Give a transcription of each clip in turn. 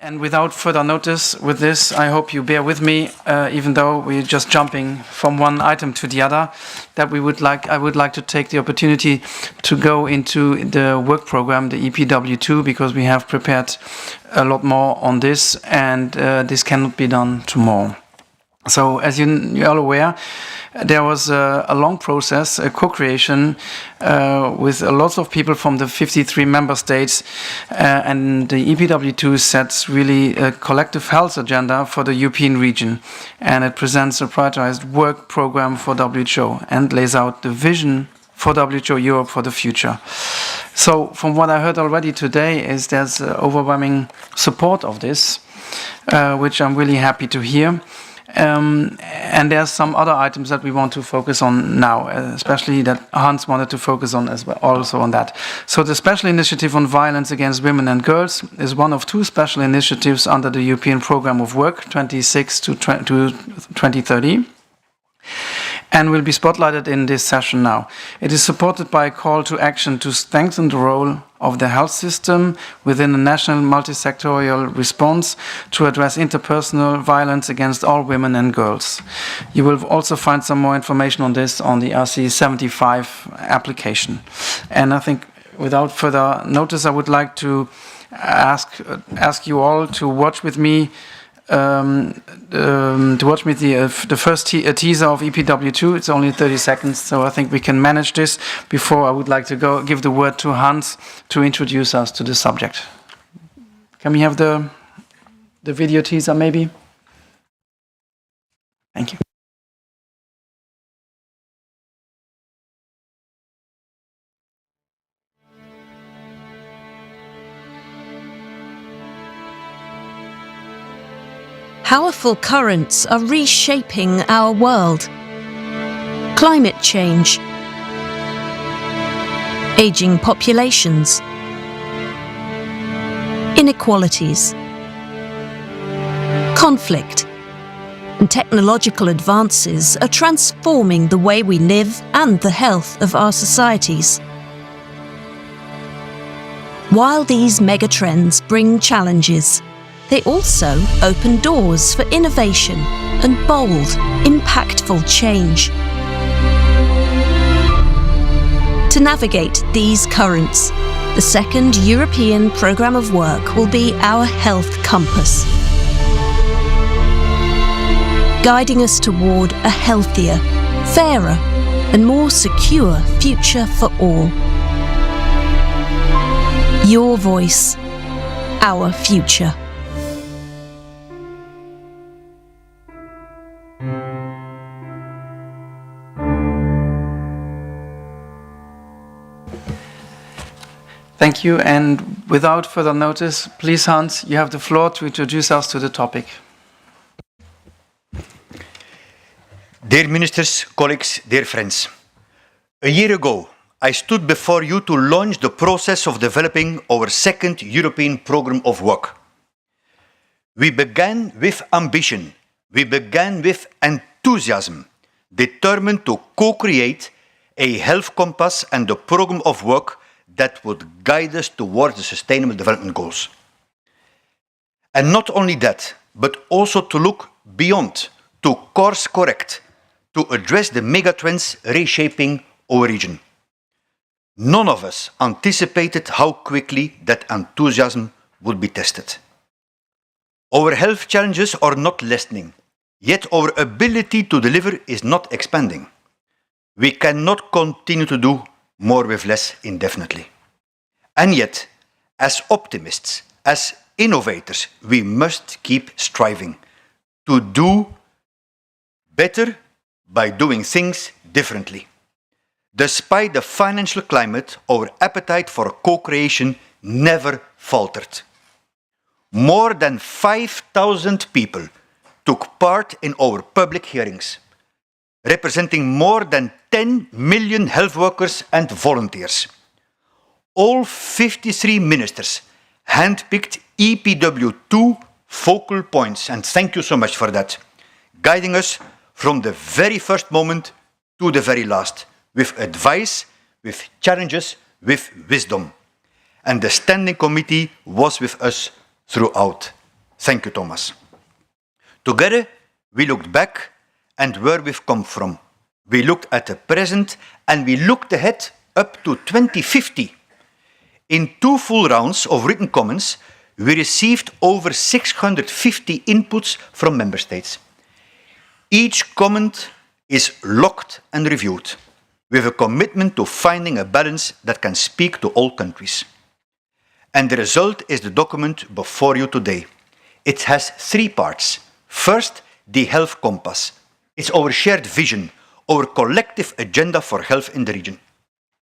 And without further notice with this, I hope you bear with me, even though we're just jumping from one item to the other, that I would like to take the opportunity to go into the work program, the EPW2, because we have prepared a lot more on this, and this cannot be done tomorrow. So, as you're all aware, there was a long process, a co-creation with lots of people from the 53 member states, and the EPW2 sets really a collective health agenda for the European region, and it presents a prioritized work program for WHO and lays out the vision for WHO Europe for the future. So, from what I heard already today, is there's overwhelming support of this, which I'm really happy to hear. And there's some other items that we want to focus on now, especially that Hans wanted to focus on as well, also on that. So the Special Initiative on Violence Against Women and Girls is one of two special initiatives under the European Programme of Work 26 to 2030. And will be spotlighted in this session now. It is supported by a call to action to strengthen the role of the health system within a national multi-sectorial response to address interpersonal violence against all women and girls. You will also find some more information on this on the RC75 application. And I think without further notice, I would like to ask you all to watch with me the first teaser of EPW2. It's only 30 seconds, so I think we can manage this. Before I would like to give the word to Hans to introduce us to the subject. Can we have the video teaser, maybe? Thank you. Powerful currents are reshaping our world. Climate change, aging populations, inequalities, conflict, and technological advances are transforming the way we live and the health of our societies. While these megatrends bring challenges, they also open doors for innovation and bold, impactful change. To navigate these currents, the second European Programme of Work will be our health compass, guiding us toward a healthier, fairer, and more secure future for all. Your voice, our future. Thank you, and without further notice, please, Hans, you have the floor to introduce us to the topic. Dear ministers, colleagues, dear friends, a year ago, I stood before you to launch the process of developing our second European Programme of Work. We began with ambition, we began with enthusiasm, determined to co-create a health compass and a programme of work that would guide us towards the Sustainable Development Goals. And not only that, but also to look beyond, to course correct, to address the megatrends reshaping our region. None of us anticipated how quickly that enthusiasm would be tested. Our health challenges are not lessening, yet our ability to deliver is not expanding. We cannot continue to do more with less indefinitely. And yet, as optimists, as innovators, we must keep striving to do better by doing things differently. Despite the financial climate, our appetite for co-creation never faltered. More than 5,000 people took part in our public hearings, representing more than 10 million health workers and volunteers. All 53 ministers handpicked EPW2 focal points, and thank you so much for that, guiding us from the very first moment to the very last, with advice, with challenges, with wisdom. And the Standing Committee was with us throughout Thank you, Thomas. Together, we looked back and where we've come from. We looked at the present and we looked ahead up to 2050. In 2 full rounds of written comments, we received over 650 inputs from member states. Each comment is locked and reviewed, with a commitment to finding a balance that can speak to all countries. And the result is the document before you today. It has 3 parts. First, the Health Compass. It's our shared vision, our collective agenda for health in the region.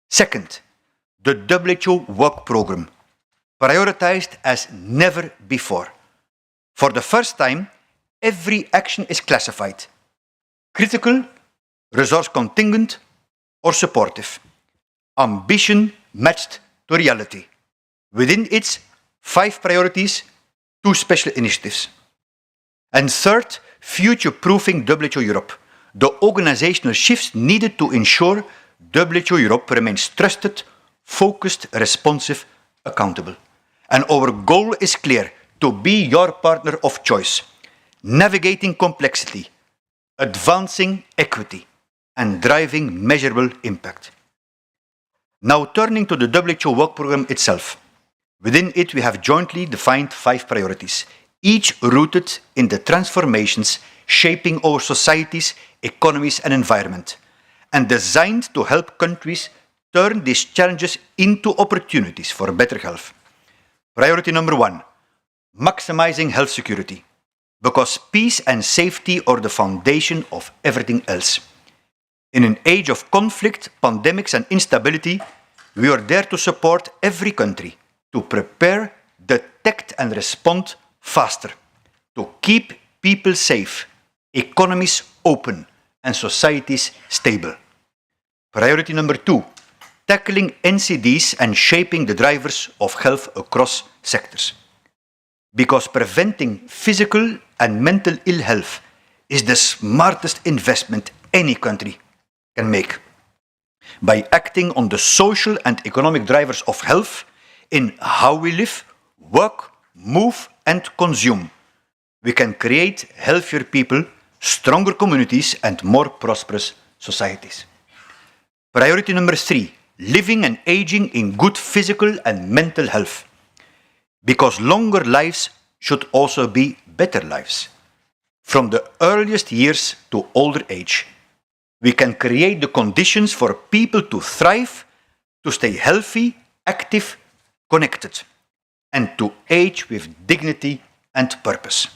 Second, the WHO Work Programme, prioritized as never before. For the first time, every action is classified: critical, resource contingent, or supportive. Ambition matched to reality. Within its 5 priorities, 2 special initiatives. And third, future-proofing WHO Europe, the organizational shifts needed to ensure WHO Europe remains trusted, focused, responsive, accountable. And our goal is clear: to be your partner of choice, navigating complexity, advancing equity, and driving measurable impact. Now turning to the WHO Work Programme itself. Within it, we have jointly defined 5 priorities, each rooted in the transformations shaping our societies, economies, and environment, and designed to help countries turn these challenges into opportunities for better health. Priority number 1, maximizing health security, because peace and safety are the foundation of everything else. In an age of conflict, pandemics, and instability, we are there to support every country to prepare, detect, and respond faster, to keep people safe, economies open, and societies stable. Priority number 2, tackling NCDs and shaping the drivers of health across sectors. Because preventing physical and mental ill health is the smartest investment any country can make. By acting on the social and economic drivers of health in how we live, work, move, and consume, we can create healthier people, stronger communities, and more prosperous societies. Priority number 3, living and aging in good physical and mental health. Because longer lives should also be better lives. From the earliest years to older age, we can create the conditions for people to thrive, to stay healthy, active, connected, and to age with dignity and purpose.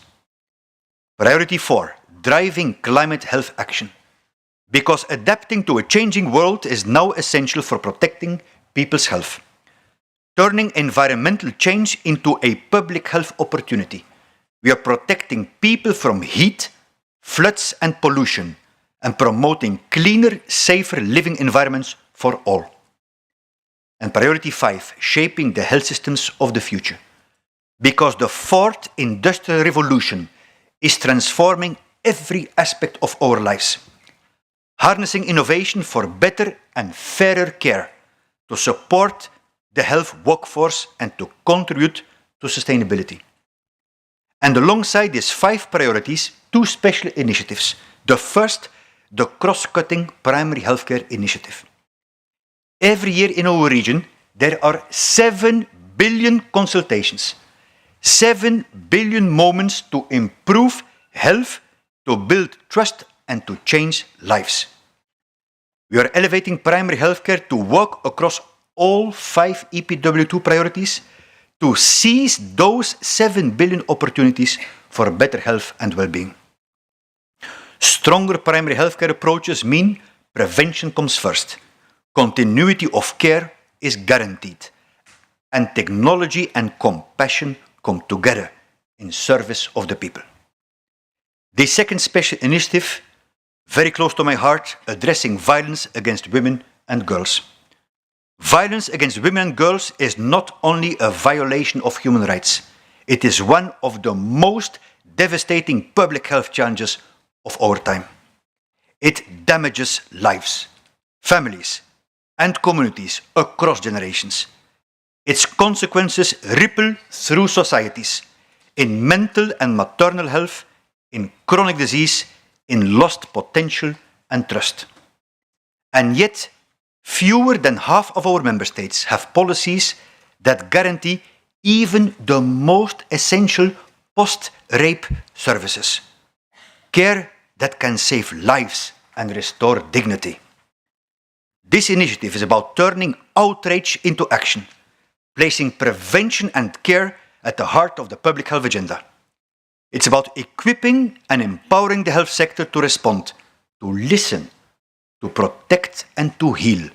Priority 4, driving climate health action. Because adapting to a changing world is now essential for protecting people's health. Turning environmental change into a public health opportunity. We are protecting people from heat, floods, and pollution, and promoting cleaner, safer living environments for all. And priority 5, shaping the health systems of the future. Because the 4th industrial revolution is transforming every aspect of our lives. Harnessing innovation for better and fairer care, to support the health workforce and to contribute to sustainability. And alongside these 5 priorities, 2 special initiatives. The first, the cross-cutting primary healthcare initiative. Every year in our region, there are 7 billion consultations, 7 billion moments to improve health, to build trust, and to change lives. We are elevating primary healthcare to work across all 5 EPW2 priorities to seize those 7 billion opportunities for better health and well-being. Stronger primary healthcare approaches mean prevention comes first, continuity of care is guaranteed, and technology and compassion come together in service of the people. The second special initiative, very close to my heart, addressing violence against women and girls. Violence against women and girls is not only a violation of human rights, it is one of the most devastating public health challenges of our time. It damages lives, families, and communities across generations. Its consequences ripple through societies, in mental and maternal health, in chronic disease, in lost potential and trust. And yet, fewer than half of our member states have policies that guarantee even the most essential post-rape services. Care that can save lives and restore dignity. This initiative is about turning outrage into action, placing prevention and care at the heart of the public health agenda. It's about equipping and empowering the health sector to respond, to listen, to protect and to heal,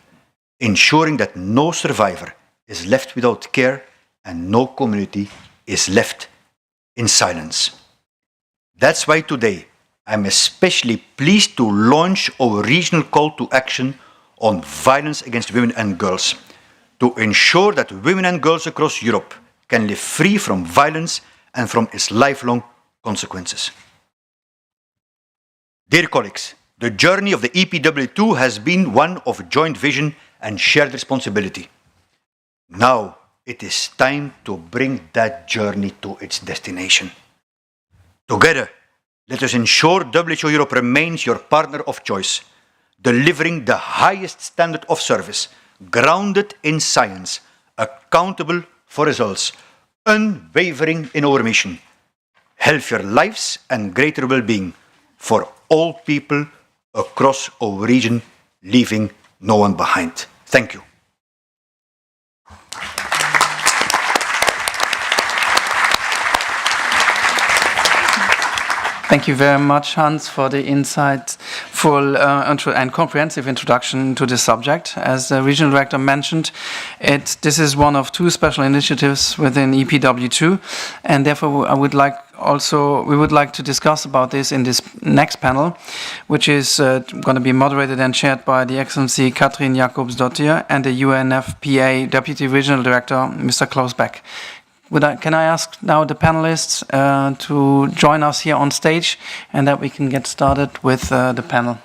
ensuring that no survivor is left without care and no community is left in silence. That's why today I'm especially pleased to launch our regional call to action on violence against women and girls, to ensure that women and girls across Europe can live free from violence and from its lifelong consequences. Dear colleagues, the journey of the EPW2 has been one of joint vision and shared responsibility. Now it is time to bring that journey to its destination. Together, let us ensure WHO Europe remains your partner of choice, delivering the highest standard of service, grounded in science, accountable for results, unwavering in our mission. Healthier lives and greater well-being for all people across our region, leaving no one behind. Thank you. Thank you very much, Hans, for the insightful and comprehensive introduction to this subject. As the regional director mentioned, this is one of two special initiatives within EPW2, and therefore we would like to discuss about this in this next panel, which is going to be moderated and chaired by the Excellency Katrin Jacobsdottir and the UNFPA Deputy Regional Director, Mr. Klaus Beck. Can I ask now the panelists to join us here on stage and that we can get started with the panel.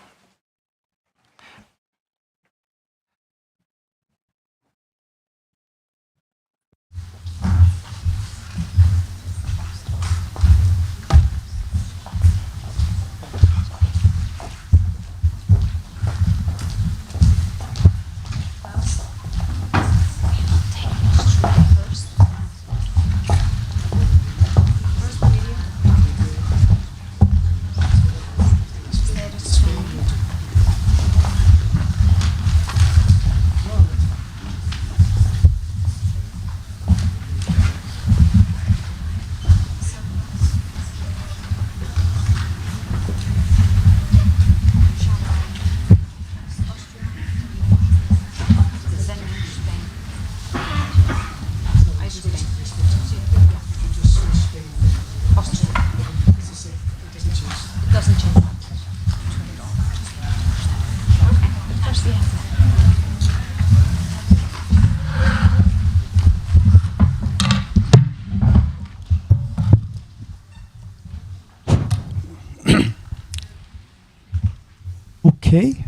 Okay,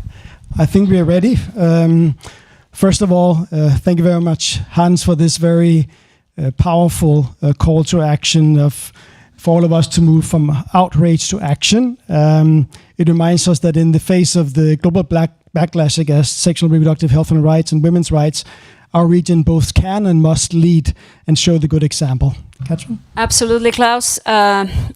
I think we are ready. First of all, thank you very much, Hans, for this very powerful call to action for all of us to move from outrage to action. It reminds us that in the face of the global backlash against sexual and reproductive health and rights and women's rights, our region both can and must lead and show the good example. Katrin? Absolutely, Klaus.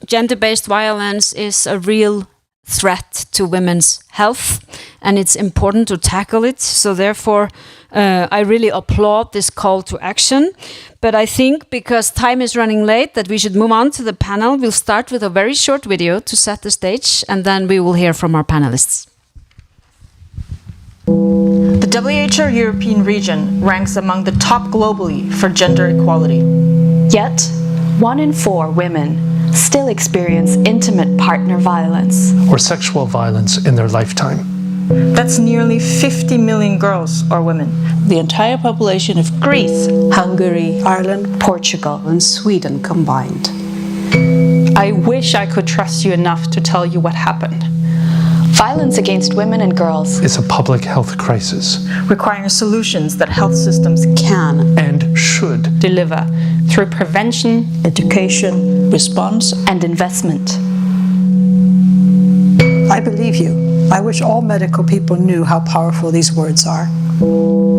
Gender-based violence is a real threat to women's health, and it's important to tackle it. So therefore, I really applaud this call to action. But I think because time is running late that we should move on to the panel. We'll start with a very short video to set the stage, and then we will hear from our panelists. The WHO European region ranks among the top globally for gender equality. Yet, 1 in 4 women still experience intimate partner violence or sexual violence in their lifetime. That's nearly 50 million girls or women. The entire population of Greece, Hungary, Ireland, Portugal, and Sweden combined. I wish I could trust you enough to tell you what happened. Violence against women and girls is a public health crisis requiring solutions that health systems Can and should deliver through prevention, education, response. and investment. I believe you. I wish all medical people knew how powerful these words are.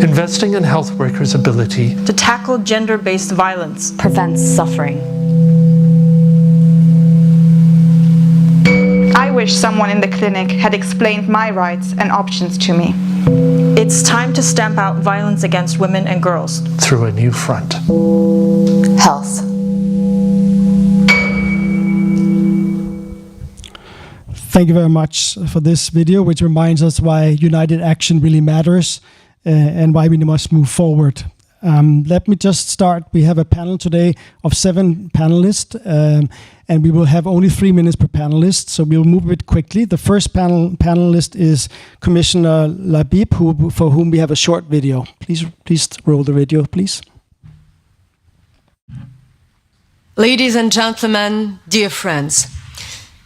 investing in health workers' ability to tackle gender-based violence, Prevents suffering. I wish someone in the clinic had explained my rights and options to me. It's time to stamp out violence against women and girls. through a new front. Health. Thank you very much for this video, which reminds us why united action really matters and why we must move forward. Let me just start. We have a panel today of 7 panelists, and we will have only 3 minutes per panelist, so we'll move a bit quickly. The first panelist is Commissioner Labib, for whom we have a short video. Please roll the video, please. Ladies and gentlemen, dear friends,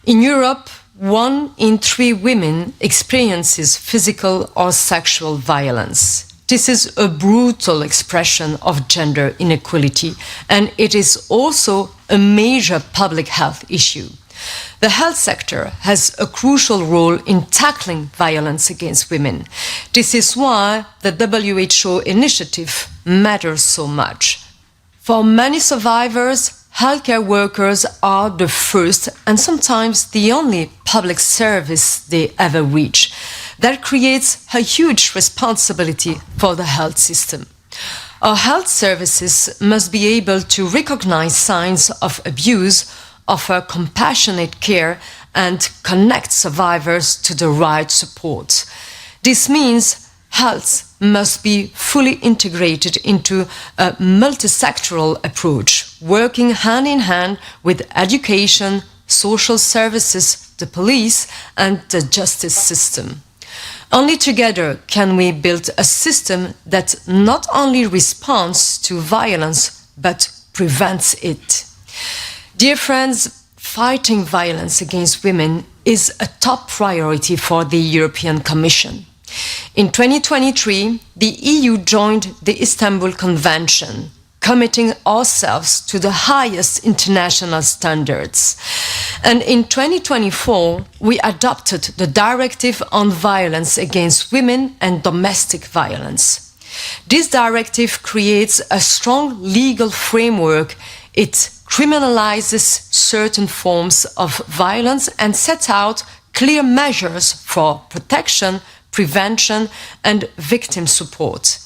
in Europe, 1 in 3 women experiences physical or sexual violence. This is a brutal expression of gender inequality, and it is also a major public health issue. The health sector has a crucial role in tackling violence against women. This is why the WHO initiative matters so much. For many survivors, healthcare workers are the first and sometimes the only public service they ever reach. That creates a huge responsibility for the health system. Our health services must be able to recognize signs of abuse, offer compassionate care, and connect survivors to the right support. This means health must be fully integrated into a multisectoral approach, working hand in hand with education, social services, the police, and the justice system. Only together can we build a system that not only responds to violence, but prevents it. Dear friends, fighting violence against women is a top priority for the European Commission. In 2023, the EU joined the Istanbul Convention, committing ourselves to the highest international standards. And in 2024, we adopted the Directive on Violence Against Women and Domestic Violence. This directive creates a strong legal framework. It criminalizes certain forms of violence and sets out clear measures for protection, prevention, and victim support.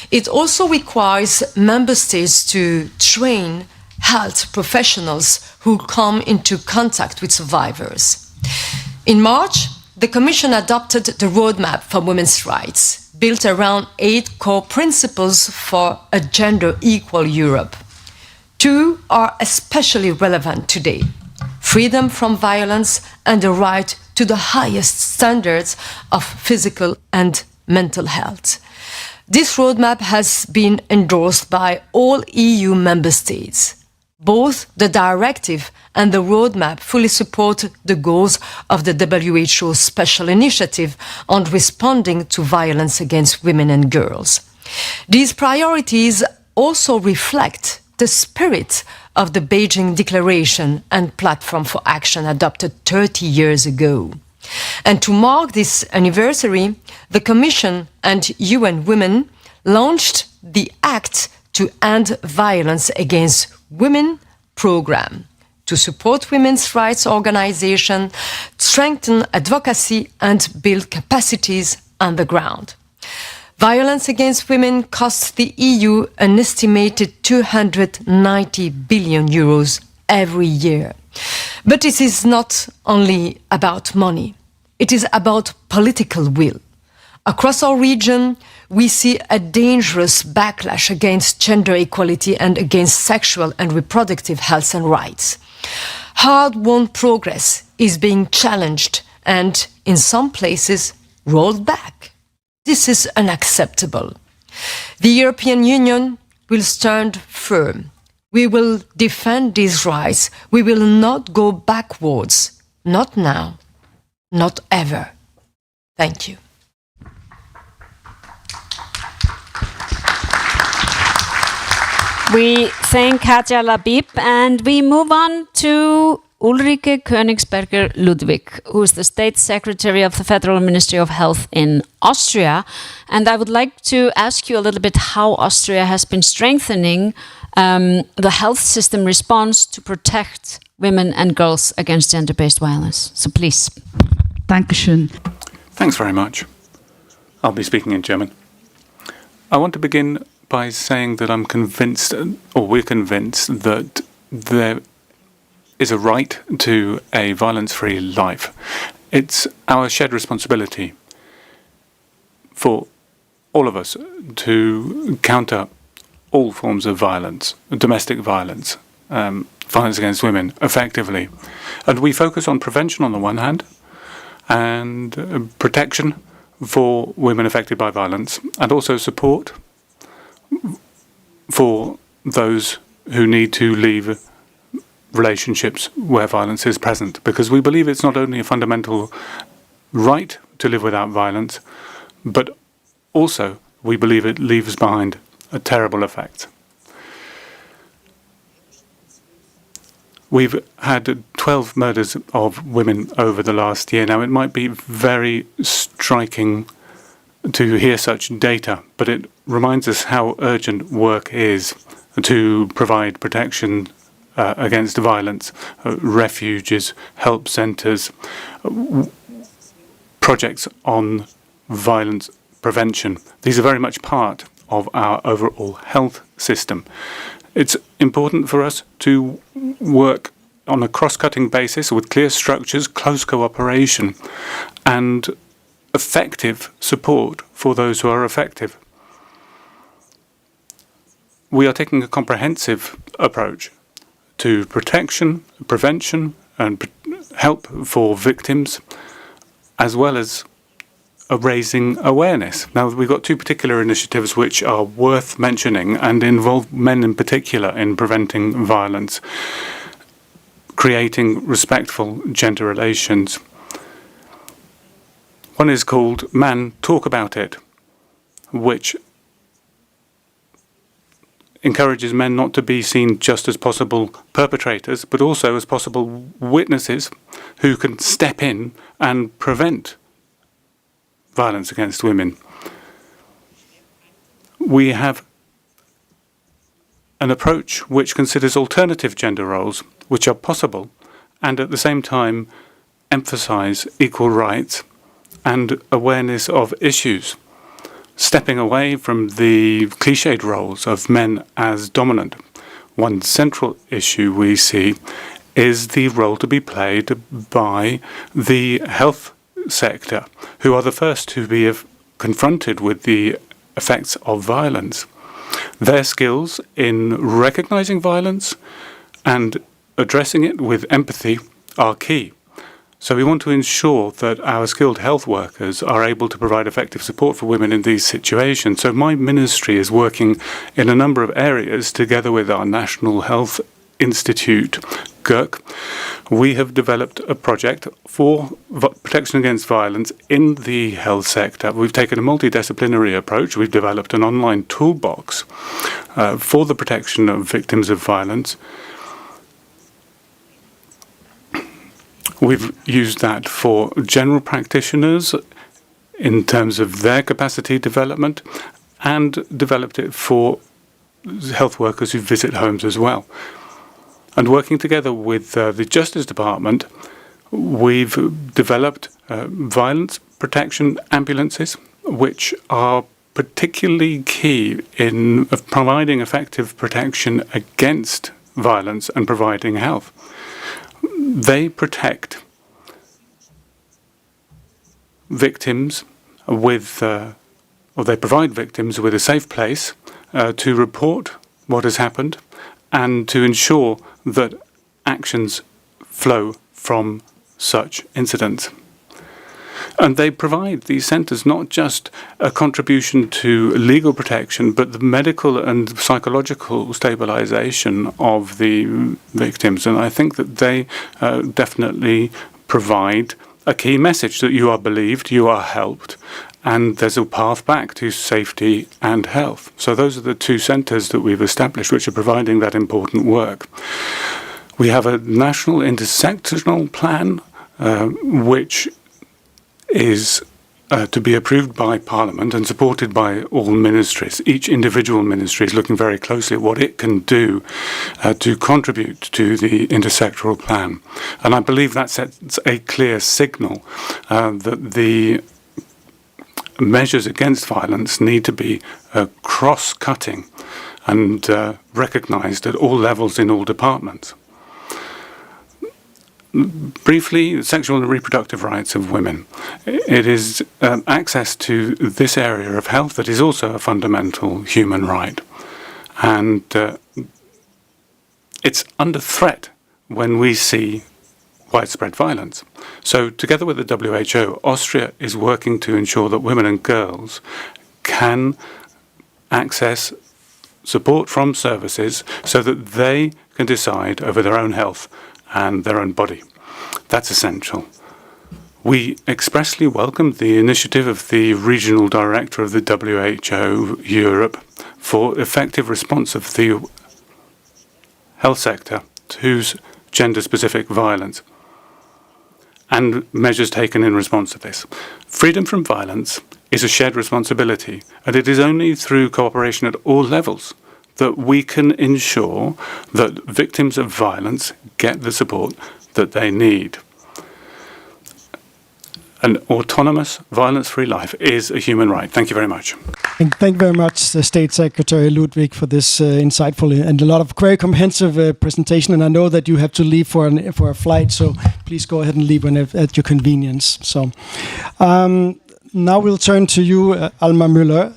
It also requires member states to train health professionals who come into contact with survivors. In March, the Commission adopted the Roadmap for Women's Rights, built around 8 core principles for a gender-equal Europe. 2 are especially relevant today: freedom from violence and the right to the highest standards of physical and mental health. This roadmap has been endorsed by all EU member states. Both the directive and the roadmap fully support the goals of the WHO Special Initiative on responding to violence against women and girls. These priorities also reflect the spirit of the Beijing Declaration and Platform for Action adopted 30 years ago. And to mark this anniversary, the Commission and UN Women launched the Act to End Violence Against Women program to support women's rights organizations, strengthen advocacy, and build capacities on the ground. Violence against women costs the EU an estimated 290 billion euros every year. But it is not only about money. It is about political will. Across our region, we see a dangerous backlash against gender equality and against sexual and reproductive health and rights. Hard-won progress is being challenged and, in some places, rolled back. This is unacceptable. The European Union will stand firm. We will defend these rights. We will not go backwards. Not now. Not ever. Thank you. We thank Katja Labib, and we move on to Ulrike Königsberger Ludwig, who is the State Secretary of the Federal Ministry of Health in Austria. And I would like to ask you a little bit how Austria has been strengthening the health system response to protect women and girls against gender-based violence. So please. Dankeschön. Thanks very much. I'll be speaking in German. I want to begin by saying that I'm convinced, or we're convinced, that there is a right to a violence-free life. It's our shared responsibility for all of us to counter all forms of violence, domestic violence, violence against women, effectively. And we focus on prevention on the one hand, and protection for women affected by violence, and also support for those who need to leave relationships where violence is present, because we believe it's not only a fundamental right to live without violence, but also we believe it leaves behind a terrible effect. We've had 12 murders of women over the last year. Now, it might be very striking to hear such data, but it reminds us how urgent work is to provide protection against violence, refuges, help centres, projects on violence prevention. These are very much part of our overall health system. It's important for us to work on a cross-cutting basis with clear structures, close cooperation, and effective support for those who are affected. We are taking a comprehensive approach to protection, prevention, and help for victims, as well as raising awareness. Now, we've got two particular initiatives which are worth mentioning and involve men in particular in preventing violence, creating respectful gender relations. One is called Man Talk About It, which encourages men not to be seen just as possible perpetrators, but also as possible witnesses who can step in and prevent violence against women. We have an approach which considers alternative gender roles which are possible and at the same time emphasize equal rights and awareness of issues, stepping away from the cliched roles of men as dominant. One central issue we see is the role to be played by the health sector, who are the first to be confronted with the effects of violence. Their skills in recognizing violence and addressing it with empathy are key. So we want to ensure that our skilled health workers are able to provide effective support for women in these situations. So my ministry is working in a number of areas together with our National Health Institute, GERK. We have developed a project for protection against violence in the health sector. We've taken a multidisciplinary approach. We've developed an online toolbox for the protection of victims of violence. We've used that for general practitioners in terms of their capacity development and developed it for health workers who visit homes as well. And working together with the Justice Department, we've developed violence protection ambulances, which are particularly key in providing effective protection against violence and providing health. They protect victims with, or they provide victims with a safe place to report what has happened and to ensure that actions flow from such incidents. And they provide, these centres, not just a contribution to legal protection, but the medical and psychological stabilisation of the victims. And I think that they definitely provide a key message that you are believed, you are helped, and there's a path back to safety and health. So those are the two centres that we've established which are providing that important work. We have a national intersectional plan which is to be approved by Parliament and supported by all ministries. Each individual ministry is looking very closely at what it can do to contribute to the intersectoral plan. And I believe that sets a clear signal that the measures against violence need to be cross-cutting and recognised at all levels in all departments. Briefly, sexual and reproductive rights of women. It is access to this area of health that is also a fundamental human right. And it's under threat when we see widespread violence. So together with the WHO, Austria is working to ensure that women and girls can access support from services so that they can decide over their own health and their own body. That's essential. We expressly welcome the initiative of the regional director of the WHO Europe for effective response of the health sector to gender-specific violence and measures taken in response to this. Freedom from violence is a shared responsibility, and it is only through cooperation at all levels that we can ensure that victims of violence get the support that they need. An autonomous, violence-free life is a human right. Thank you very much. Thank you very much, State Secretary Ludwig, for this insightful and a lot of very comprehensive presentation. And I know that you have to leave for a flight, so please go ahead and leave at your convenience. So now we'll turn to you, Alma Müller.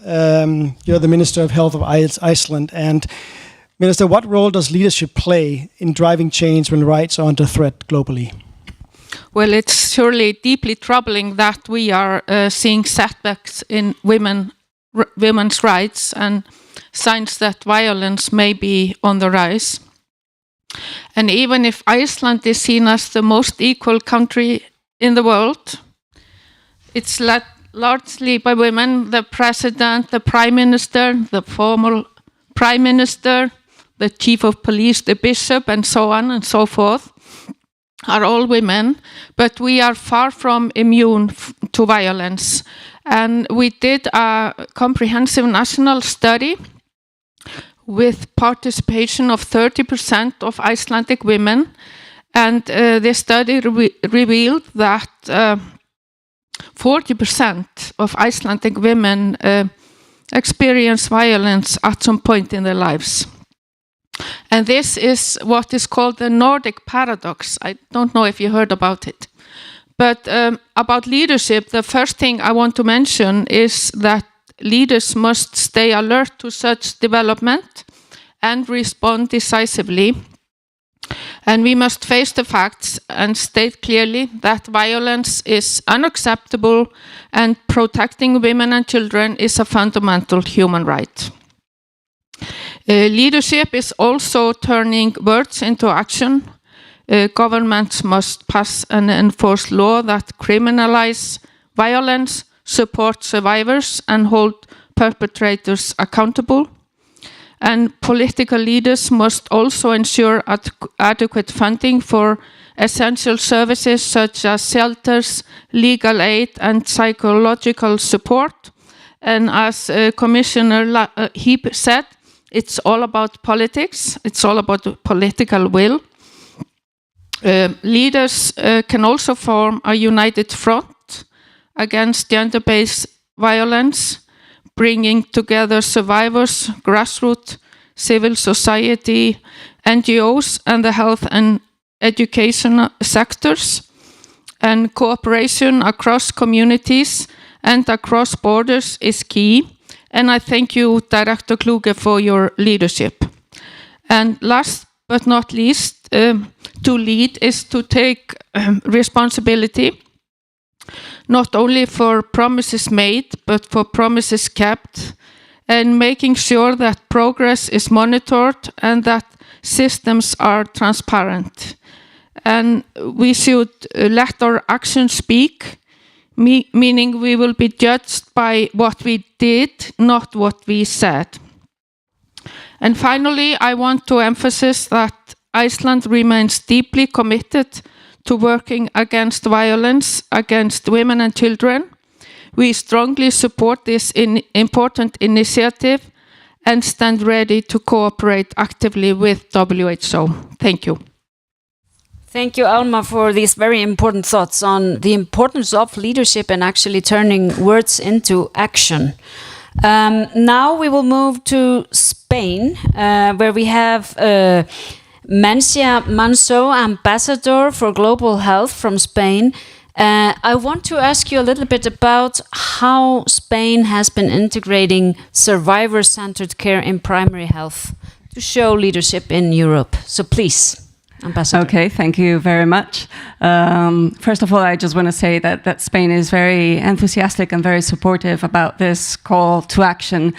You're the Minister of Health of Iceland. And Minister, what role does leadership play in driving change when rights are under threat globally? Well, it's surely deeply troubling that we are seeing setbacks in women's rights and signs that violence may be on the rise. And even if Iceland is seen as the most equal country in the world, it's led largely by women. The president, the prime minister, the former prime minister, the chief of police, the bishop, and so on and so forth, are all women, but we are far from immune to violence. And we did a comprehensive national study with participation of 30% of Icelandic women, and this study revealed that 40% of Icelandic women experience violence at some point in their lives. And this is what is called the Nordic paradox. I don't know if you heard about it. But about leadership, the first thing I want to mention is that leaders must stay alert to such development and respond decisively. And we must face the facts and state clearly that violence is unacceptable and protecting women and children is a fundamental human right. Leadership is also turning words into action. Governments must pass and enforce law that criminalize violence, support survivors, and hold perpetrators accountable. And political leaders must also ensure adequate funding for essential services such as shelters, legal aid, and psychological support. And as Commissioner Heap said, it's all about politics. It's all about political will. Leaders can also form a united front against gender-based violence, bringing together survivors, grassroots, civil society, NGOs, and the health and education sectors. And cooperation across communities and across borders is key. And I thank you, Director Kluge, for your leadership. And last but not least, to lead is to take responsibility, not only for promises made, but for promises kept, and making sure that progress is monitored and that systems are transparent. and we should let our actions speak, meaning we will be judged by what we did, not what we said. And finally, I want to emphasize that Iceland remains deeply committed to working against violence against women and children. We strongly support this important initiative and stand ready to cooperate actively with WHO. Thank you. Thank you, Alma, for these very important thoughts on the importance of leadership and actually turning words into action. Now we will move to Spain, where we have Mencia Manso, Ambassador for Global Health from Spain. I want to ask you a little bit about how Spain has been integrating survivor-centered care in primary health to show leadership in Europe. So please, Ambassador. Okay, thank you very much. First of all, I just want to say that Spain is very enthusiastic and very supportive about this call to action.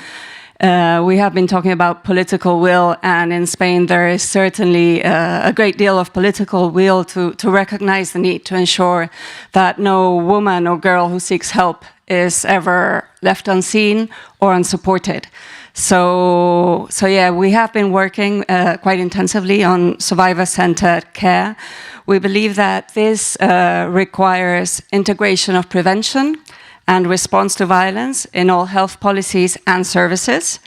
We have been talking about political will, and in Spain there is certainly a great deal of political will to recognize the need to ensure that no woman or girl who seeks help is ever left unseen or unsupported. So yeah, we have been working quite intensively on survivor-centered care. We believe that this requires integration of prevention and response to violence in all health policies and services.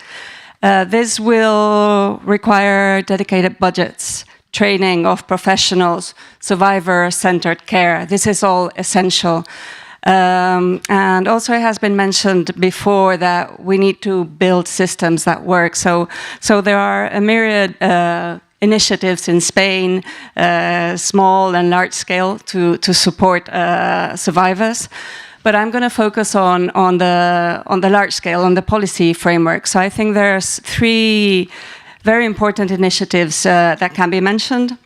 This will require dedicated budgets, training of professionals, survivor-centered care. This is all essential. And also it has been mentioned before that we need to build systems that work. So there are a myriad initiatives in Spain, small and large scale, to support survivors. But I'm going to focus on the large scale, on the policy framework. So I think there's 3 very important initiatives that can be mentioned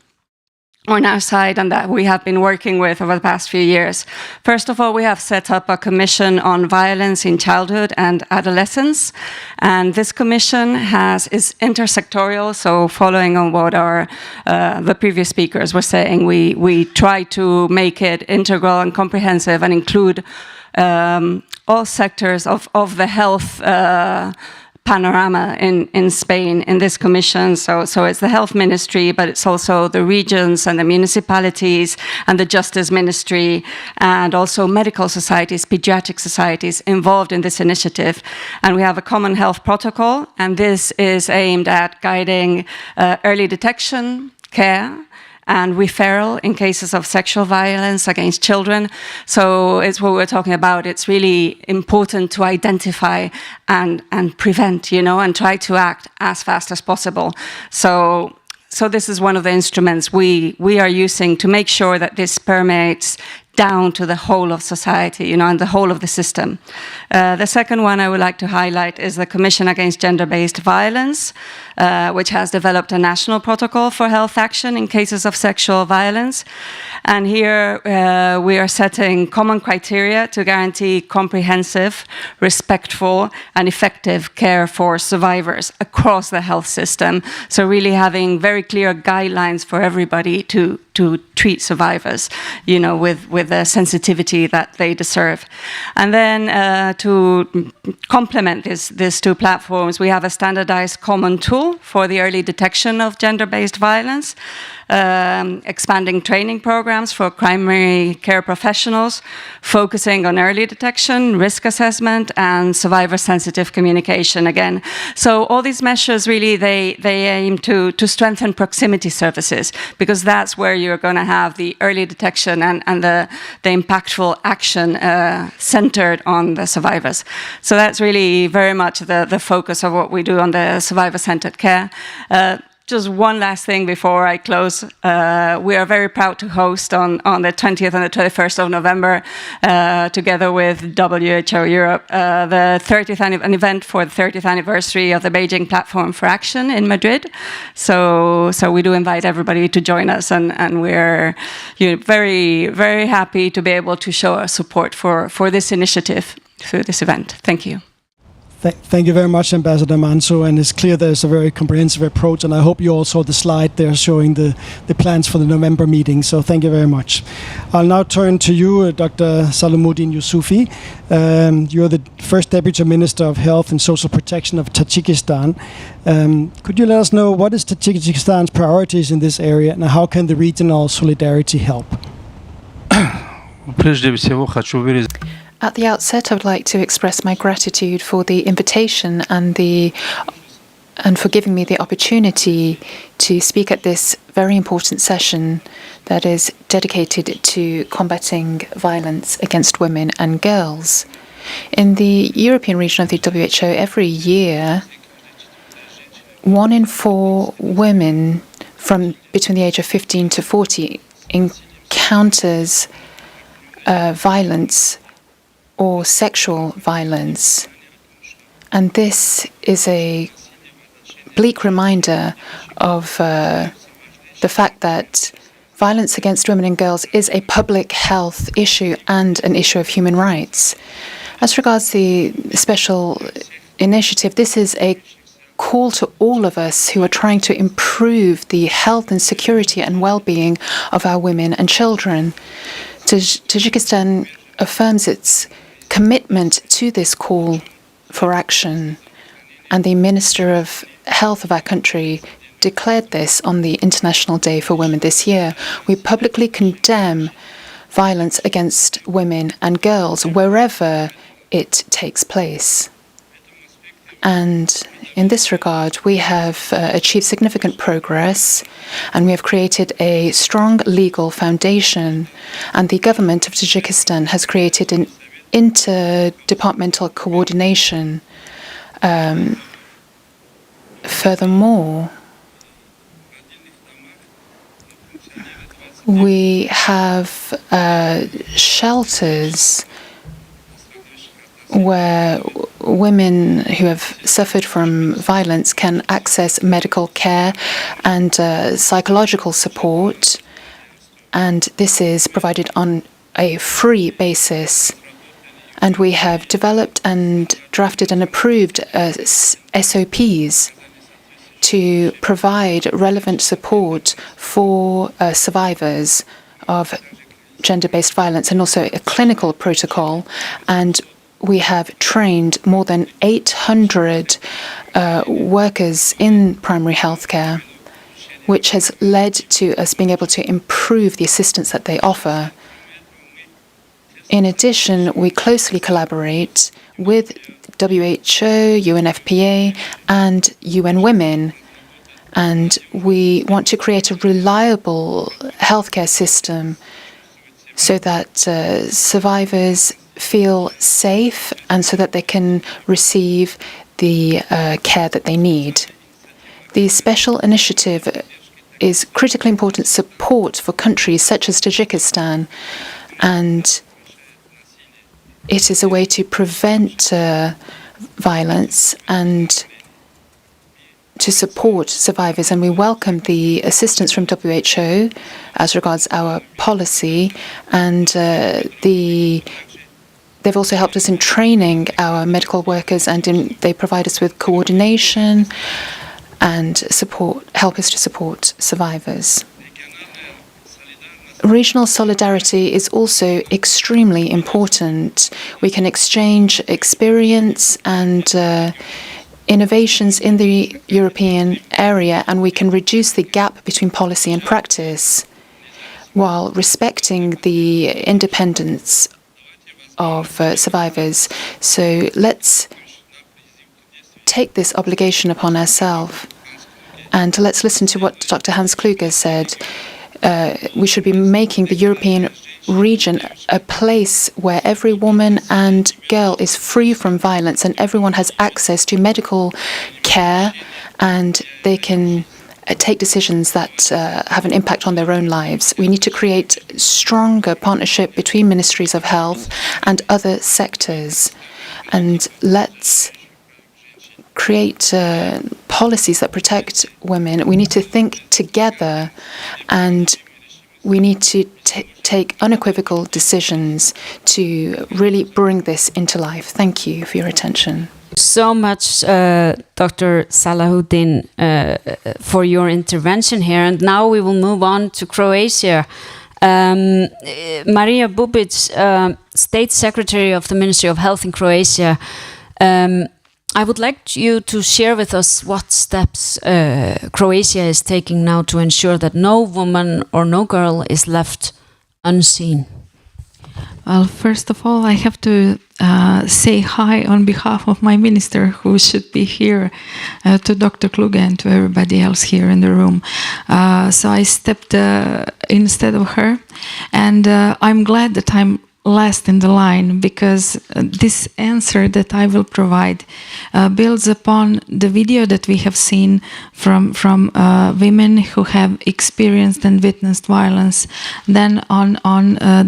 on our side and that we have been working with over the past few years. First of all, we have set up a commission on violence in childhood and adolescence. And this commission is intersectorial, so following on what the previous speakers were saying, we try to make it integral and comprehensive and include all sectors of the health panorama in Spain in this commission. So it's the health ministry, but it's also the regions and the municipalities and the justice ministry, and also medical societies, pediatric societies involved in this initiative. And we have a common health protocol, and this is aimed at guiding early detection, care, and referral in cases of sexual violence against children. So it's what we're talking about. It's really important to identify and prevent, and try to act as fast as possible. So this is one of the instruments we are using to make sure that this permeates down to the whole of society, and the whole of the system. The second one I would like to highlight is the Commission Against Gender-Based Violence, which has developed a national protocol for health action in cases of sexual violence. And here we are setting common criteria to guarantee comprehensive, respectful, and effective care for survivors across the health system. So really having very clear guidelines for everybody to treat survivors, with the sensitivity that they deserve. And then to complement these 2 platforms, we have a standardized common tool for the early detection of gender-based violence, expanding training programs for primary care professionals, focusing on early detection, risk assessment, and survivor-sensitive communication again. So all these measures really, they aim to strengthen proximity services, because that's where you're going to have the early detection and the impactful action centered on the survivors. So that's really very much the focus of what we do on the survivor-centered care. Just one last thing before I close. We are very proud to host on the 20th and the 21st of November, together with WHO Europe, an event for the 30th anniversary of the Beijing Platform for Action in Madrid. So we do invite everybody to join us, and we're very, very happy to be able to show our support for this initiative through this event. Thank you. Thank you very much, Ambassador Manso, and it's clear there's a very comprehensive approach, and I hope you all saw the slide there showing the plans for the November meeting, so thank you very much. I'll now turn to you, Dr. Salamuddin Yusufi. You're the first Deputy Minister of Health and Social Protection of Tajikistan. Could you let us know what is Tajikistan's priorities in this area, and how can the regional solidarity help? At the outset, I would like to express my gratitude for the invitation and for giving me the opportunity to speak at this very important session that is dedicated to combating violence against women and girls. In the European region of the WHO, every year, 1 in 4 women from between the age of 15 to 40 encounters violence or sexual violence. And this is a bleak reminder of the fact that violence against women and girls is a public health issue and an issue of human rights. As regards the special initiative, this is a call to all of us who are trying to improve the health and security and well-being of our women and children. Tajikistan affirms its commitment to this call for action, and the Minister of Health of our country declared this on the International Day for Women this year. We publicly condemn violence against women and girls wherever it takes place. And in this regard, we have achieved significant progress, and we have created a strong legal foundation, and the government of Tajikistan has created an interdepartmental coordination. Furthermore, we have shelters where women who have suffered from violence can access medical care and psychological support, and this is provided on a free basis. And we have developed and drafted and approved SOPs to provide relevant support for survivors of gender-based violence, and also a clinical protocol. And we have trained more than 800 workers in primary healthcare, which has led to us being able to improve the assistance that they offer. In addition, we closely collaborate with WHO, UNFPA, and UN Women, and we want to create a reliable healthcare system so that survivors feel safe and so that they can receive the care that they need. The special initiative is critically important support for countries such as Tajikistan, and it is a way to prevent violence and to support survivors. And we welcome the assistance from WHO as regards our policy, and they've also helped us in training our medical workers, and they provide us with coordination and support, help us to support survivors. Regional solidarity is also extremely important. We can exchange experience and innovations in the European area, and we can reduce the gap between policy and practice while respecting the independence of survivors. So let's take this obligation upon ourselves, and let's listen to what Dr. Hans Kluge said. We should be making the European region a place where every woman and girl is free from violence, and everyone has access to medical care, and they can take decisions that have an impact on their own lives. We need to create stronger partnership between ministries of health and other sectors, and let's create policies that protect women. We need to think together, and we need to take unequivocal decisions to really bring this into life. Thank you for your attention. So much, Dr. Salahuddin, for your intervention here. And now we will move on to Croatia. Maria Bubic, State Secretary of the Ministry of Health in Croatia. I would like you to share with us what steps Croatia is taking now to ensure that no woman or no girl is left unseen. Well, first of all, I have to say hi on behalf of my minister, who should be here, to Dr. Kluge and to everybody else here in the room. So I stepped instead of her, and I'm glad that I'm last in the line, because this answer that I will provide builds upon the video that we have seen from women who have experienced and witnessed violence, then on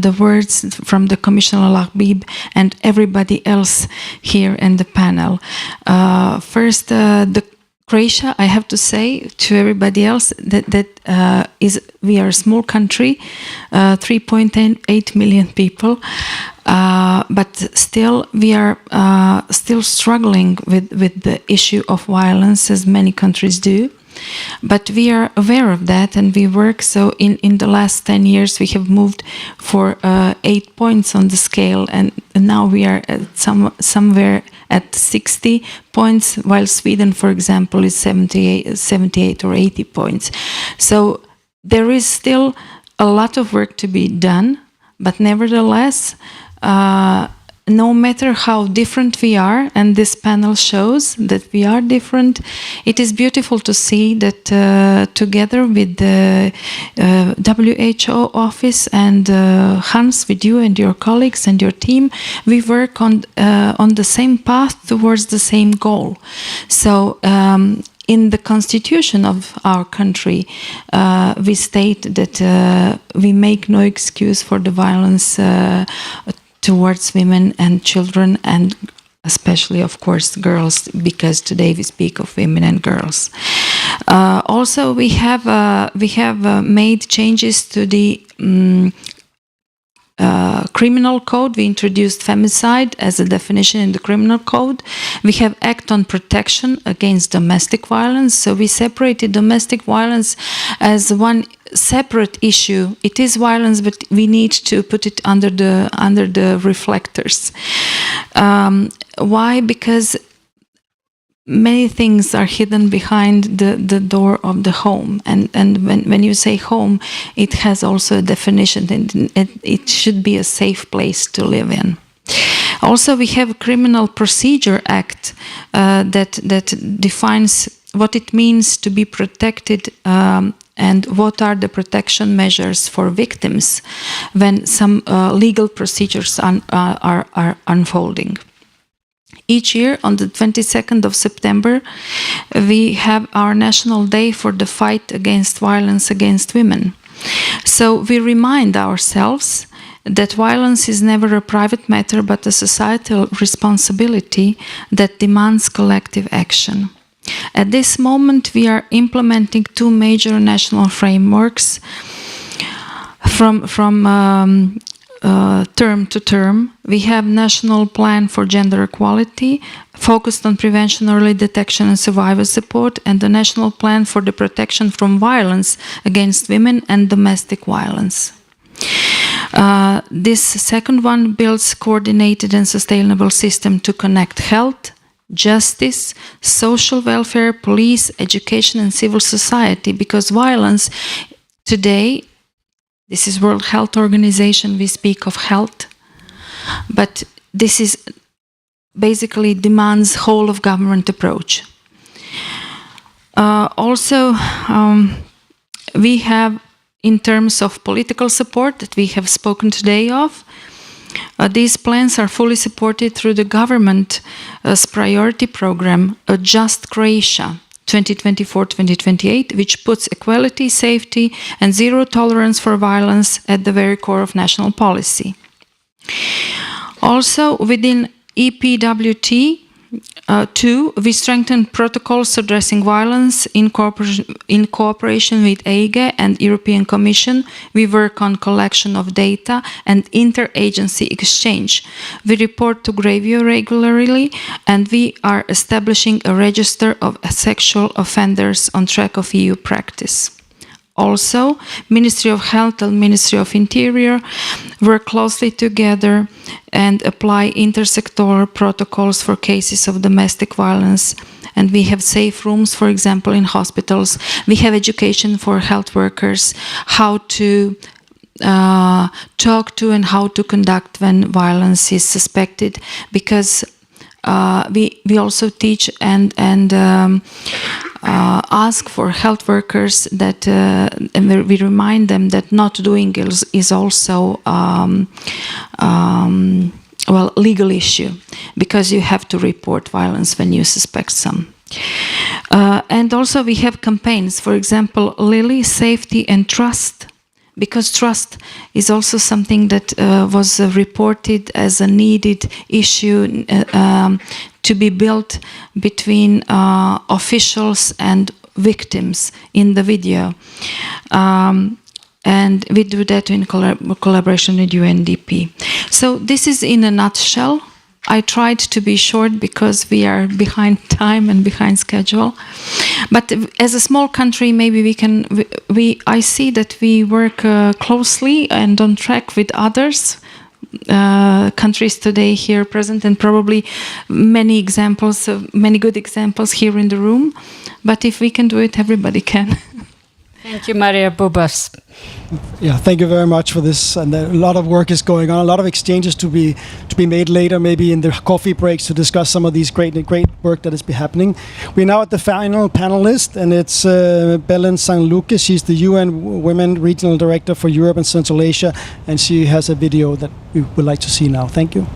the words from the Commissioner Lahbib and everybody else here in the panel. First, the Croatia, I have to say to everybody else that we are a small country, 3.8 million people, but still we are still struggling with the issue of violence, as many countries do. But we are aware of that, and we work. So in the last 10 years, we have moved for 8 points on the scale, and now we are at somewhere at 60 points, while Sweden, for example, is 78 or 80 points. So there is still a lot of work to be done, but nevertheless, no matter how different we are, and this panel shows that we are different, it is beautiful to see that together with the WHO office and Hans, with you and your colleagues and your team, we work on the same path towards the same goal. So in the constitution of our country, we state that we make no excuse for the violence towards women and children, and especially, of course, girls, because today we speak of women and girls. Also, we have made changes to the criminal code. We introduced femicide as a definition in the criminal code. We have Act on Protection Against Domestic Violence. So we separated domestic violence as one separate issue. It is violence, but we need to put it under the reflectors. Why? Because many things are hidden behind the door of the home, and when you say home, it has also a definition, and it should be a safe place to live in. Also, we have a Criminal Procedure Act that defines what it means to be protected, and what are the protection measures for victims when some legal procedures are unfolding. Each year, on the 22nd of September, we have our National Day for the fight against violence against women. So we remind ourselves that violence is never a private matter, but a societal responsibility that demands collective action. At this moment, we are implementing two major national frameworks from term to term. We have National Plan for Gender Equality, focused on prevention, early detection and survivor support, and the National Plan for the Protection from Violence Against Women and Domestic Violence. This second one builds coordinated and sustainable system to connect health, justice, social welfare, police, education, and civil society, because violence today, this is World Health Organization, we speak of health, but this is basically demands whole of government approach. Also, we have, in terms of political support that we have spoken today of, these plans are fully supported through the government's priority program, A Just Croatia 2024-2028, which puts equality, safety, and zero tolerance for violence at the very core of national policy. Also, within EPWT, Two, we strengthen protocols addressing violence in cooperation with EIGE and European Commission. We work on collection of data and interagency exchange. We report to Gravio regularly, and we are establishing a register of sexual offenders on track of EU practice. Also, Ministry of Health and Ministry of Interior work closely together and apply intersectoral protocols for cases of domestic violence. And we have safe rooms, for example, in hospitals. We have education for health workers, how to talk to and how to conduct when violence is suspected, because we also teach and ask for health workers that, and we remind them that not doing is also well, legal issue, because you have to report violence when you suspect some. And also we have campaigns, for example, Lily, Safety and Trust, because trust is also something that was reported as a needed issue to be built between officials and victims in the video. And we do that in collaboration with UNDP. So this is in a nutshell. I tried to be short because we are behind time and behind schedule. But as a small country, maybe we can. I see that we work closely and on track with others countries today here present, and probably many examples, many good examples here in the room. But if we can do it, everybody can. Thank you, Maria Bubas. Yeah, thank you very much for this. And a lot of work is going on, a lot of exchanges to be made later, maybe in the coffee breaks, to discuss some of these great work that is happening. We're now at the final panelist, and it's Belen Sanluque. She's the UN Women Regional Director for Europe and Central Asia, and she has a video that we would like to see now. Thank you.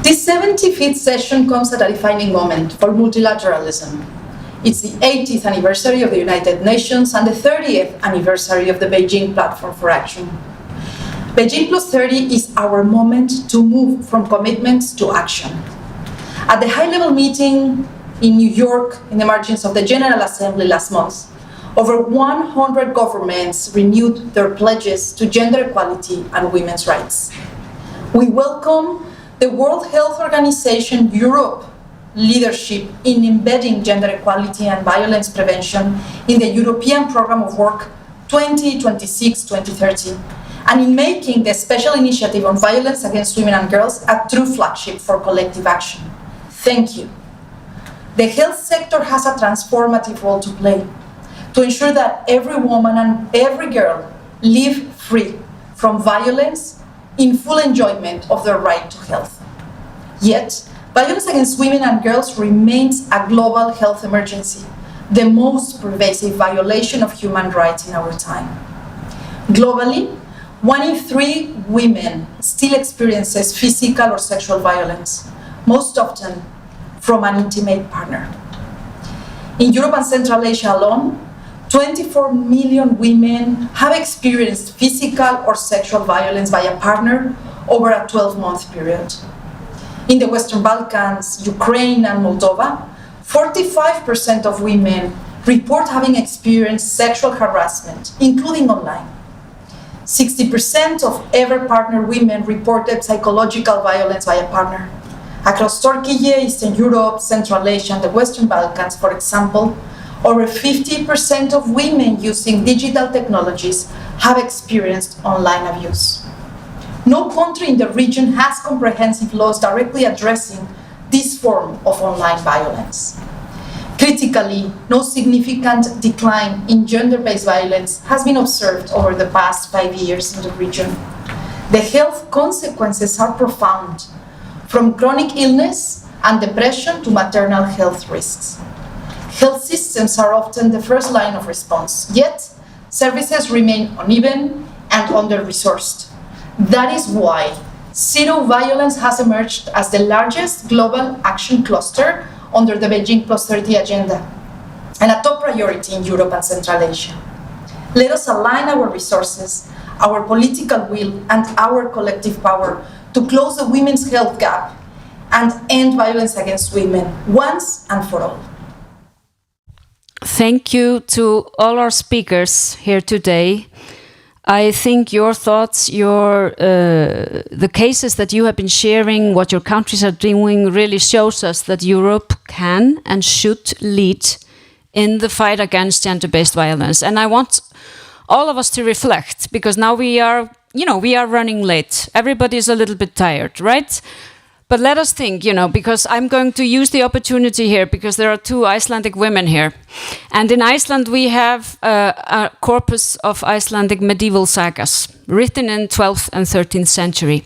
This 75th session comes at a defining moment for multilateralism. It's the 80th anniversary of the United Nations and the 30th anniversary of the Beijing Platform for Action. Beijing Plus 30 is our moment to move from commitments to action. At the high-level meeting in New York, in the margins of the General Assembly last month, over 100 governments renewed their pledges to gender equality and women's rights. We welcome the World Health Organization Europe leadership in embedding gender equality and violence prevention in the European Programme of Work 2026-2030, and in making the Special Initiative on Violence Against Women and Girls a true flagship for collective action. Thank you. The health sector has a transformative role to play to ensure that every woman and every girl live free from violence in full enjoyment of their right to health. Yet, violence against women and girls remains a global health emergency, the most pervasive violation of human rights in our time. Globally, 1 in 3 women still experiences physical or sexual violence, most often from an intimate partner. In Europe and Central Asia alone, 24 million women have experienced physical or sexual violence by a partner over a 12-month period. In the Western Balkans, Ukraine and Moldova, 45% of women report having experienced sexual harassment, including online. 60% of ever partner women reported psychological violence by a partner. Across Turkey, Eastern Europe, Central Asia, and the Western Balkans, for example, over 50% of women using digital technologies have experienced online abuse. No country in the region has comprehensive laws directly addressing this form of online violence. Critically, no significant decline in gender-based violence has been observed over the past 5 years in the region. The health consequences are profound, from chronic illness and depression to maternal health risks. Health systems are often the first line of response, yet services remain uneven and under-resourced. That is why Zero Violence has emerged as the largest global action cluster under the Beijing Plus 30 agenda, and a top priority in Europe and Central Asia. Let us align our resources, our political will, and our collective power to close the women's health gap and end violence against women once and for all. Thank you to all our speakers here today. I think your thoughts, the cases that you have been sharing, what your countries are doing, really shows us that Europe can and should lead in the fight against gender-based violence. And I want all of us to reflect, because now we are running late. Everybody's a little bit tired, right? But let us think, because I'm going to use the opportunity here, because there are 2 Icelandic women here. And in Iceland, we have a corpus of Icelandic medieval sagas, written in 12th and 13th century.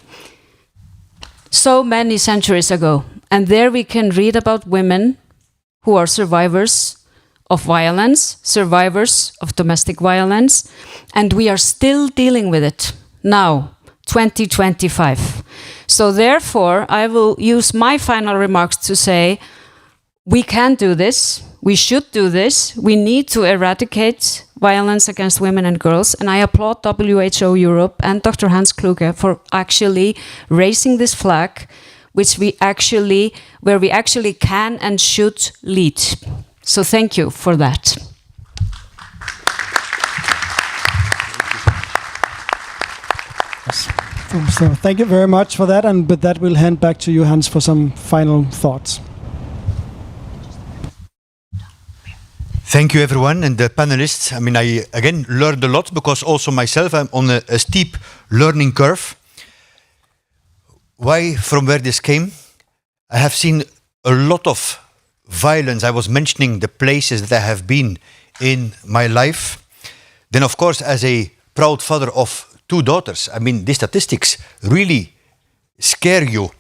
So many centuries ago. And there we can read about women who are survivors of violence, survivors of domestic violence, and we are still dealing with it now, 2025. So therefore, I will use my final remarks to say, we can do this, we should do this, we need to eradicate violence against women and girls, and I applaud WHO Europe and Dr. Hans Kluge for actually raising this flag, where we actually can and should lead. So thank you for that. So thank you very much for that, and with that we'll hand back to you, Hans, for some final thoughts. Thank you, everyone, and the panelists. I mean, I again learned a lot, because also myself I'm on a steep learning curve. Why? From where this came? I have seen a lot of violence. I was mentioning the places that I have been in my life. Then, of course, as a proud father of 2 daughters, I mean, the statistics really scare you.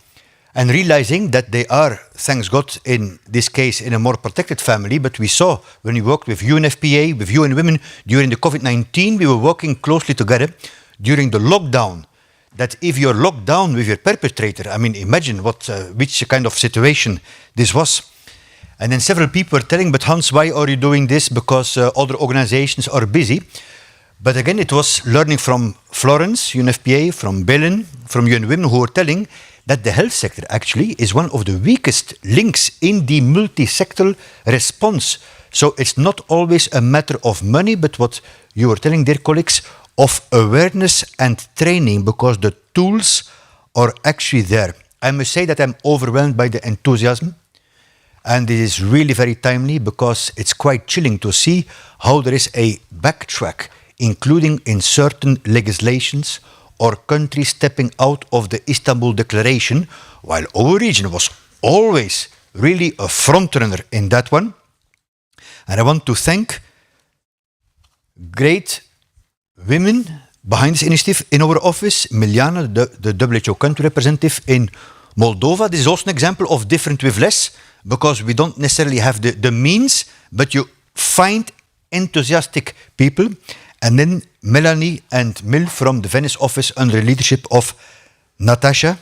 And realizing that they are, thanks God, in this case, in a more protected family. But we saw when we worked with UNFPA, with UN Women, during the COVID-19, we were working closely together during the lockdown. That if you're locked down with your perpetrator, I mean, imagine which kind of situation this was. And then several people were telling, but Hans, why are you doing this? Because other organizations are busy. But again, it was learning from Florence, UNFPA, from Berlin, from UN Women, who were telling that the health sector actually is one of the weakest links in the multi-sectoral response. So it's not always a matter of money, but what you were telling, dear colleagues, of awareness and training, because the tools are actually there. I must say that I'm overwhelmed by the enthusiasm. And it is really very timely, because it's quite chilling to see how there is a backtrack, including in certain legislations or countries stepping out of the Istanbul Declaration, while our region was always really a frontrunner in that one. And I want to thank great women behind this initiative in our office. Miljana, the WHO country representative in Moldova. This is also an example of different with less, because we don't necessarily have the means, but you find enthusiastic people. And then Melanie and Mil from the Venice office under the leadership of Natasha.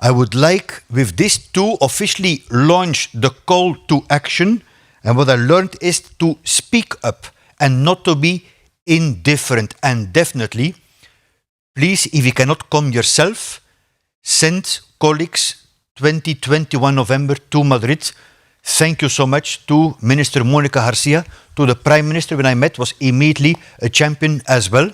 I would like with this to officially launch the call to action. And what I learned is to speak up and not to be indifferent. And definitely, please, if you cannot come yourself, send colleagues 2021 November to Madrid. Thank you so much to Minister Monica Garcia, to the Prime Minister, when I met, was immediately a champion as well,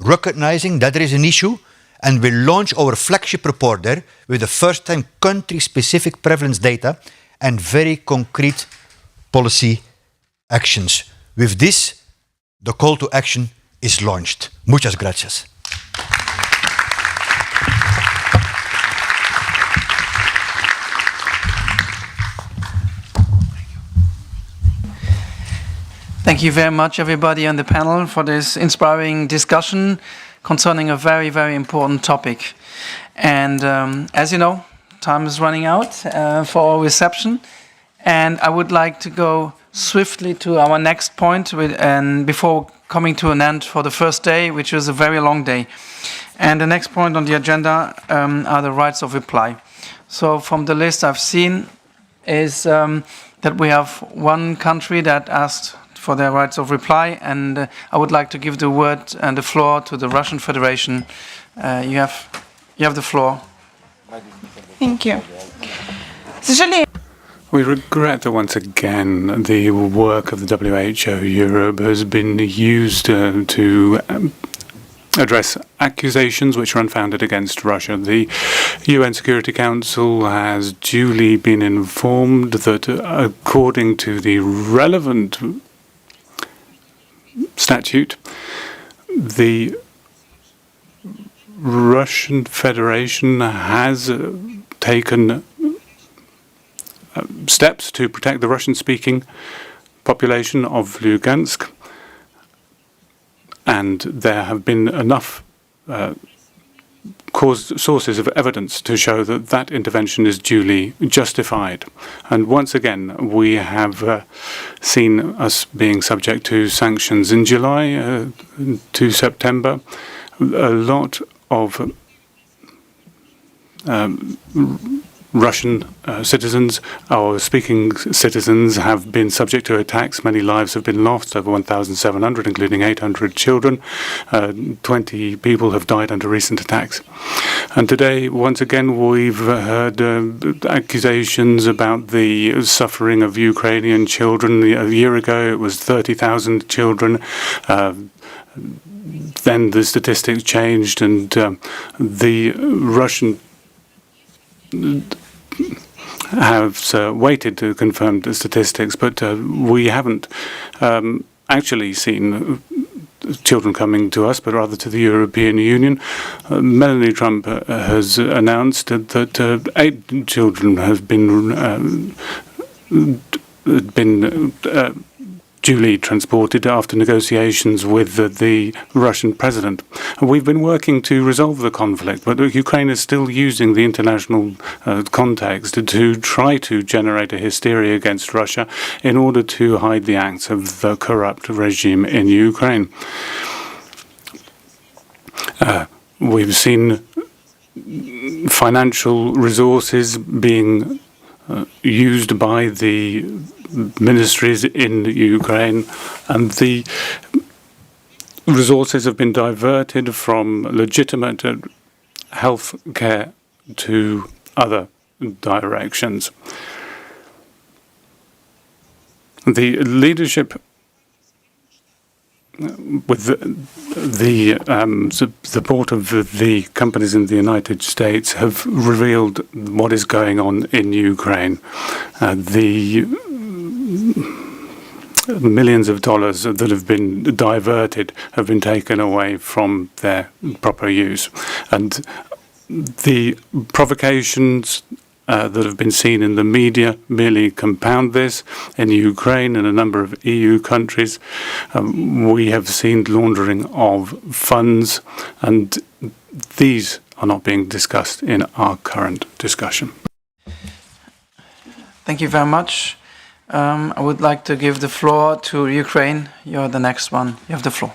recognizing that there is an issue, and we'll launch our flagship report there with the first time country-specific prevalence data and very concrete policy actions. With this, the call to action is launched. Muchas gracias. Thank you very much, everybody on the panel, for this inspiring discussion concerning a very, very important topic. And as you know, time is running out for our reception. And I would like to go swiftly to our next point, and before coming to an end for the first day, which was a very long day. And the next point on the agenda are the rights of reply. So from the list I've seen is that we have one country that asked for their rights of reply, and I would like to give the word and the floor to the Russian Federation. You have the floor. Thank you. We regret that once again the work of the WHO Europe has been used to address accusations which are unfounded against Russia. The UN Security Council has duly been informed that according to the relevant statute, the Russian Federation has taken steps to protect the Russian-speaking population of Lugansk, and there have been enough sources of evidence to show that that intervention is duly justified. And once again, we have seen us being subject to sanctions. In July to September, a lot of Russian citizens or speaking citizens have been subject to attacks. Many lives have been lost, over 1,700, including 800 children. 20 people have died under recent attacks. And today, once again, we've heard accusations about the suffering of Ukrainian children. A year ago, it was 30,000 children. Then the statistics changed, and the Russian have waited to confirm the statistics, but we haven't actually seen children coming to us, but rather to the European Union. Melanie Trump has announced that 8 children have been duly transported after negotiations with the Russian president. We've been working to resolve the conflict, but Ukraine is still using the international context to try to generate a hysteria against Russia in order to hide the acts of the corrupt regime in Ukraine. We've seen financial resources being used by the ministries in Ukraine, and the resources have been diverted from legitimate health care to other directions. The leadership, with the support of the companies in the United States, have revealed what is going on in Ukraine. The millions of dollars that have been diverted have been taken away from their proper use. And the provocations that have been seen in the media merely compound this. In Ukraine and a number of EU countries, we have seen laundering of funds, and these are not being discussed in our current discussion. Thank you very much. I would like to give the floor to Ukraine. You're the next one. You have the floor.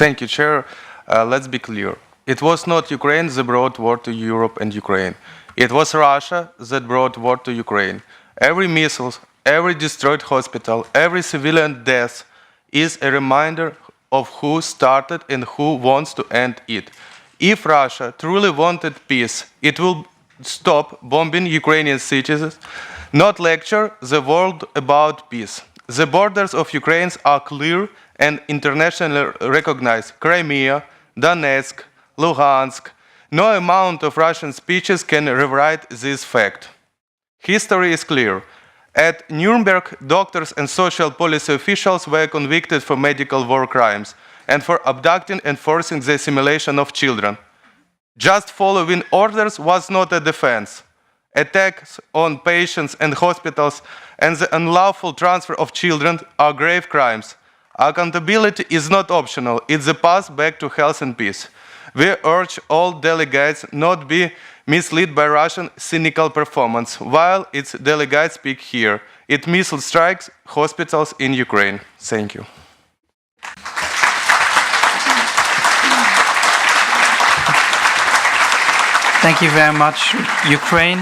Thank you, Chair. Let's be clear. It was not Ukraine that brought war to Europe and Ukraine. It was Russia that brought war to Ukraine. Every missile, every destroyed hospital, every civilian death is a reminder of who started and who wants to end it. If Russia truly wanted peace, it will stop bombing Ukrainian citizens, not lecture the world about peace. The borders of Ukraine are clear and internationally recognized: Crimea, Donetsk, Luhansk. No amount of Russian speeches can rewrite this fact. History is clear. At Nuremberg, doctors and social policy officials were convicted for medical war crimes and for abducting and forcing the assimilation of children. Just following orders was not a defense. Attacks on patients and hospitals and the unlawful transfer of children are grave crimes. Accountability is not optional, it's the path back to health and peace. We urge all delegates not be misled by Russian cynical performance. While its delegates speak here, it missile strikes hospitals in Ukraine. Thank you. Thank you very much, Ukraine.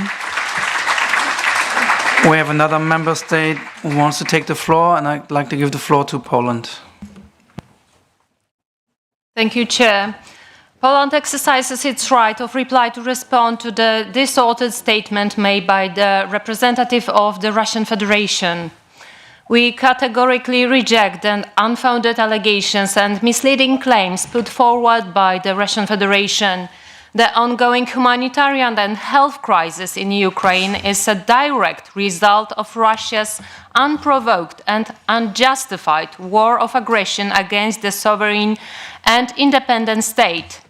We have another member state who wants to take the floor, and I'd like to give the floor to Poland. Thank you, Chair. Poland exercises its right of reply to respond to the distorted statement made by the representative of the Russian Federation. We categorically reject the unfounded allegations and misleading claims put forward by the Russian Federation. The ongoing humanitarian and health crisis in Ukraine is a direct result of Russia's unprovoked and unjustified war of aggression against the sovereign and independent state.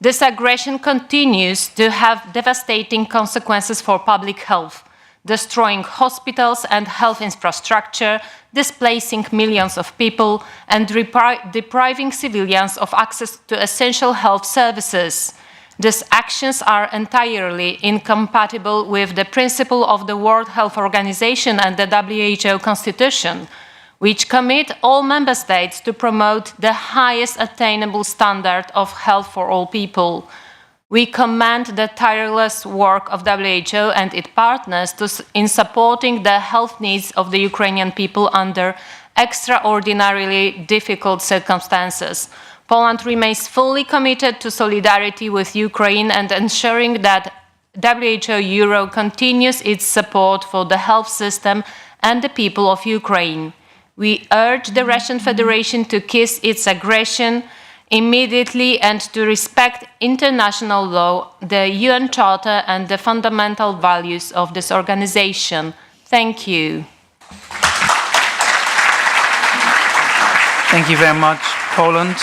This aggression continues to have devastating consequences for public health, destroying hospitals and health infrastructure, displacing millions of people, and depriving civilians of access to essential health services. These actions are entirely incompatible with the principle of the World Health Organization and the WHO Constitution, which commit all member states to promote the highest attainable standard of health for all people. We commend the tireless work of WHO and its partners in supporting the health needs of the Ukrainian people under extraordinarily difficult circumstances. Poland remains fully committed to solidarity with Ukraine and ensuring that WHO Euro continues its support for the health system and the people of Ukraine. We urge the Russian Federation to cease its aggression immediately and to respect international law, the UN Charter, and the fundamental values of this organization. Thank you. Thank you very much, Poland.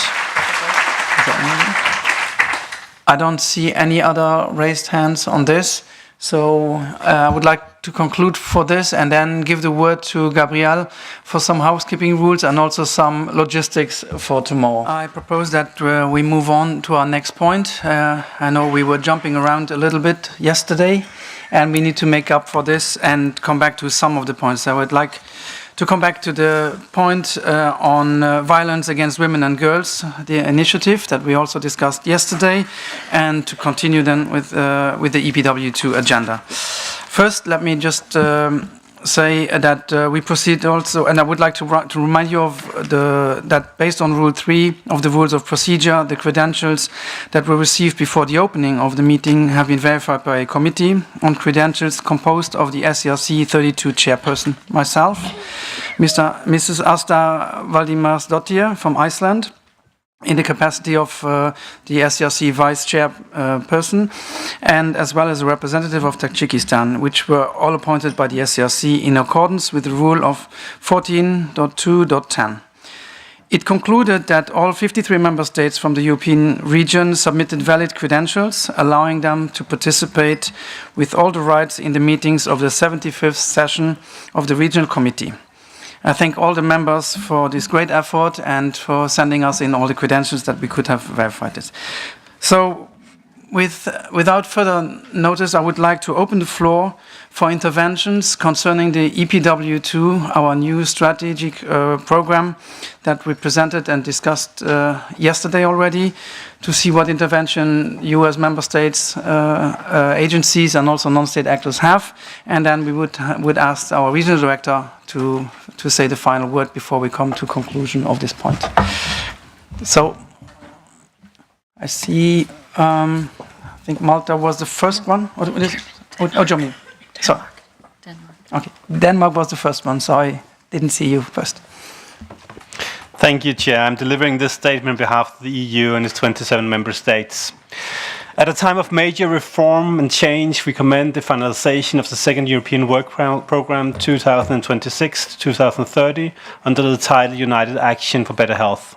I don't see any other raised hands on this, so I would like to conclude for this and then give the word to Gabrielle for some housekeeping rules and also some logistics for tomorrow. I propose that we move on to our next point. I know we were jumping around a little bit yesterday, and we need to make up for this and come back to some of the points. I would like to come back to the point on violence against women and girls, the initiative that we also discussed yesterday, and to continue then with the EPW2 agenda. First, let me just say that we proceed also, and I would like to remind you of that based on Rule 3 of the Rules of Procedure, the credentials that were received before the opening of the meeting have been verified by a committee on credentials composed of the SCRC 32 chairperson, myself, Mrs. Asta Valdimarsdottir from Iceland, in the capacity of the SCRC vice chairperson, and as well as a representative of Tajikistan, which were all appointed by the SCRC in accordance with the rule of 14.2.10. It concluded that all 53 member states from the European region submitted valid credentials, allowing them to participate with all the rights in the meetings of the 75th session of the Regional Committee. I thank all the members for this great effort and for sending us in all the credentials that we could have verified this. So, without further notice, I would like to open the floor for interventions concerning the EPW2, our new strategic program that we presented and discussed yesterday already, to see what intervention you as member states, agencies, and also non-state actors have. And then we would ask our regional director to say the final word before we come to conclusion of this point. So, I see, I think Malta was the first one. Germany. Sorry. Denmark. Okay, Denmark was the first one, so I didn't see you first. Thank you, Chair. I'm delivering this statement on behalf of the EU and its 27 member states. At a time of major reform and change, we commend the finalization of the second European Work Programme 2026-2030 under the title United Action for Better Health.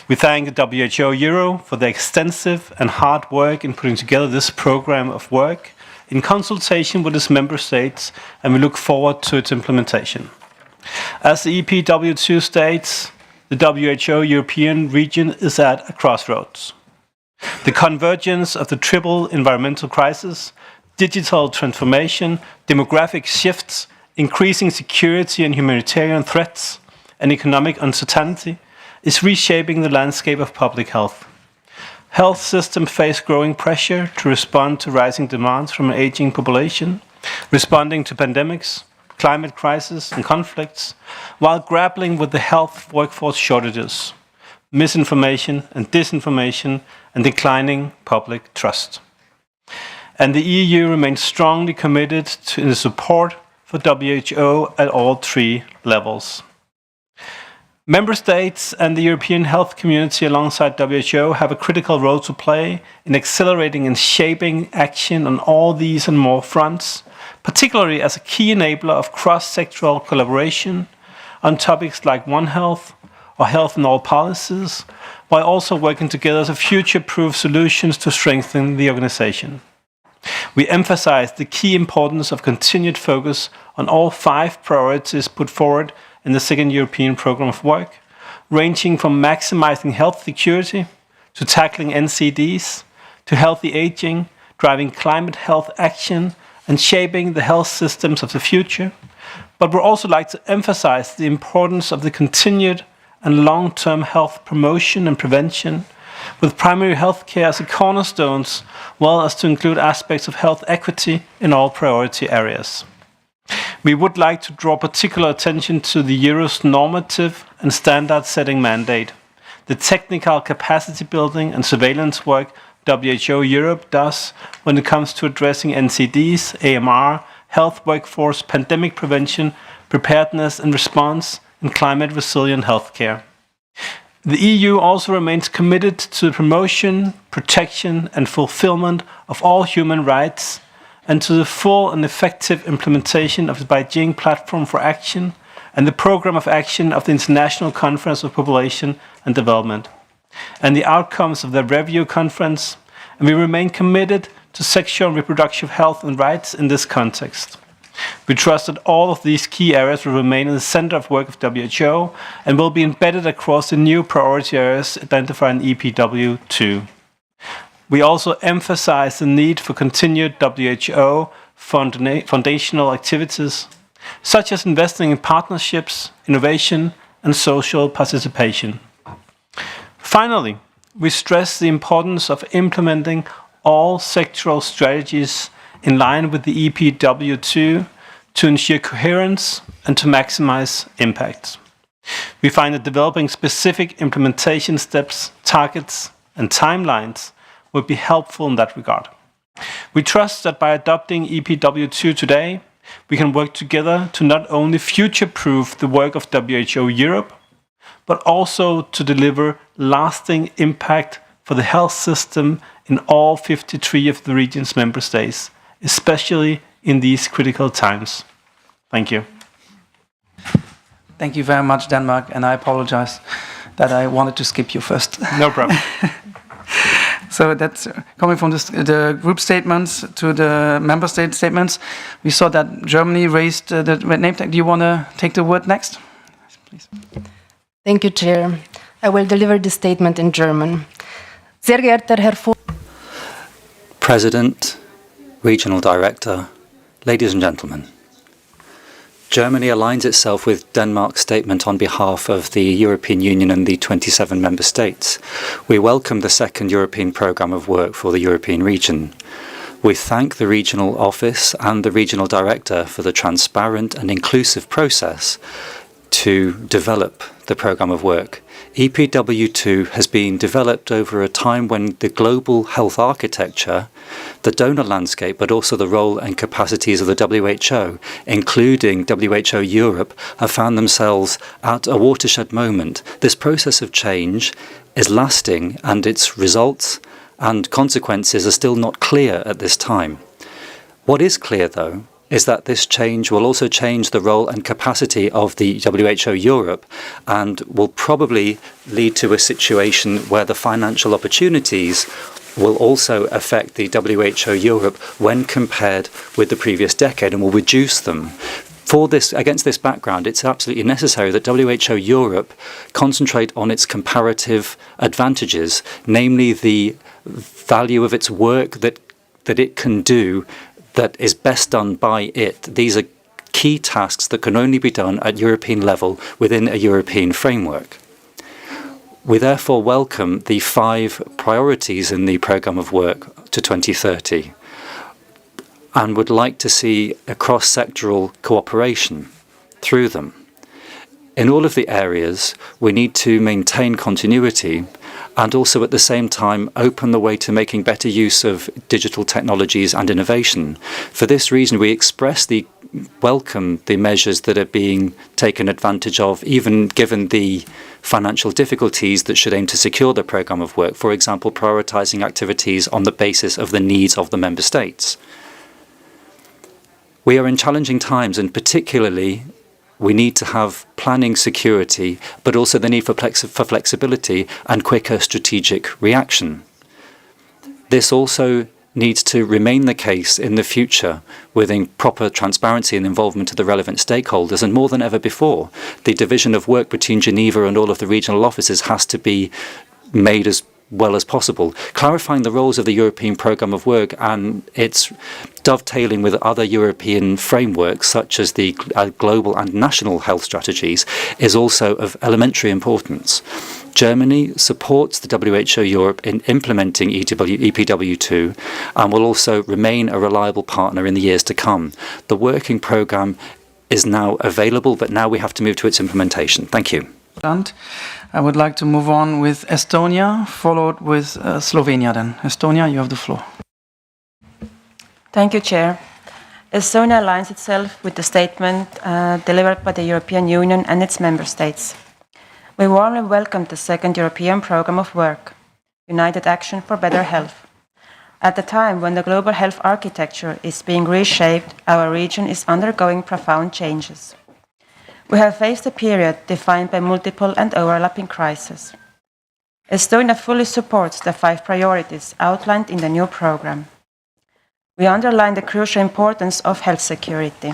We thank the WHO Euro for their extensive and hard work in putting together this program of work in consultation with its member states, and we look forward to its implementation. As the EPW2 states, the WHO European region is at a crossroads. The convergence of the triple environmental crisis, digital transformation, demographic shifts, increasing security and humanitarian threats, and economic uncertainty is reshaping the landscape of public health. Health systems face growing pressure to respond to rising demands from an aging population, responding to pandemics, climate crisis, and conflicts, while grappling with the health workforce shortages. misinformation and disinformation, and declining public trust. And the EU remains strongly committed to the support for WHO at all 3 levels. Member States and the European health community alongside WHO have a critical role to play in accelerating and shaping action on all these and more fronts, particularly as a key enabler of cross-sectoral collaboration on topics like One Health or health in all policies, while also working together to future-proof solutions to strengthen the organization. We emphasize the key importance of continued focus on all 5 priorities put forward in the second European Programme of Work, ranging from maximizing health security to tackling NCDs, to healthy aging, driving climate health action, and shaping the health systems of the future. But we'd also like to emphasize the importance of the continued and long-term health promotion and prevention, with primary health care as a cornerstone, as well as to include aspects of health equity in all priority areas. We would like to draw particular attention to the Euro's normative and standard-setting mandate, the technical capacity building and surveillance work WHO Europe does when it comes to addressing NCDs, AMR, health workforce, pandemic prevention, preparedness and response, and climate-resilient healthcare. The EU also remains committed to the promotion, protection, and fulfillment of all human rights, and to the full and effective implementation of the Beijing Platform for Action and the Programme of Action of the International Conference of Population and Development, and the outcomes of the Review Conference, and we remain committed to sexual and reproductive health and rights in this context. We trust that all of these key areas will remain in the center of work of WHO and will be embedded across the new priority areas identified in EPW2. We also emphasize the need for continued WHO foundational activities, such as investing in partnerships, innovation, and social participation. Finally, we stress the importance of implementing all sectoral strategies in line with the EPW2 to ensure coherence and to maximize impact. We find that developing specific implementation steps, targets, and timelines would be helpful in that regard. We trust that by adopting EPW2 today, we can work together to not only future-proof the work of WHO Europe, but also to deliver lasting impact for the health system in all 53 of the region's member states, especially in these critical times. Thank you. Thank you very much, Denmark, and I apologize that I wanted to skip you first. No problem. So that's coming from the group statements to the member state statements. We saw that Germany raised the name tag. Do you want to take the word next? Please. Thank you, Chair. I will deliver the statement in German. Sehr geehrter Herr President, Regional Director, ladies and gentlemen. Germany aligns itself with Denmark's statement on behalf of the European Union and the 27 member states. We welcome the second European programme of work for the European region. We thank the regional office and the regional director for the transparent and inclusive process to develop the programme of work. EPW2 has been developed over a time when the global health architecture, the donor landscape, but also the role and capacities of the WHO, including WHO Europe, have found themselves at a watershed moment. This process of change is lasting, and its results and consequences are still not clear at this time. What is clear, though, is that this change will also change the role and capacity of the WHO Europe and will probably lead to a situation where the financial opportunities will also affect the WHO Europe when compared with the previous decade and will reduce them. For this, against this background, it's absolutely necessary that WHO Europe concentrate on its comparative advantages, namely the value of its work that it can do that is best done by it. These are key tasks that can only be done at European level within a European framework. We therefore welcome the 5 priorities in the programme of work to 2030 and would like to see a cross-sectoral cooperation through them. In all of the areas, we need to maintain continuity and also at the same time open the way to making better use of digital technologies and innovation. For this reason, we expressly welcome the measures that are being taken advantage of, even given the financial difficulties that should aim to secure the programme of work, for example, prioritising activities on the basis of the needs of the member states. We are in challenging times, and particularly we need to have planning security, but also the need for flexibility and quicker strategic reaction. This also needs to remain the case in the future with proper transparency and involvement of the relevant stakeholders. And more than ever before, the division of work between Geneva and all of the regional offices has to be made as well as possible, clarifying the roles of the European Programme of Work and its dovetailing with other European frameworks, such as the global and national health strategies, is also of elementary importance. Germany supports the WHO Europe in implementing EPW2 and will also remain a reliable partner in the years to come. The working programme is now available, but now we have to move to its implementation. Thank you. I would like to move on with Estonia, followed with Slovenia then. Estonia, you have the floor. Thank you, Chair. Estonia aligns itself with the statement delivered by the European Union and its member states. We warmly welcome the second European Programme of Work, United Action for Better Health. At the time when the global health architecture is being reshaped, our region is undergoing profound changes. We have faced a period defined by multiple and overlapping crises. Estonia fully supports the 5 priorities outlined in the new programme. We underline the crucial importance of health security.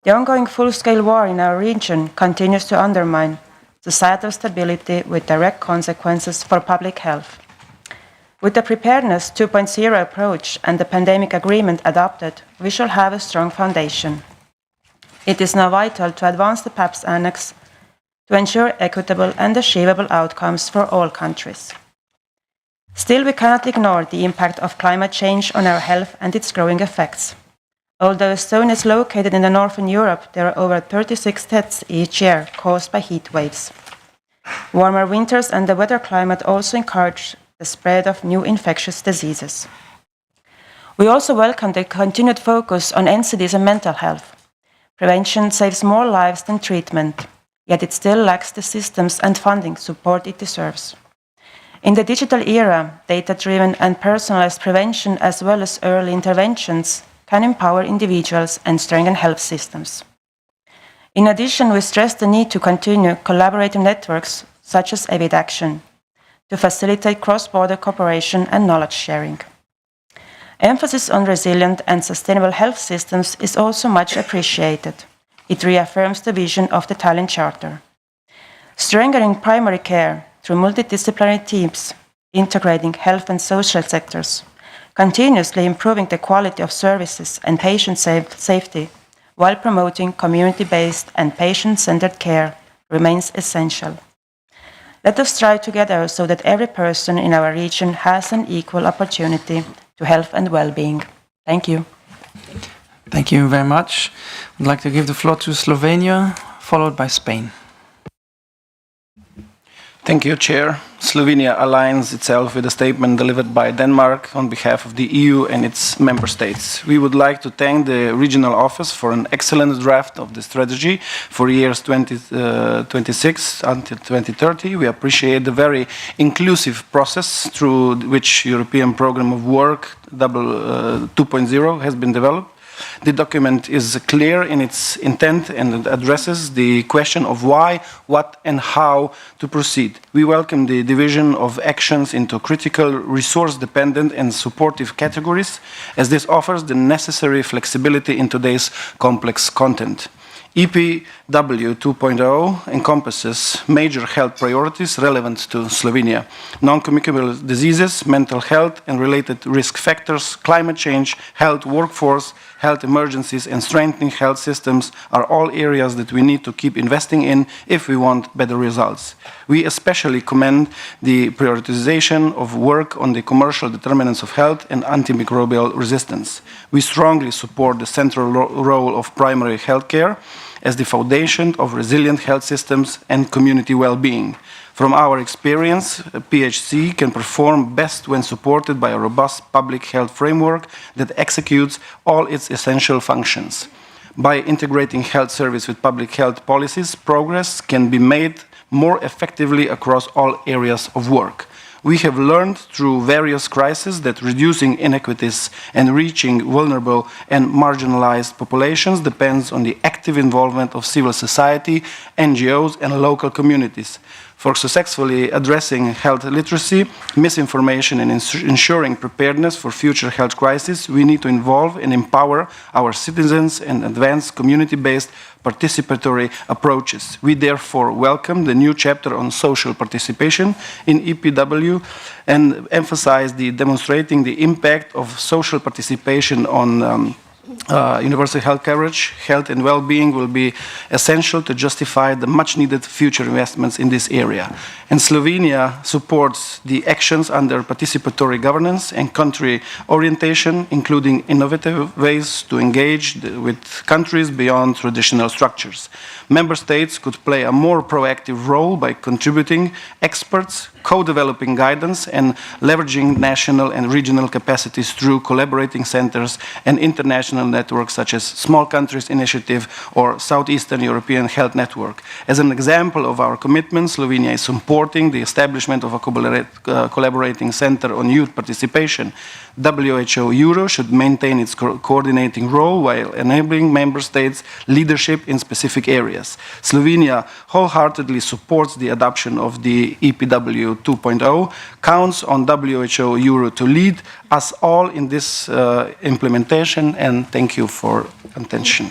The ongoing full-scale war in our region continues to undermine societal stability with direct consequences for public health. With the Preparedness 2.0 approach and the pandemic agreement adopted, we shall have a strong foundation. It is now vital to advance the PAPS Annex to ensure equitable and achievable outcomes for all countries. Still, we cannot ignore the impact of climate change on our health and its growing effects. Although Estonia is located in the northern Europe, there are over 36 deaths each year caused by heat waves. Warmer winters and the weather climate also encourage the spread of new infectious diseases. We also welcome the continued focus on NCDs and mental health. Prevention saves more lives than treatment, yet it still lacks the systems and funding support it deserves. In the digital era, data-driven and personalized prevention as well as early interventions can empower individuals and strengthen health systems. In addition, we stress the need to continue collaborative networks such as Evid Action to facilitate cross-border cooperation and knowledge sharing. Emphasis on resilient and sustainable health systems is also much appreciated. It reaffirms the vision of the Tallinn Charter. Strengthening primary care through multidisciplinary teams, integrating health and social sectors, continuously improving the quality of services and patient safety, while promoting community-based and patient-centered care remains essential. Let us strive together so that every person in our region has an equal opportunity to health and well-being. Thank you. Thank you very much. I'd like to give the floor to Slovenia, followed by Spain. Thank you, Chair. Slovenia aligns itself with a statement delivered by Denmark on behalf of the EU and its member states. We would like to thank the regional office for an excellent draft of the strategy for years 2026 until 2030. We appreciate the very inclusive process through which European Programme of Work 2.0 has been developed. The document is clear in its intent and addresses the question of why, what and how to proceed. We welcome the division of actions into critical, resource-dependent and supportive categories, as this offers the necessary flexibility in today's complex content. EPW 2.0 encompasses major health priorities relevant to Slovenia: non-communicable diseases, mental health and related risk factors, climate change, health workforce, health emergencies and strengthening health systems are all areas that we need to keep investing in if we want better results. We especially commend the prioritization of work on the commercial determinants of health and antimicrobial resistance. We strongly support the central role of primary health care as the foundation of resilient health systems and community well-being. From our experience, PHC can perform best when supported by a robust public health framework that executes all its essential functions. By integrating health service with public health policies, progress can be made more effectively across all areas of work. We have learned through various crises that reducing inequities and reaching vulnerable and marginalized populations depends on the active involvement of civil society, NGOs, and local communities. For successfully addressing health literacy, misinformation, and ensuring preparedness for future health crises, we need to involve and empower our citizens and advance community-based participatory approaches. We therefore welcome the new chapter on social participation in EPW and emphasize the demonstrating the impact of social participation on universal health coverage. Health and well-being will be essential to justify the much-needed future investments in this area. And Slovenia supports the actions under participatory governance and country orientation, including innovative ways to engage with countries beyond traditional structures. Member states could play a more proactive role by contributing experts, co-developing guidance, and leveraging national and regional capacities through collaborating centers and international networks such as Small Countries Initiative or Southeastern European Health Network. As an example of our commitment, Slovenia is supporting the establishment of a collaborating center on youth participation. WHO Euro should maintain its coordinating role while enabling member states' leadership in specific areas. Slovenia wholeheartedly supports the adoption of the EPW 2.0, counts on WHO Euro to lead us all in this implementation, and thank you for attention.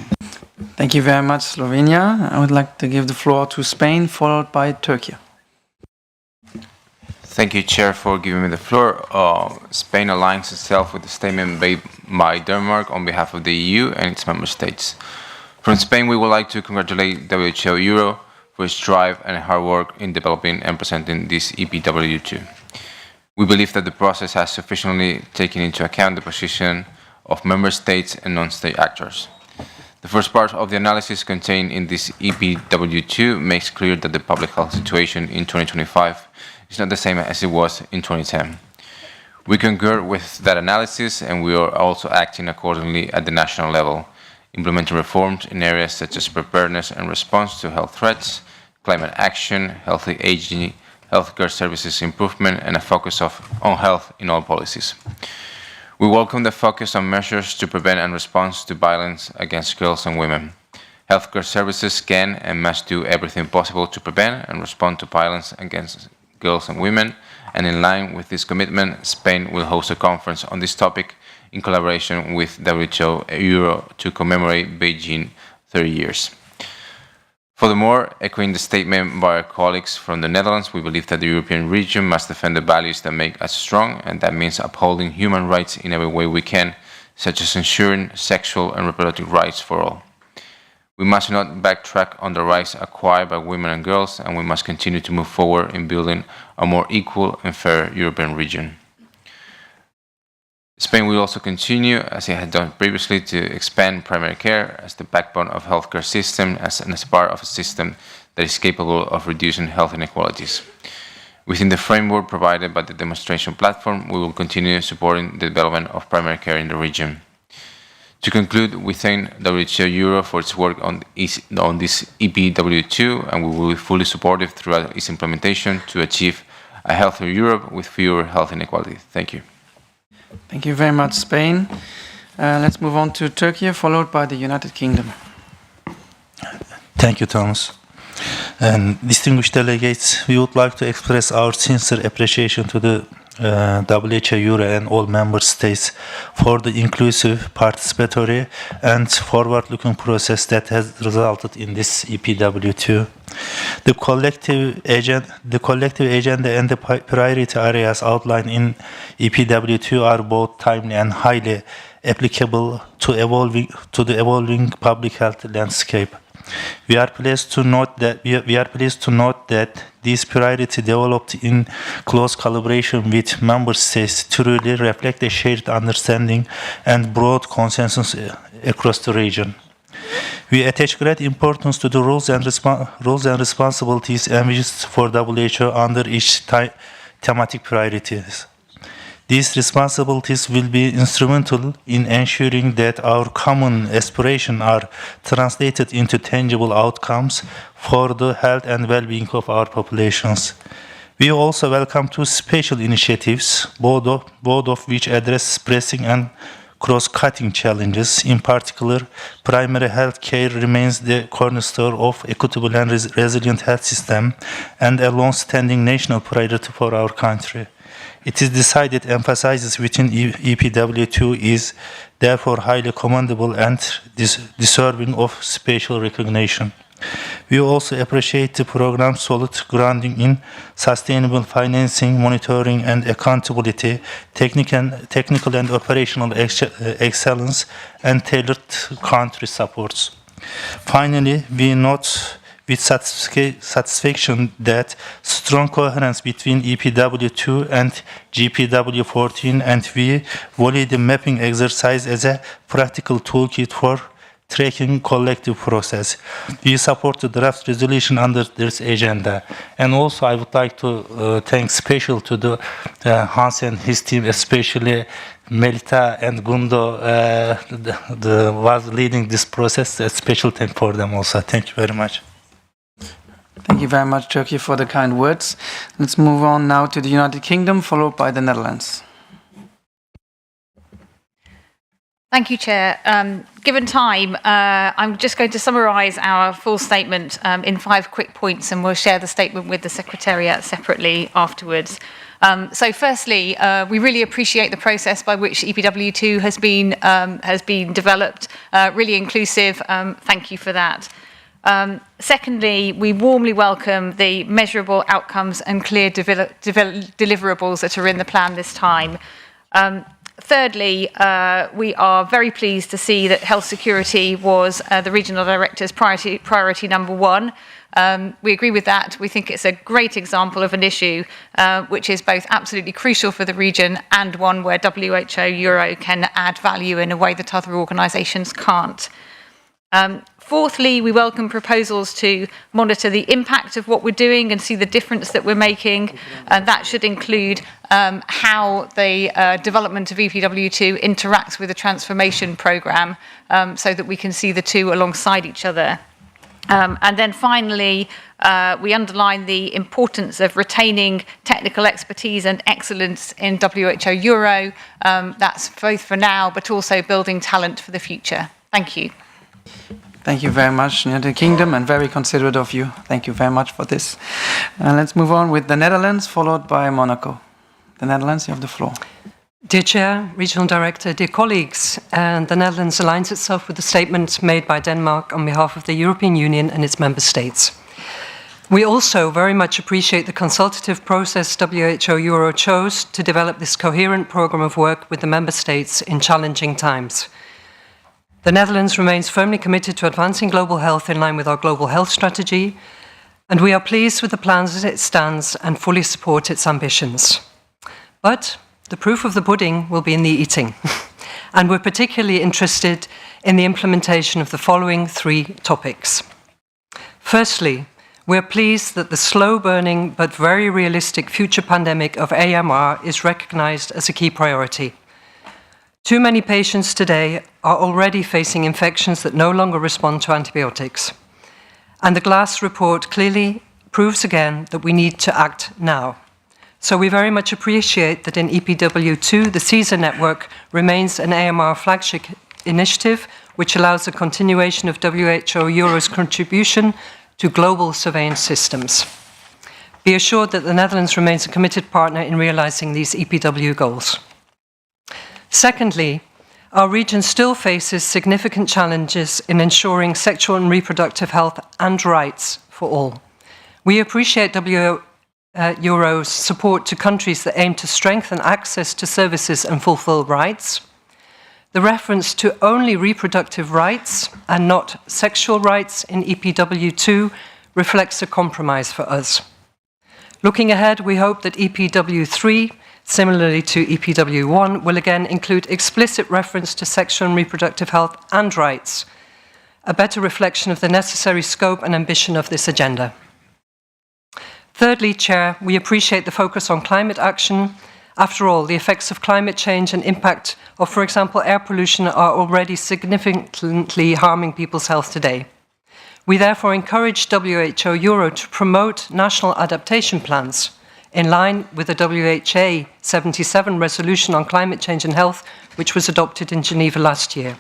Thank you very much, Slovenia. I would like to give the floor to Spain, followed by Turkey. Thank you, Chair, for giving me the floor. Spain aligns itself with the statement made by Denmark on behalf of the EU and its member states. From Spain, we would like to congratulate WHO Euro for its drive and hard work in developing and presenting this EPW2. We believe that the process has sufficiently taken into account the position of member states and non-state actors. The first part of the analysis contained in this EPW2 makes clear that the public health situation in 2025 is not the same as it was in 2010. We concur with that analysis, and we are also acting accordingly at the national level, implementing reforms in areas such as preparedness and response to health threats, climate action, healthy aging, healthcare services improvement, and a focus on health in all policies. We welcome the focus on measures to prevent and respond to violence against girls and women. Healthcare services can and must do everything possible to prevent and respond to violence against girls and women, and in line with this commitment, Spain will host a conference on this topic in collaboration with WHO Euro to commemorate Beijing 30 years. Furthermore, echoing the statement by our colleagues from the Netherlands, we believe that the European region must defend the values that make us strong, and that means upholding human rights in every way we can, such as ensuring sexual and reproductive rights for all. We must not backtrack on the rights acquired by women and girls, and we must continue to move forward in building a more equal and fair European region. Spain will also continue, as it had done previously, to expand primary care as the backbone of the healthcare system and as part of a system that is capable of reducing health inequalities. Within the framework provided by the demonstration platform, we will continue supporting the development of primary care in the region. To conclude, we thank WHO Euro for its work on this EPW2, and we will be fully supportive throughout its implementation to achieve a healthier Europe with fewer health inequalities. Thank you. Thank you very much, Spain. Let's move on to Turkey, followed by the United Kingdom. Thank you, Thomas. And distinguished delegates, we would like to express our sincere appreciation to the WHO Euro and all member states for the inclusive, participatory and forward-looking process that has resulted in this EPW2. The collective agenda and the priority areas outlined in EPW2 are both timely and highly applicable to the evolving public health landscape. We are pleased to note that these priorities developed in close collaboration with member states truly reflect a shared understanding and broad consensus across the region. We attach great importance to the roles and responsibilities envisaged for WHO under each thematic priorities. These responsibilities will be instrumental in ensuring that our common aspirations are translated into tangible outcomes for the health and well-being of our populations. We also welcome two special initiatives, both of which address pressing and cross-cutting challenges. In particular, primary health care remains the cornerstone of equitable and resilient health system and a long-standing national priority for our country. It is decided emphasis within EPW2 is therefore highly commendable and deserving of special recognition. We also appreciate the program's solid grounding in sustainable financing, monitoring and accountability, technical and operational excellence, and tailored country supports. Finally, we note with satisfaction that strong coherence between EPW2 and GPW14, and we value the mapping exercise as a practical toolkit for tracking collective process. We support the draft resolution under this agenda. And also I would like to thank special to the Hans and his team, especially Melita and Gundo was leading this process. A special thank for them also. Thank you very much. Thank you very much, Turkey, for the kind words. Let's move on now to the United Kingdom, followed by the Netherlands. Thank you, Chair. Given time, I'm just going to summarise our full statement in 5 quick points, and we'll share the statement with the Secretariat separately afterwards. So firstly, we really appreciate the process by which EPW2 has been developed, really inclusive. Thank you for that. Secondly, we warmly welcome the measurable outcomes and clear deliverables that are in the plan this time. Thirdly, we are very pleased to see that health security was the Regional Director's priority number 1. We agree with that. We think it's a great example of an issue which is both absolutely crucial for the region and one where WHO Euro can add value in a way that other organisations can't. Fourthly, we welcome proposals to monitor the impact of what we're doing and see the difference that we're making. And that should include how the development of EPW2 interacts with the transformation programme so that we can see the two alongside each other. And then finally, we underline the importance of retaining technical expertise and excellence in WHO Euro. That's both for now, but also building talent for the future. Thank you. Thank you very much, United Kingdom, and very considerate of you. Thank you very much for this. Let's move on with the Netherlands, followed by Monaco. The Netherlands, you have the floor. Dear Chair, Regional Director, dear colleagues, the Netherlands aligns itself with the statement made by Denmark on behalf of the European Union and its member states. We also very much appreciate the consultative process WHO Euro chose to develop this coherent programme of work with the member states in challenging times. The Netherlands remains firmly committed to advancing global health in line with our global health strategy, and we are pleased with the plans as it stands and fully support its ambitions. But the proof of the pudding will be in the eating, and we're particularly interested in the implementation of the following 3 topics. Firstly, we're pleased that the slow-burning but very realistic future pandemic of AMR is recognised as a key priority. Too many patients today are already facing infections that no longer respond to antibiotics. And the GLASS report clearly proves again that we need to act now. So we very much appreciate that in EPW2, the CESAR network remains an AMR flagship initiative, which allows the continuation of WHO Euro's contribution to global surveillance systems. Be assured that the Netherlands remains a committed partner in realising these EPW goals. Secondly, our region still faces significant challenges in ensuring sexual and reproductive health and rights for all. We appreciate WHO Euro's support to countries that aim to strengthen access to services and fulfil rights. The reference to only reproductive rights and not sexual rights in EPW2 reflects a compromise for us. Looking ahead, we hope that EPW3, similarly to EPW1, will again include explicit reference to sexual and reproductive health and rights, a better reflection of the necessary scope and ambition of this agenda. Thirdly, Chair, we appreciate the focus on climate action. After all, the effects of climate change and impact of, for example, air pollution are already significantly harming people's health today. We therefore encourage WHO Euro to promote national adaptation plans in line with the WHO 77 resolution on climate change and health, which was adopted in Geneva last year.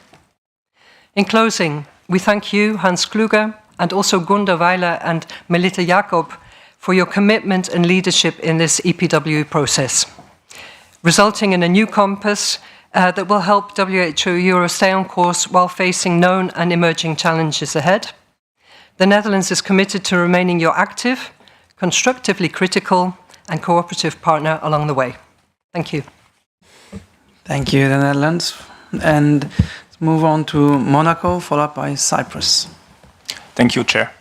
In closing, we thank you, Hans Kluge, and also Gunda Weiler and Melita Jakob for your commitment and leadership in this EPW process, resulting in a new compass that will help WHO Euro stay on course while facing known and emerging challenges ahead. The Netherlands is committed to remaining your active, constructively critical, and cooperative partner along the way. Thank you. Thank you, the Netherlands. And let's move on to Monaco, followed by Cyprus. Thank you, Chair.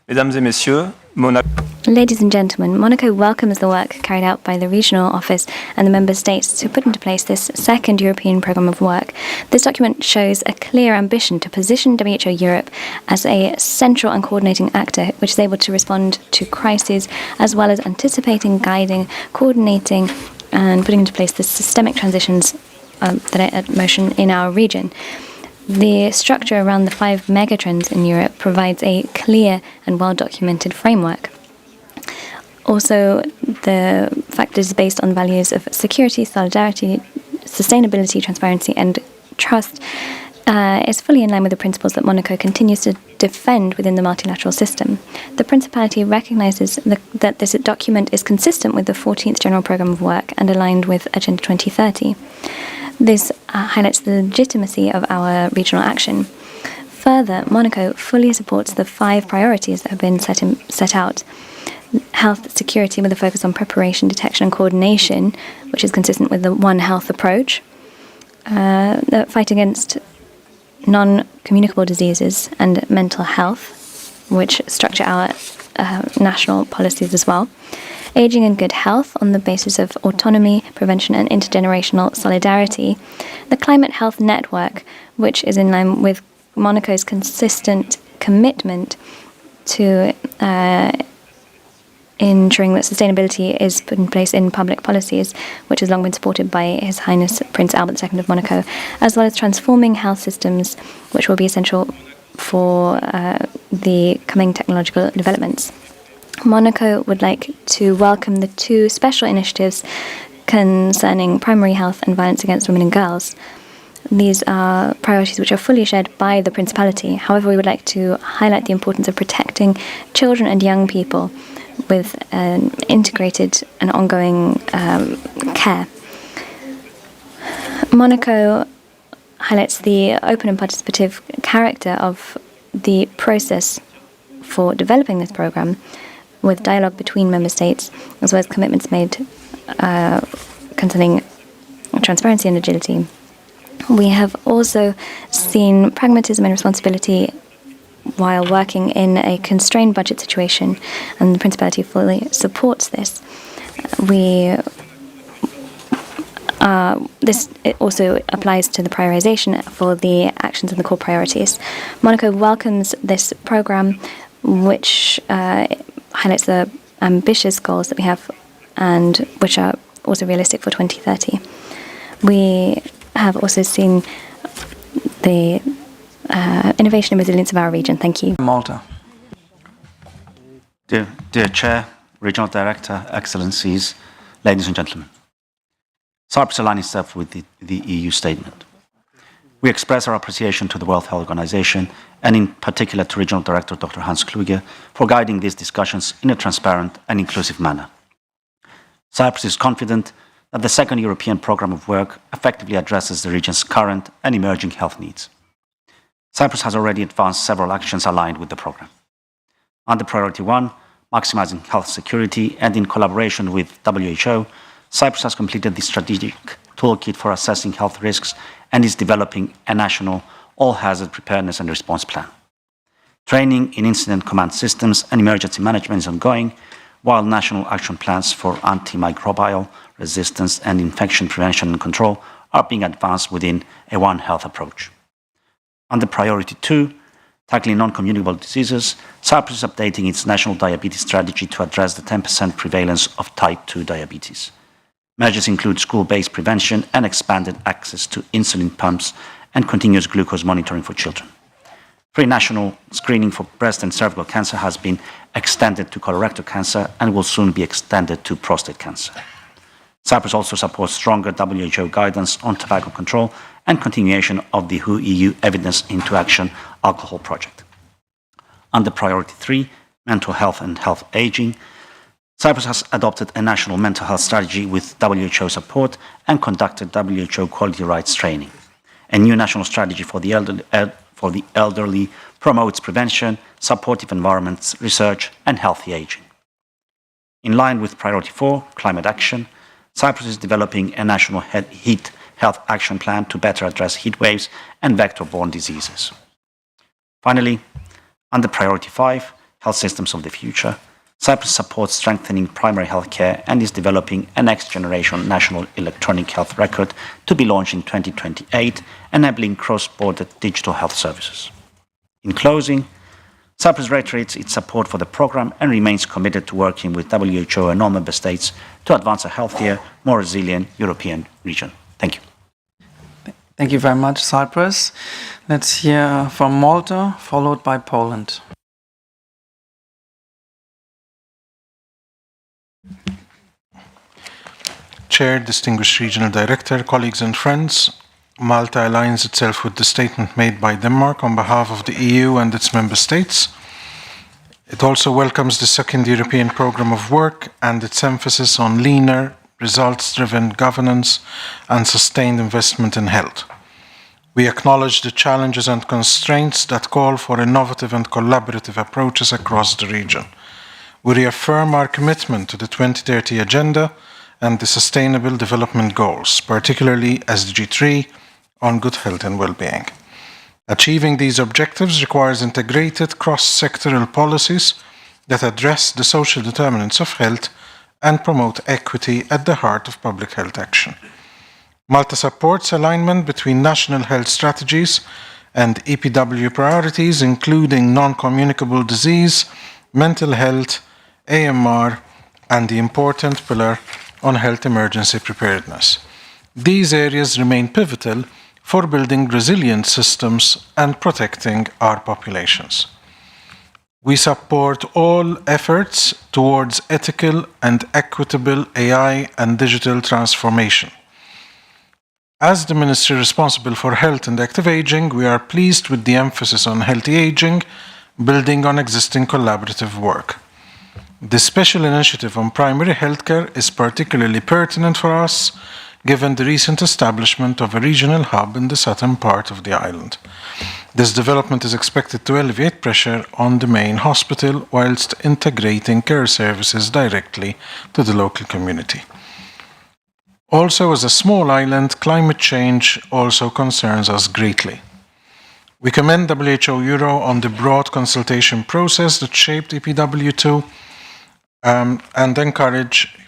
Mesdames et Messieurs, Monaco. Ladies and gentlemen, Monaco welcomes the work carried out by the regional office and the member states to put into place this second European programme of work. This document shows a clear ambition to position WHO Europe as a central and coordinating actor which is able to respond to crises as well as anticipating, guiding, coordinating and putting into place the systemic transitions that are at motion in our region. The structure around the 5 megatrends in Europe provides a clear and well-documented framework. Also, the fact is based on values of security, solidarity, sustainability, transparency and trust is fully in line with the principles that Monaco continues to defend within the multilateral system. The Principality recognises that this document is consistent with the 14th General Programme of Work and aligned with Agenda 2030. This highlights the legitimacy of our regional action. Further, Monaco fully supports the 5 priorities that have been set out. Health security with a focus on preparation, detection and coordination, which is consistent with the One Health approach. The fight against non-communicable diseases and mental health, which structure our national policies as well. Aging in good health on the basis of autonomy, prevention and intergenerational solidarity. The Climate Health Network, which is in line with Monaco's consistent commitment to ensuring that sustainability is put in place in public policies, which has long been supported by His Highness Prince Albert II of Monaco, as well as transforming health systems, which will be essential for the coming technological developments. Monaco would like to welcome the 2 special initiatives concerning primary health and violence against women and girls. These are priorities which are fully shared by the Principality. However, we would like to highlight the importance of protecting children and young people with an integrated and ongoing care. Monaco highlights the open and participative character of the process for developing this programme, with dialogue between member states, as well as commitments made concerning transparency and agility. We have also seen pragmatism and responsibility while working in a constrained budget situation, and the Principality fully supports this. This also applies to the prioritization for the actions and the core priorities. Monaco welcomes this programme, which highlights the ambitious goals that we have and which are also realistic for 2030. We have also seen the innovation and resilience of our region. Thank you. Malta. Dear Chair, Regional Director, Excellencies, ladies and gentlemen. Cyprus aligns itself with the EU statement. We express our appreciation to the World Health Organization and in particular to Regional Director Dr. Hans Kluge for guiding these discussions in a transparent and inclusive manner. Cyprus is confident that the second European Programme of Work effectively addresses the region's current and emerging health needs. Cyprus has already advanced several actions aligned with the programme. Under Priority 1, maximising health security, and in collaboration with WHO, Cyprus has completed the strategic toolkit for assessing health risks and is developing a national all-hazard preparedness and response plan. Training in incident command systems and emergency management is ongoing, while national action plans for antimicrobial resistance and infection prevention and control are being advanced within a One Health approach. Under Priority 2, Tackling non-communicable diseases, Cyprus is updating its national diabetes strategy to address the 10% prevalence of type 2 diabetes. Measures include school-based prevention and expanded access to insulin pumps and continuous glucose monitoring for children. Free national screening for breast and cervical cancer has been extended to colorectal cancer and will soon be extended to prostate cancer. Cyprus also supports stronger WHO guidance on tobacco control and continuation of the WHO EU Evidence into Action alcohol project. Under Priority 3, Mental Health and Health Aging, Cyprus has adopted a national mental health strategy with WHO support and conducted WHO quality rights training. A new national strategy for the elderly promotes prevention, supportive environments, research, and healthy aging. In line with Priority 4, Climate Action, Cyprus is developing a national heat health action plan to better address heat waves and vector-borne diseases. Finally, under Priority 5, Health Systems of the Future, Cyprus supports strengthening primary health care and is developing a next-generation national electronic health record to be launched in 2028, enabling cross-border digital health services. In closing, Cyprus reiterates its support for the programme and remains committed to working with WHO and all member states to advance a healthier, more resilient European region. Thank you. Thank you very much, Cyprus. Let's hear from Malta, followed by Poland. Chair, distinguished regional director, colleagues and friends, Malta aligns itself with the statement made by Denmark on behalf of the EU and its member states. It also welcomes the second European programme of work and its emphasis on leaner, results-driven governance and sustained investment in health. We acknowledge the challenges and constraints that call for innovative and collaborative approaches across the region. We reaffirm our commitment to the 2030 Agenda and the Sustainable Development Goals, particularly SDG 3 on good health and well-being. Achieving these objectives requires integrated cross-sectoral policies that address the social determinants of health and promote equity at the heart of public health action. Malta supports alignment between national health strategies and EPW priorities, including non-communicable disease, mental health, AMR, and the important pillar on health emergency preparedness. These areas remain pivotal for building resilient systems and protecting our populations. We support all efforts towards ethical and equitable AI and digital transformation. As the Ministry responsible for health and active aging, we are pleased with the emphasis on healthy aging, building on existing collaborative work. The special initiative on primary healthcare is particularly pertinent for us, given the recent establishment of a regional hub in the southern part of the island. This development is expected to alleviate pressure on the main hospital whilst integrating care services directly to the local community. Also, as a small island, climate change also concerns us greatly. We commend WHO Euro on the broad consultation process that shaped EPW2 and encourage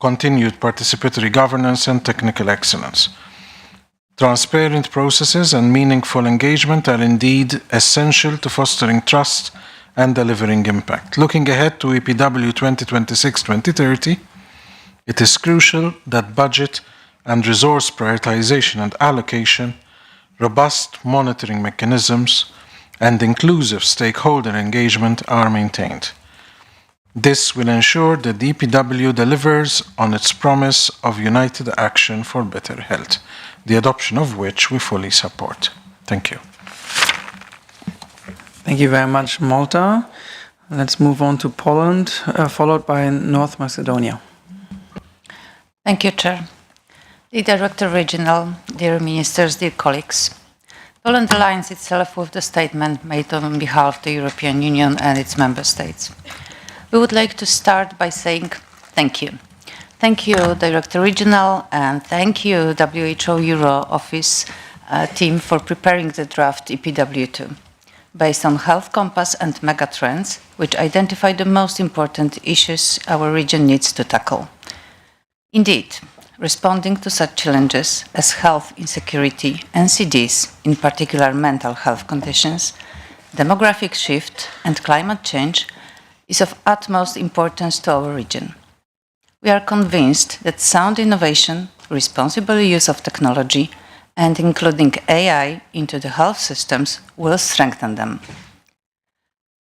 continued participatory governance and technical excellence. Transparent processes and meaningful engagement are indeed essential to fostering trust and delivering impact. Looking ahead to EPW 2026-2030, it is crucial that budget and resource prioritization and allocation, robust monitoring mechanisms, and inclusive stakeholder engagement are maintained. This will ensure that the EPW delivers on its promise of united action for better health, the adoption of which we fully support. Thank you. Thank you very much, Malta. Let's move on to Poland, followed by North Macedonia. Thank you, Chair. Dear Director Regional, dear Ministers, dear colleagues, Poland aligns itself with the statement made on behalf of the European Union and its member states. We would like to start by saying thank you. Thank you, Director Regional, and thank you, WHO Euro Office team, for preparing the draft EPW2, based on Health Compass and Megatrends, which identify the most important issues our region needs to tackle. Indeed, responding to such challenges as health insecurity, NCDs, in particular mental health conditions, demographic shift, and climate change is of utmost importance to our region. We are convinced that sound innovation, responsible use of technology, and including AI into the health systems will strengthen them.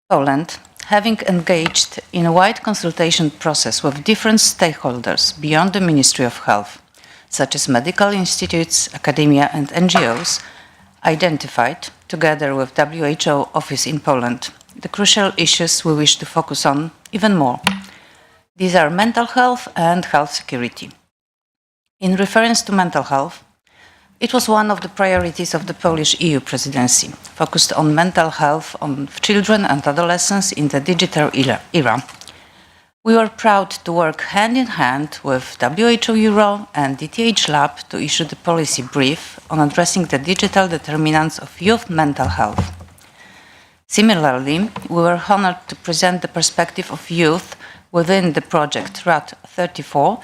Poland, having engaged in a wide consultation process with different stakeholders beyond the Ministry of Health, such as medical institutes, academia, and NGOs, identified, together with WHO office in Poland, the crucial issues we wish to focus on even more. These are mental health and health security. In reference to mental health, it was one of the priorities of the Polish EU presidency, focused on mental health of children and adolescents in the digital era. We were proud to work hand in hand with WHO Euro and DTH Lab to issue the policy brief on addressing the digital determinants of youth mental health. Similarly, we were honored to present the perspective of youth within the project RAD 34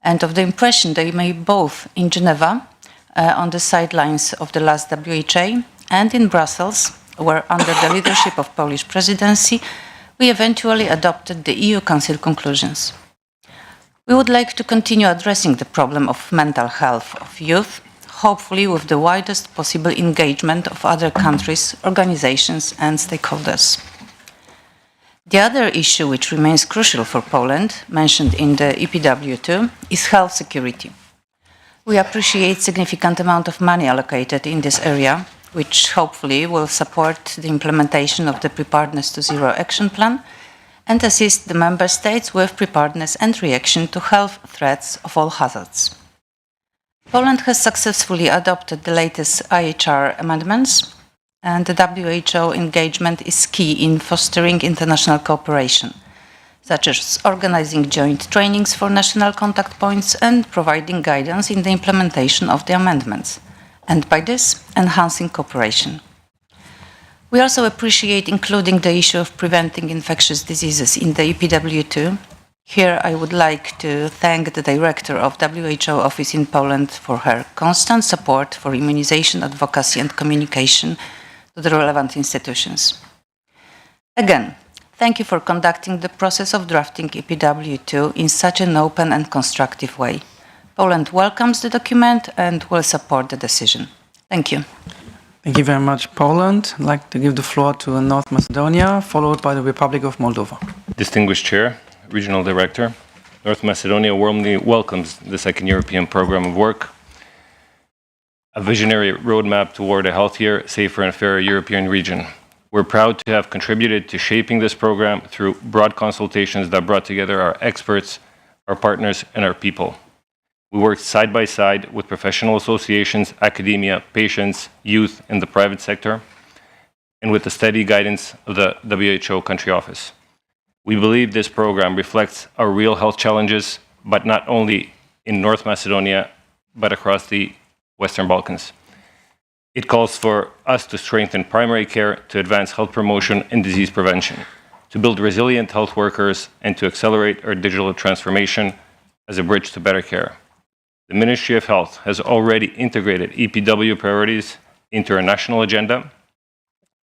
and of the impression they made both in Geneva on the sidelines of the last WHA and in Brussels, where under the leadership of Polish presidency, we eventually adopted the EU Council conclusions. We would like to continue addressing the problem of mental health of youth, hopefully with the widest possible engagement of other countries, organizations, and stakeholders. The other issue which remains crucial for Poland, mentioned in the EPW2, is health security. We appreciate significant amount of money allocated in this area, which hopefully will support the implementation of the Preparedness to Zero Action Plan and assist the Member States with preparedness and reaction to health threats of all hazards. Poland has successfully adopted the latest IHR amendments, and the WHO engagement is key in fostering international cooperation, such as organizing joint trainings for national contact points and providing guidance in the implementation of the amendments, and by this, enhancing cooperation. We also appreciate including the issue of preventing infectious diseases in the EPW2. Here I would like to thank the Director of WHO Office in Poland for her constant support for immunization advocacy and communication to the relevant institutions. Again, thank you for conducting the process of drafting EPW2 in such an open and constructive way. Poland welcomes the document and will support the decision. Thank you. Thank you very much, Poland. I'd like to give the floor to North Macedonia, followed by the Republic of Moldova. Distinguished Chair, Regional Director, North Macedonia warmly welcomes the second European Programme of Work, a visionary roadmap toward a healthier, safer and fairer European region. We're proud to have contributed to shaping this program through broad consultations that brought together our experts, our partners, and our people. We worked side by side with professional associations, academia, patients, youth, and the private sector, and with the steady guidance of the WHO Country Office. We believe this program reflects our real health challenges, but not only in North Macedonia, but across the Western Balkans. It calls for us to strengthen primary care, to advance health promotion and disease prevention, to build resilient health workers, and to accelerate our digital transformation as a bridge to better care. The Ministry of Health has already integrated EPW priorities into our national agenda.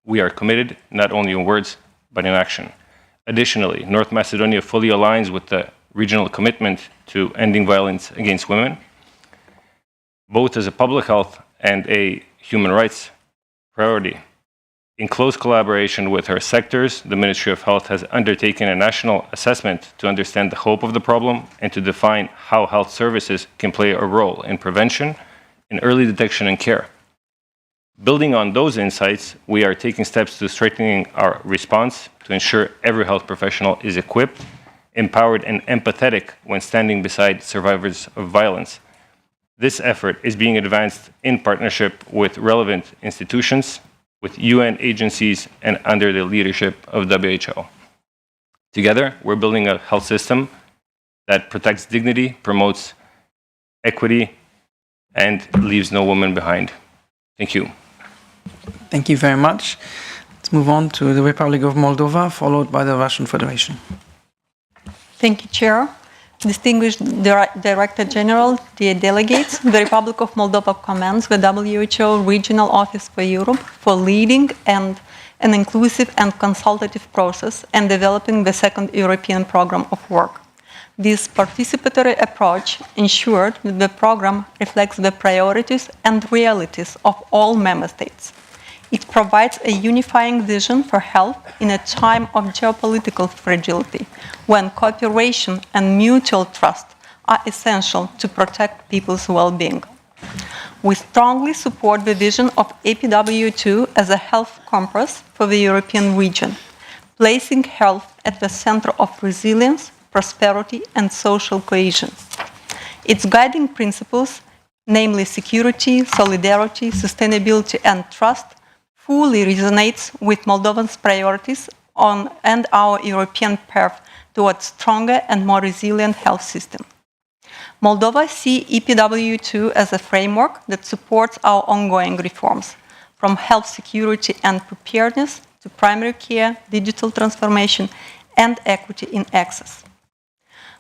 We are committed not only in words, but in action. Additionally, North Macedonia fully aligns with the regional commitment to ending violence against women, both as a public health and a human rights priority. In close collaboration with her sectors, the Ministry of Health has undertaken a national assessment to understand the scope of the problem and to define how health services can play a role in prevention, in early detection and care. Building on those insights, we are taking steps to strengthening our response to ensure every health professional is equipped, empowered, and empathetic when standing beside survivors of violence. This effort is being advanced in partnership with relevant institutions, with UN agencies, and under the leadership of WHO. Together, we're building a health system that protects dignity, promotes equity, and leaves no woman behind. Thank you. Thank you very much. Let's move on to the Republic of Moldova, followed by the Russian Federation. Thank you, Chair. Distinguished Director General, dear delegates, the Republic of Moldova commends the WHO Regional Office for Europe for leading and an inclusive and consultative process and developing the second European program of work. This participatory approach ensured that the program reflects the priorities and realities of all member states. It provides a unifying vision for health in a time of geopolitical fragility, when cooperation and mutual trust are essential to protect people's well-being. We strongly support the vision of APW2 as a health compass for the European region, placing health at the center of resilience, prosperity, and social cohesion. Its guiding principles, namely security, solidarity, sustainability, and trust, fully resonates with Moldovan's priorities and our European path towards stronger and more resilient health system. Moldova sees EPW2 as a framework that supports our ongoing reforms, from health security and preparedness to primary care, digital transformation, and equity in access.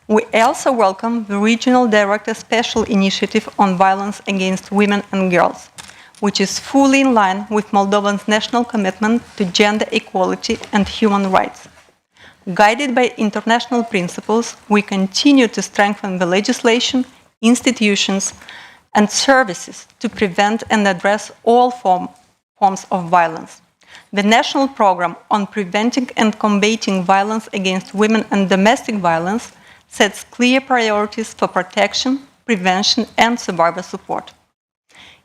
We also welcome the Regional Director's Special Initiative on Violence Against Women and Girls, which is fully in line with Moldovan's national commitment to gender equality and human rights. Guided by international principles, we continue to strengthen the legislation, institutions, and services to prevent and address all forms of violence. The National Program on Preventing and Combating Violence Against Women and Domestic Violence sets clear priorities for protection, prevention, and survivor support.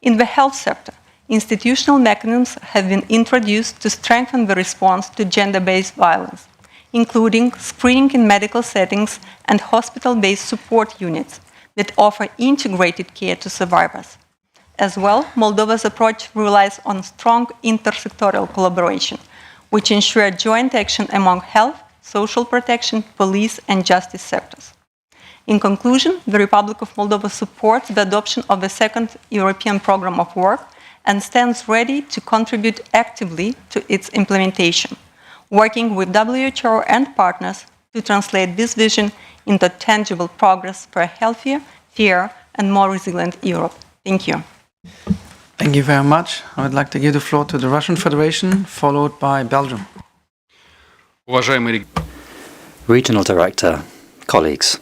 In the health sector, institutional mechanisms have been introduced to strengthen the response to gender-based violence, including screening in medical settings and hospital-based support units that offer integrated care to survivors. As well, Moldova's approach relies on strong intersectoral collaboration, which ensure joint action among health, social protection, police, and justice sectors. In conclusion, the Republic of Moldova supports the adoption of the second European program of work and stands ready to contribute actively to its implementation, working with WHO and partners to translate this vision into tangible progress for a healthier, fairer, and more resilient Europe. Thank you. Thank you very much. I would like to give the floor to the Russian Federation, followed by Belgium. Regional Director, colleagues,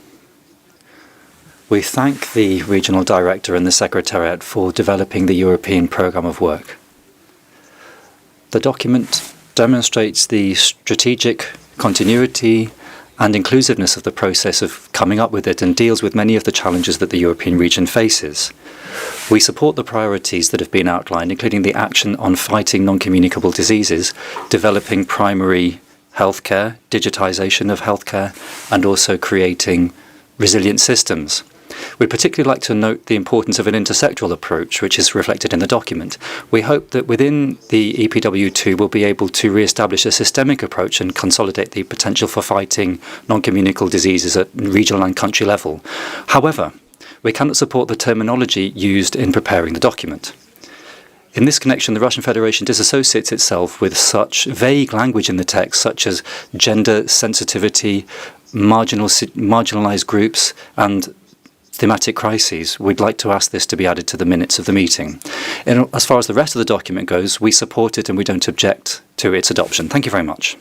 we thank the Regional Director and the Secretariat for developing the European Programme of Work. The document demonstrates the strategic continuity and inclusiveness of the process of coming up with it and deals with many of the challenges that the European region faces. We support the priorities that have been outlined, including the action on fighting non-communicable diseases, developing primary healthcare, digitization of healthcare, and also creating resilient systems. We'd particularly like to note the importance of an intersectoral approach, which is reflected in the document. We hope that within the EPW2 we'll be able to re-establish a systemic approach and consolidate the potential for fighting non-communicable diseases at regional and country level. However, we cannot support the terminology used in preparing the document. In this connection, the Russian Federation disassociates itself with such vague language in the text, such as gender sensitivity, marginalized groups, and thematic crises. We'd like to ask this to be added to the minutes of the meeting. And as far as the rest of the document goes, we support it and we don't object to its adoption. Thank you very much.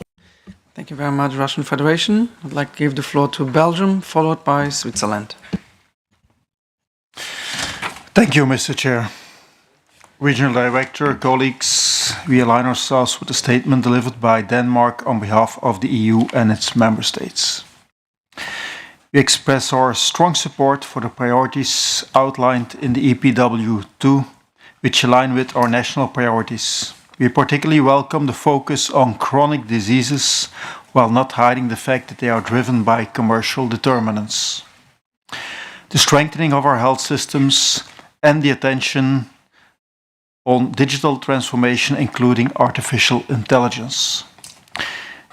Thank you very much, Russian Federation. I'd like to give the floor to Belgium, followed by Switzerland. Thank you, Mr. Chair. Regional Director, colleagues, we align ourselves with the statement delivered by Denmark on behalf of the EU and its member states. We express our strong support for the priorities outlined in the EPW2, which align with our national priorities. We particularly welcome the focus on chronic diseases, while not hiding the fact that they are driven by commercial determinants. The strengthening of our health systems and the attention on digital transformation, including artificial intelligence.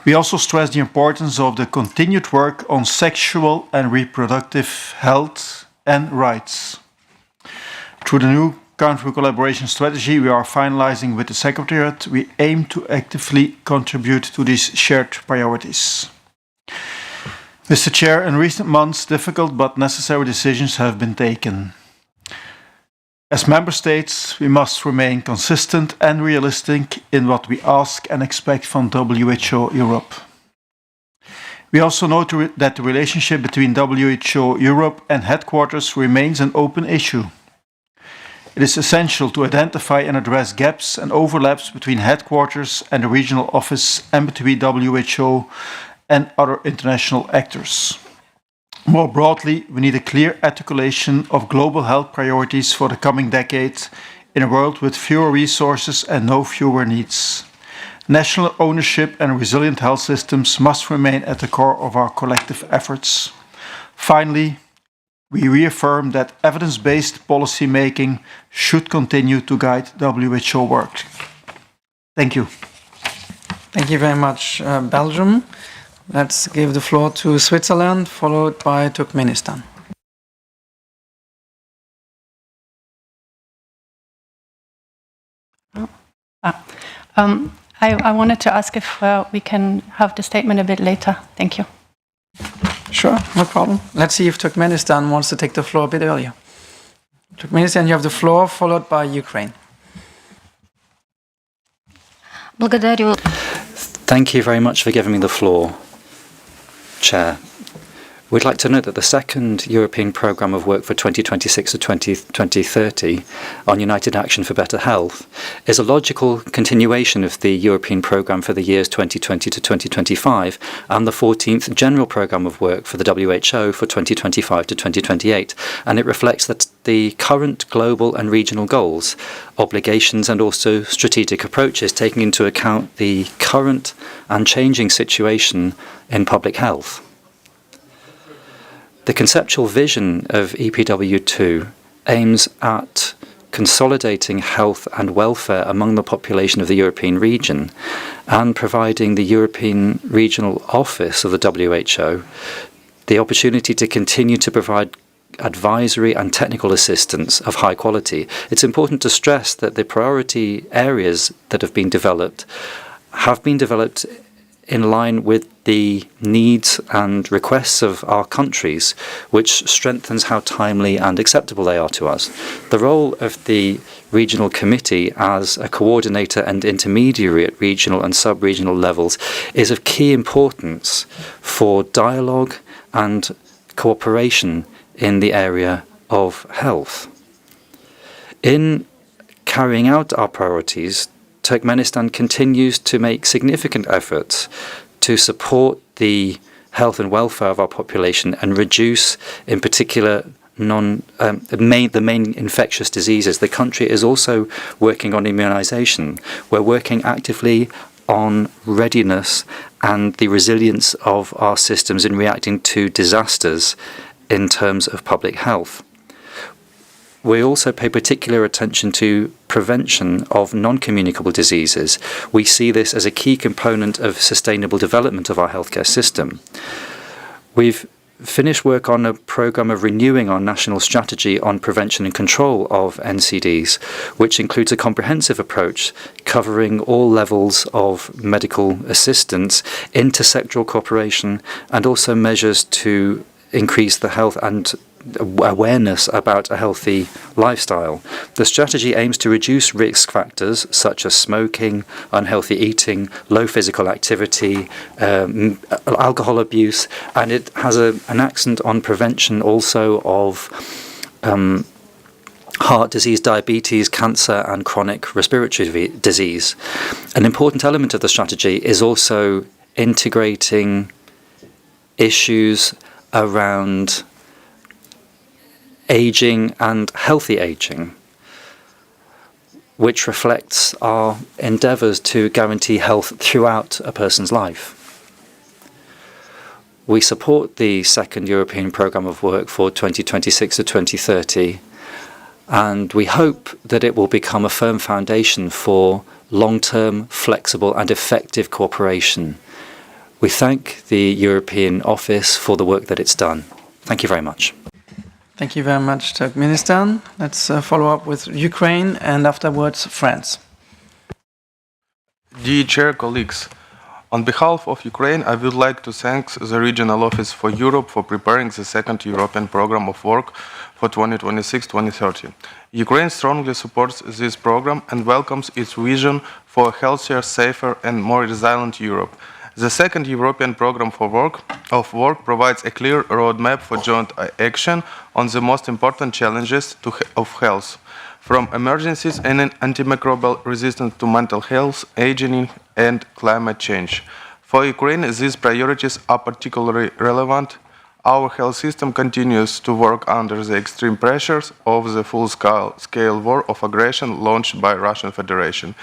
We also stress the importance of the continued work on sexual and reproductive health and rights. Through the new country collaboration strategy we are finalizing with the Secretariat, we aim to actively contribute to these shared priorities. Mr. Chair, in recent months, difficult but necessary decisions have been taken. As member states, we must remain consistent and realistic in what we ask and expect from WHO Europe. We also note that the relationship between WHO Europe and headquarters remains an open issue. It is essential to identify and address gaps and overlaps between headquarters and the regional office and between WHO and other international actors. More broadly, we need a clear articulation of global health priorities for the coming decade in a world with fewer resources and no fewer needs. National ownership and resilient health systems must remain at the core of our collective efforts. Finally, we reaffirm that evidence-based policy making should continue to guide WHO work. Thank you. Thank you very much, Belgium. Let's give the floor to Switzerland, followed by Turkmenistan. I wanted to ask if we can have the statement a bit later. Thank you. Sure, no problem. Let's see if Turkmenistan wants to take the floor a bit earlier. Turkmenistan, you have the floor, followed by Ukraine. Thank you very much for giving me the floor, Chair. We'd like to note that the second European Programme of Work for 2026 to 2030 on United Action for Better Health is a logical continuation of the European Programme for the years 2020 to 2025 and the 14th General Programme of Work for the WHO for 2025 to 2028, and it reflects that the current global and regional goals, obligations and also strategic approaches taking into account the current and changing situation in public health. The conceptual vision of EPW2 aims at consolidating health and welfare among the population of the European region and providing the European Regional Office of the WHO the opportunity to continue to provide advisory and technical assistance of high quality. It's important to stress that the priority areas that have been developed in line with the needs and requests of our countries, which strengthens how timely and acceptable they are to us. The role of the regional committee as a coordinator and intermediary at regional and sub-regional levels is of key importance for dialogue and cooperation in the area of health. In carrying out our priorities, Turkmenistan continues to make significant efforts to support the health and welfare of our population and reduce, in particular, the main infectious diseases. The country is also working on immunization. We're working actively on readiness and the resilience of our systems in reacting to disasters in terms of public health. We also pay particular attention to prevention of non-communicable diseases. We see this as a key component of sustainable development of our healthcare system. We've finished work on a programme of renewing our national strategy on prevention and control of NCDs, which includes a comprehensive approach covering all levels of medical assistance, intersectoral cooperation, and also measures to increase the health and awareness about a healthy lifestyle. The strategy aims to reduce risk factors such as smoking, unhealthy eating, low physical activity, alcohol abuse, and it has an accent on prevention also of heart disease, diabetes, cancer, and chronic respiratory disease. An important element of the strategy is also integrating issues around aging and healthy aging, which reflects our endeavours to guarantee health throughout a person's life. We support the second European Programme of Work for 2026 to 2030, and we hope that it will become a firm foundation for long-term, flexible and effective cooperation. We thank the European Office for the work that it's done. Thank you very much. Thank you very much, Turkmenistan. Let's follow up with Ukraine and afterwards France. Dear Chair, colleagues, On behalf of Ukraine, I would like to thank the Regional Office for Europe for preparing the second European program of work for 2026-2030. Ukraine strongly supports this program and welcomes its vision for a healthier, safer and more resilient Europe. The second European program of work provides a clear roadmap for joint action on the most important challenges of health, from emergencies and antimicrobial resistance to mental health, aging and climate change. For Ukraine, these priorities are particularly relevant. Our health system continues to work under the extreme pressures of the full-scale war of aggression launched by Russian Federation.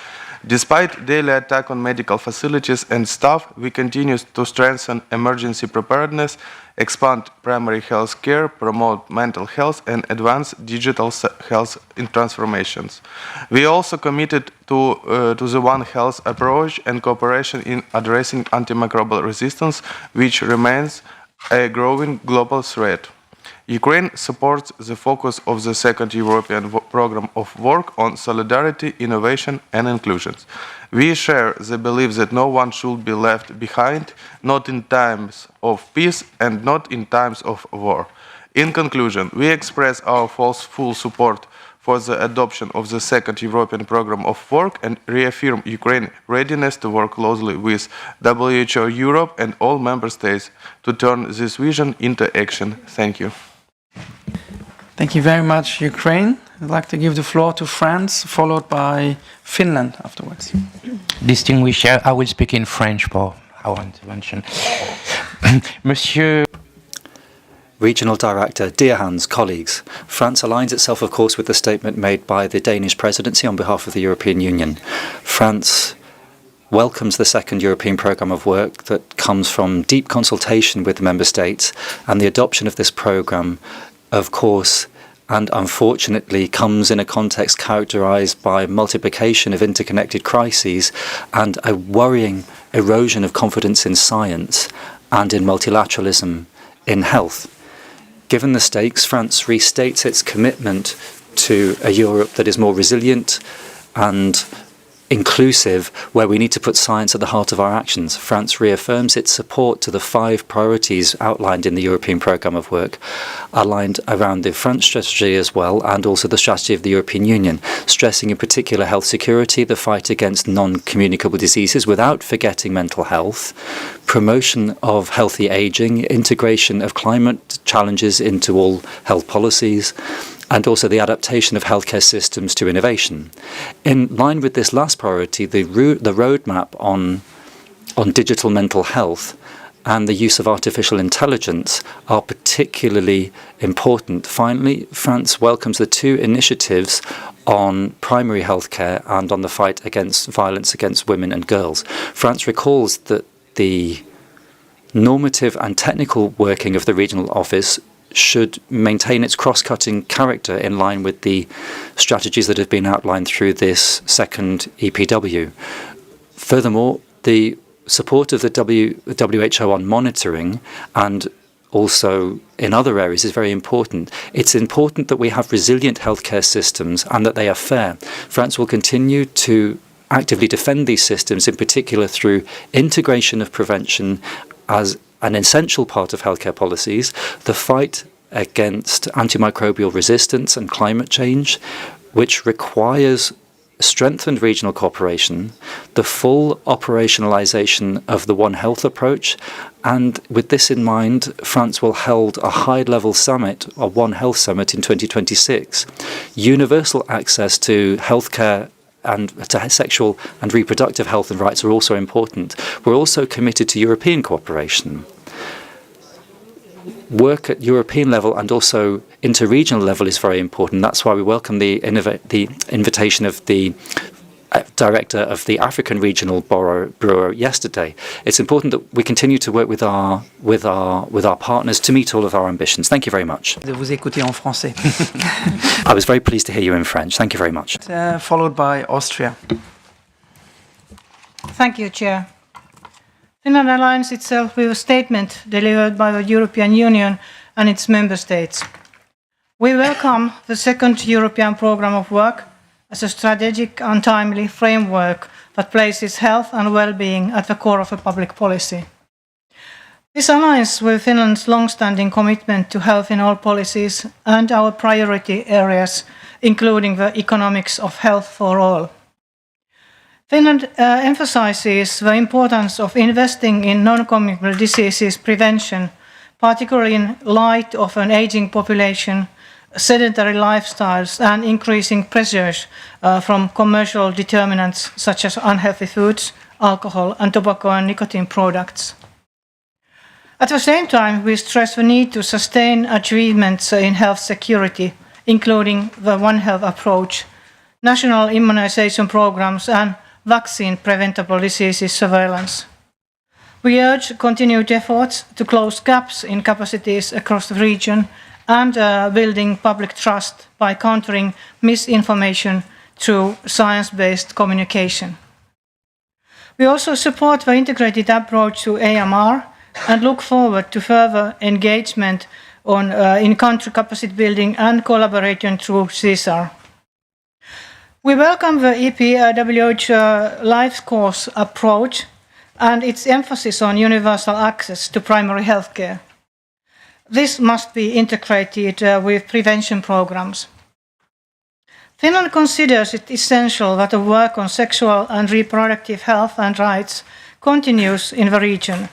Despite daily attack on medical facilities and staff, we continue to strengthen emergency preparedness, expand primary health care, promote mental health, and advance digital health transformations. We also committed to the One Health approach and cooperation in addressing antimicrobial resistance, which remains a growing global threat. Ukraine supports the focus of the second European program of work on solidarity, innovation and inclusion. We share the belief that no one should be left behind, not in times of peace and not in times of war. In conclusion, we express our full support for the adoption of the second European program of work and reaffirm Ukraine's readiness to work closely with WHO, Europe and all member states to turn this vision into action. Thank you. Thank you very much, Ukraine. I'd like to give the floor to France, followed by Finland afterwards. Distinguished Chair, I will speak in French for our intervention. Monsieur Regional Director, dear Hans, colleagues, France aligns itself, of course, with the statement made by the Danish presidency on behalf of the European Union. France welcomes the second European programme of work that comes from deep consultation with the member states, and the adoption of this programme, of course, and unfortunately comes in a context characterised by multiplication of interconnected crises and a worrying erosion of confidence in science and in multilateralism in health. Given the stakes, France restates its commitment to a Europe that is more resilient and inclusive, where we need to put science at the heart of our actions. France reaffirms its support to the 5 priorities outlined in the European Programme of Work, aligned around the French strategy as well, and also the strategy of the European Union, stressing in particular health security, the fight against non-communicable diseases without forgetting mental health, promotion of healthy ageing, integration of climate challenges into all health policies, and also the adaptation of healthcare systems to innovation. In line with this last priority, the roadmap on digital mental health and the use of artificial intelligence are particularly important. Finally, France welcomes the 2 initiatives on primary healthcare and on the fight against violence against women and girls. France recalls that the normative and technical working of the regional office should maintain its cross-cutting character in line with the strategies that have been outlined through this second EPW. Furthermore, the support of the WHO on monitoring and also in other areas is very important. It's important that we have resilient healthcare systems and that they are fair. France will continue to actively defend these systems, in particular through integration of prevention as an essential part of healthcare policies, the fight against antimicrobial resistance and climate change, which requires strengthened regional cooperation, the full operationalization of the One Health approach, and with this in mind, France will hold a high-level summit, a One Health summit in 2026. Universal access to healthcare and to sexual and reproductive health and rights are also important. We're also committed to European cooperation. Work at European level and also interregional level is very important. That's why we welcome the invitation of the director of the African Regional Bureau yesterday. It's important that we continue to work with our partners to meet all of our ambitions. Thank you very much. De vous écouter en français. I was very pleased to hear you in French. Thank you very much. Followed by Austria. Thank you, Chair. Finland aligns itself with a statement delivered by the European Union and its member states. We welcome the second European Programme of Work as a strategic and timely framework that places health and well-being at the core of a public policy. This aligns with Finland's long-standing commitment to health in all policies and our priority areas, including the economics of health for all. Finland emphasizes the importance of investing in non-communicable diseases prevention, particularly in light of an aging population, sedentary lifestyles, and increasing pressures from commercial determinants such as unhealthy foods, alcohol, and tobacco and nicotine products. At the same time, we stress the need to sustain achievements in health security, including the One Health approach, national immunization programs, and vaccine-preventable diseases surveillance. We urge continued efforts to close gaps in capacities across the region and building public trust by countering misinformation through science-based communication. We also support the integrated approach to AMR and look forward to further engagement on in-country capacity building and collaboration through CSR. We welcome the EPWH Life Course approach and its emphasis on universal access to primary health care. This must be integrated with prevention programs. Finland considers it essential that the work on sexual and reproductive health and rights continues in the region.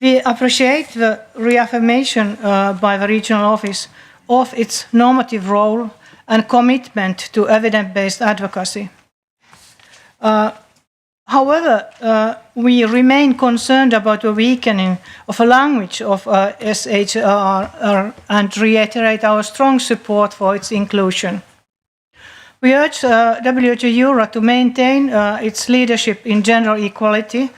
We appreciate the reaffirmation by the regional office of its normative role and commitment to evidence-based advocacy. However, we remain concerned about the weakening of a language of SHR and reiterate our strong support for its inclusion. We urge WHO Europe to maintain its leadership in gender equality,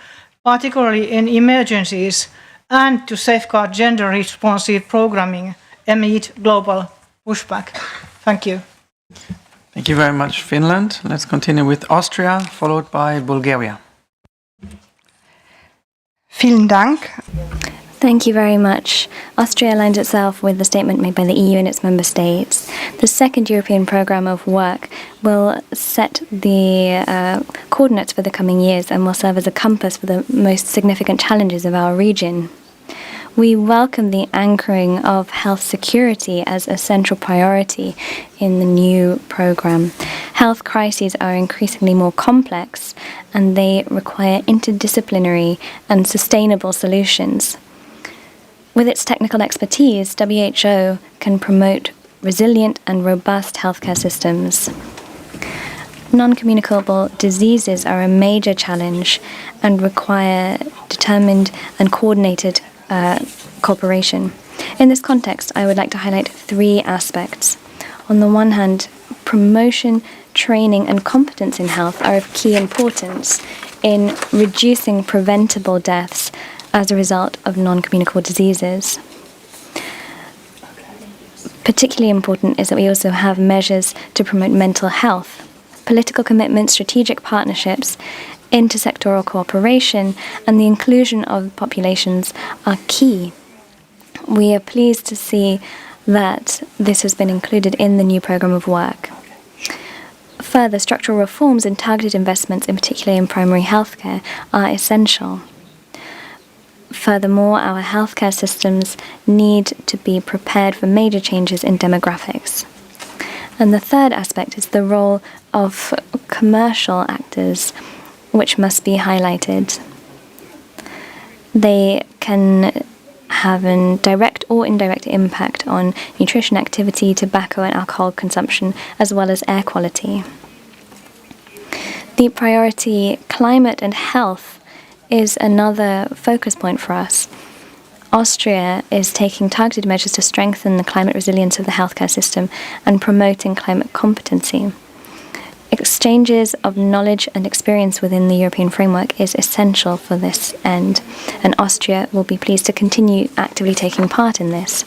particularly in emergencies, and to safeguard gender-responsive programming amid global pushback. Thank you. Thank you very much, Finland. Let's continue with Austria, followed by Bulgaria. Vielen Dank. Thank you very much. Austria aligns itself with the statement made by the EU and its member states. The second European programme of work will set the coordinates for the coming years and will serve as a compass for the most significant challenges of our region. We welcome the anchoring of health security as a central priority in the new programme. Health crises are increasingly more complex and they require interdisciplinary and sustainable solutions. With its technical expertise, WHO can promote resilient and robust healthcare systems. Non-communicable diseases are a major challenge and require determined and coordinated cooperation. In this context, I would like to highlight three aspects. On the one hand, promotion, training, and competence in health are of key importance in reducing preventable deaths as a result of non-communicable diseases. Particularly important is that we also have measures to promote mental health. Political commitments, strategic partnerships, intersectoral cooperation, and the inclusion of populations are key. We are pleased to see that this has been included in the new programme of work. Further, structural reforms and targeted investments, in particular in primary healthcare, are essential. Furthermore, our healthcare systems need to be prepared for major changes in demographics. And the third aspect is the role of commercial actors, which must be highlighted. They can have a direct or indirect impact on nutrition activity, tobacco and alcohol consumption, as well as air quality. The priority climate and health is another focus point for us. Austria is taking targeted measures to strengthen the climate resilience of the healthcare system and promoting climate competency. Exchanges of knowledge and experience within the European framework is essential for this end, and Austria will be pleased to continue actively taking part in this.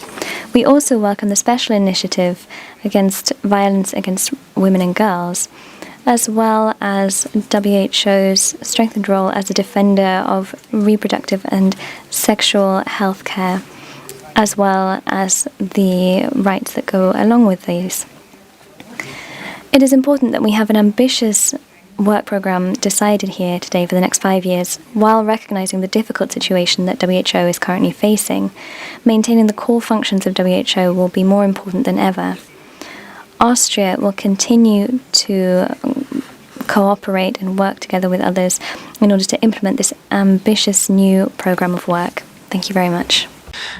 We also welcome the special initiative against violence against women and girls, as well as WHO's strengthened role as a defender of reproductive and sexual health care, as well as the rights that go along with these. It is important that we have an ambitious work programme decided here today for the next 5 years, while recognising the difficult situation that WHO is currently facing. Maintaining the core functions of WHO will be more important than ever. Austria will continue to cooperate and work together with others in order to implement this ambitious new programme of work. Thank you very much.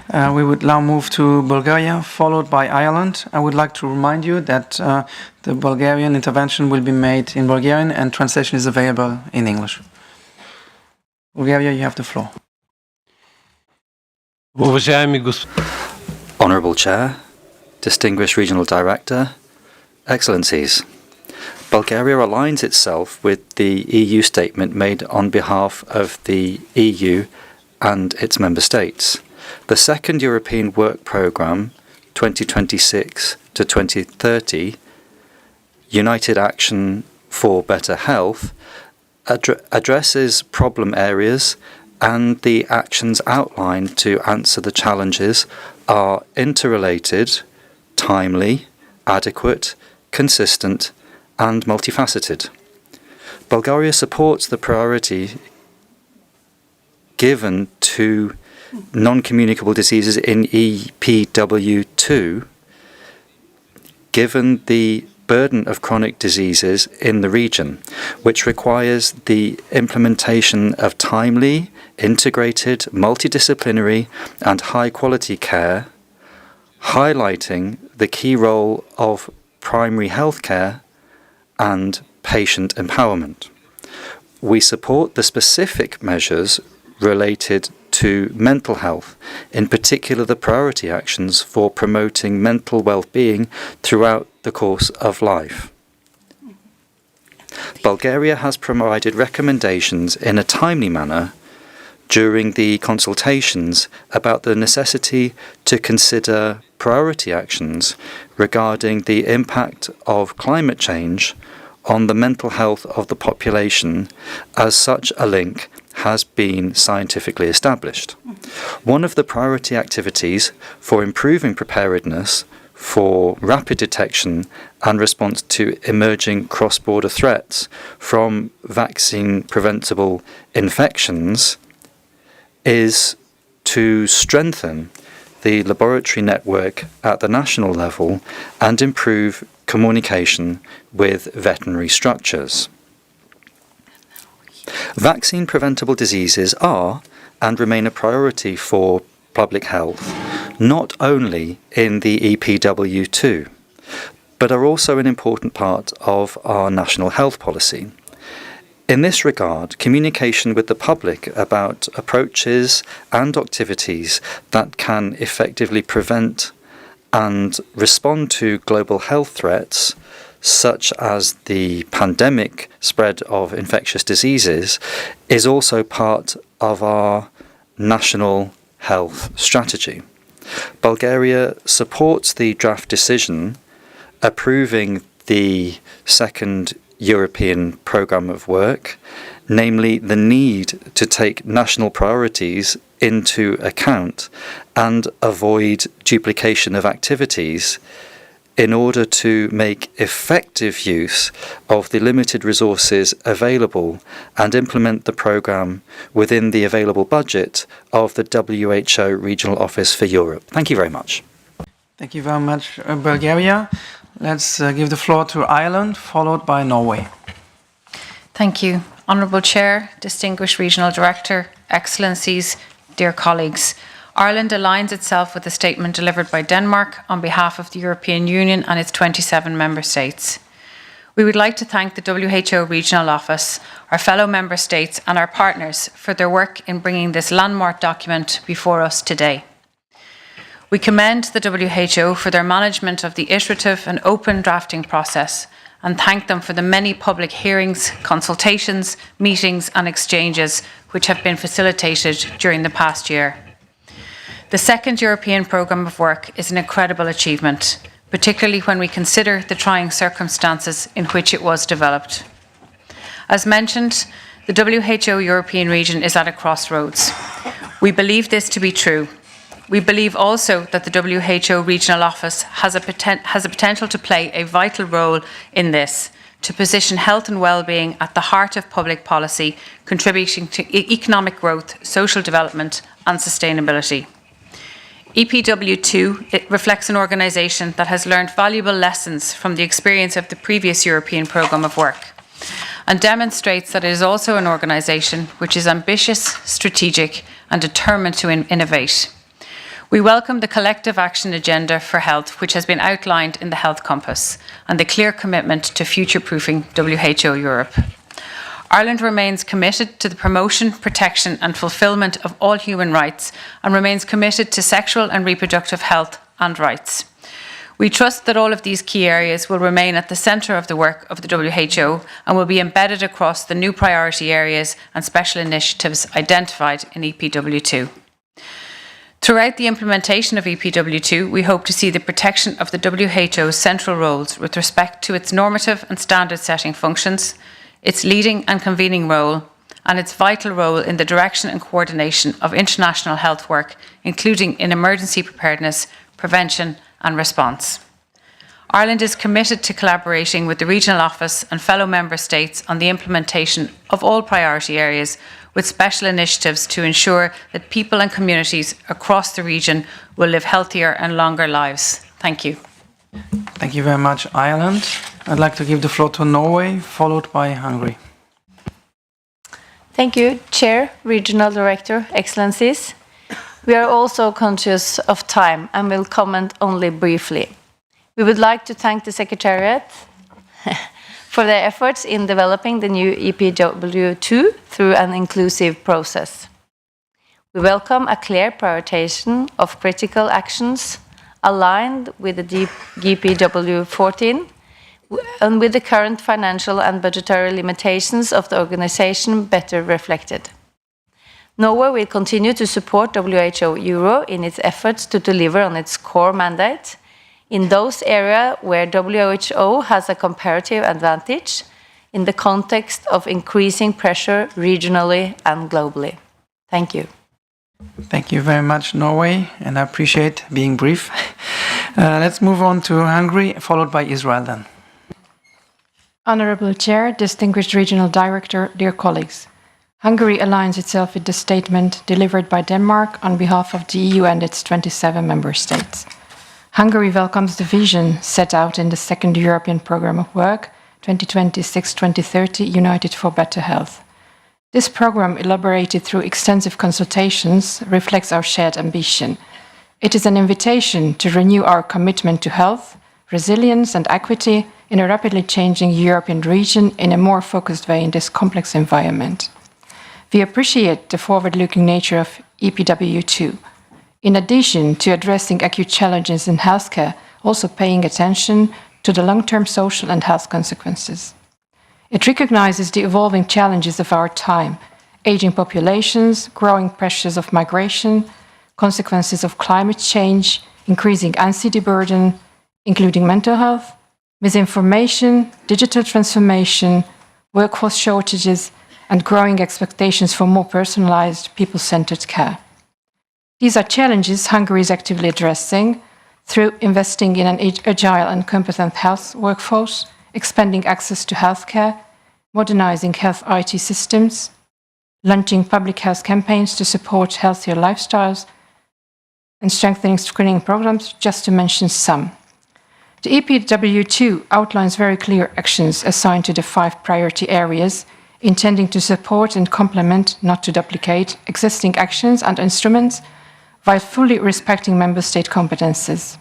We would now move to Bulgaria, followed by Ireland. I would like to remind you that the Bulgarian intervention will be made in Bulgarian and translation is available in English. Bulgaria, you have the floor. Honourable Chair, Distinguished Regional Director, Excellencies, Bulgaria aligns itself with the EU statement made on behalf of the EU and its member states. The second European Work Programme 2026 to 2030, United Action for Better Health, addresses problem areas, and the actions outlined to answer the challenges are interrelated, timely, adequate, consistent, and multifaceted. Bulgaria supports the priority given to non-communicable diseases in EPW2, given the burden of chronic diseases in the region, which requires the implementation of timely, integrated, multidisciplinary and high-quality care, highlighting the key role of primary health care and patient empowerment. We support the specific measures related to mental health, in particular the priority actions for promoting mental well-being throughout the course of life. Bulgaria has provided recommendations in a timely manner during the consultations about the necessity to consider priority actions regarding the impact of climate change on the mental health of the population, as such a link has been scientifically established. One of the priority activities for improving preparedness for rapid detection and response to emerging cross-border threats from vaccine-preventable infections is to strengthen the laboratory network at the national level and improve communication with veterinary structures. Vaccine-preventable diseases are and remain a priority for public health, not only in the EPW2, but are also an important part of our national health policy. In this regard, communication with the public about approaches and activities that can effectively prevent and respond to global health threats, such as the pandemic spread of infectious diseases, is also part of our national health strategy. Bulgaria supports the draft decision approving the second European programme of work, namely the need to take national priorities into account and avoid duplication of activities in order to make effective use of the limited resources available and implement the programme within the available budget of the WHO Regional Office for Europe. Thank you very much. Thank you very much, Bulgaria. Let's give the floor to Ireland, followed by Norway. Thank you. Honourable Chair, Distinguished Regional Director, Excellencies, dear colleagues. Ireland aligns itself with the statement delivered by Denmark on behalf of the European Union and its 27 member states. We would like to thank the WHO Regional Office, our fellow member states and our partners for their work in bringing this landmark document before us today. We commend the WHO for their management of the iterative and open drafting process and thank them for the many public hearings, consultations, meetings and exchanges which have been facilitated during the past year. The second European programme of work is an incredible achievement, particularly when we consider the trying circumstances in which it was developed. As mentioned, the WHO European region is at a crossroads. We believe this to be true. we believe also that the WHO Regional Office has a potential to play a vital role in this, to position health and well-being at the heart of public policy, contributing to economic growth, social development and sustainability. EPW2 reflects an organisation that has learned valuable lessons from the experience of the previous European programme of work and demonstrates that it is also an organisation which is ambitious, strategic and determined to innovate. We welcome the collective action agenda for health which has been outlined in the Health Compass and the clear commitment to future-proofing WHO Europe. Ireland remains committed to the promotion, protection and fulfilment of all human rights and remains committed to sexual and reproductive health and rights. We trust that all of these key areas will remain at the centre of the work of the WHO and will be embedded across the new priority areas and special initiatives identified in EPW2. Throughout the implementation of EPW2, we hope to see the protection of the WHO's central roles with respect to its normative and standard-setting functions, its leading and convening role, and its vital role in the direction and coordination of international health work, including in emergency preparedness, prevention and response. Ireland is committed to collaborating with the Regional Office and fellow Member States on the implementation of all priority areas with special initiatives to ensure that people and communities across the region will live healthier and longer lives. Thank you. Thank you very much, Ireland. I'd like to give the floor to Norway, followed by Hungary. Thank you, Chair, Regional Director, Excellencies. We are also conscious of time and will comment only briefly. We would like to thank the Secretariat for their efforts in developing the new EPW2 through an inclusive process. We welcome a clear prioritization of critical actions aligned with the EPW14 and with the current financial and budgetary limitations of the organization better reflected. Norway will continue to support WHO Euro in its efforts to deliver on its core mandate in those areas where WHO has a comparative advantage in the context of increasing pressure regionally and globally. Thank you. Thank you very much, Norway, and I appreciate being brief. Let's move on to Hungary, followed by Israel then. Honorable Chair, distinguished Regional Director, dear colleagues. Hungary aligns itself with the statement delivered by Denmark on behalf of the EU and its 27 member states. Hungary welcomes the vision set out in the second European Programme of Work, 2026-2030, United for Better Health. This programme, elaborated through extensive consultations, reflects our shared ambition. It is an invitation to renew our commitment to health, resilience and equity in a rapidly changing European region in a more focused way in this complex environment. We appreciate the forward-looking nature of EPW2. In addition to addressing acute challenges in healthcare, also paying attention to the long-term social and health consequences. It recognizes the evolving challenges of our time, aging populations, growing pressures of migration, consequences of climate change, increasing anxiety burden, including mental health, misinformation, digital transformation, workforce shortages, and growing expectations for more personalized, people-centered care. These are challenges Hungary is actively addressing through investing in an agile and competent health workforce, expanding access to healthcare, modernizing health IT systems, launching public health campaigns to support healthier lifestyles, and strengthening screening programs, just to mention some. The EPW2 outlines very clear actions assigned to the 5 priority areas, intending to support and complement, not to duplicate, existing actions and instruments, while fully respecting member state competences.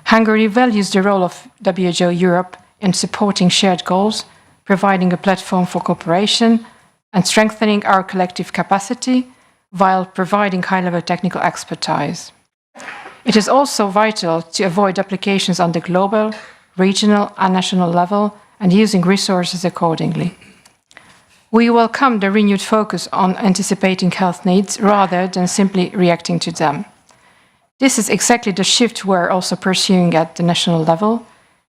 Hungary values the role of WHO Europe in supporting shared goals, providing a platform for cooperation, and strengthening our collective capacity, while providing high-level technical expertise. It is also vital to avoid applications on the global, regional, and national level, and using resources accordingly. We welcome the renewed focus on anticipating health needs rather than simply reacting to them. This is exactly the shift we're also pursuing at the national level,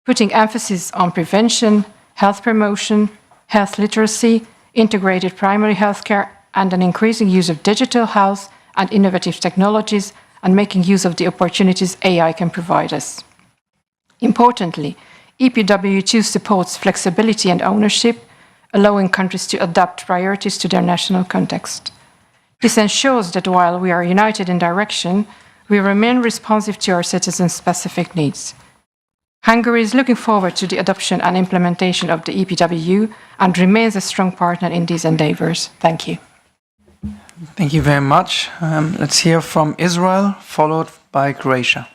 putting emphasis on prevention, health promotion, health literacy, integrated primary healthcare, and an increasing use of digital health and innovative technologies and making use of the opportunities AI can provide us. Importantly, EPW2 supports flexibility and ownership, allowing countries to adapt priorities to their national context. This ensures that while we are united in direction, we remain responsive to our citizens' specific needs. Hungary is looking forward to the adoption and implementation of the EPW and remains a strong partner in these endeavors. Thank you. Thank you very much. Let's hear from Israel, followed by Croatia.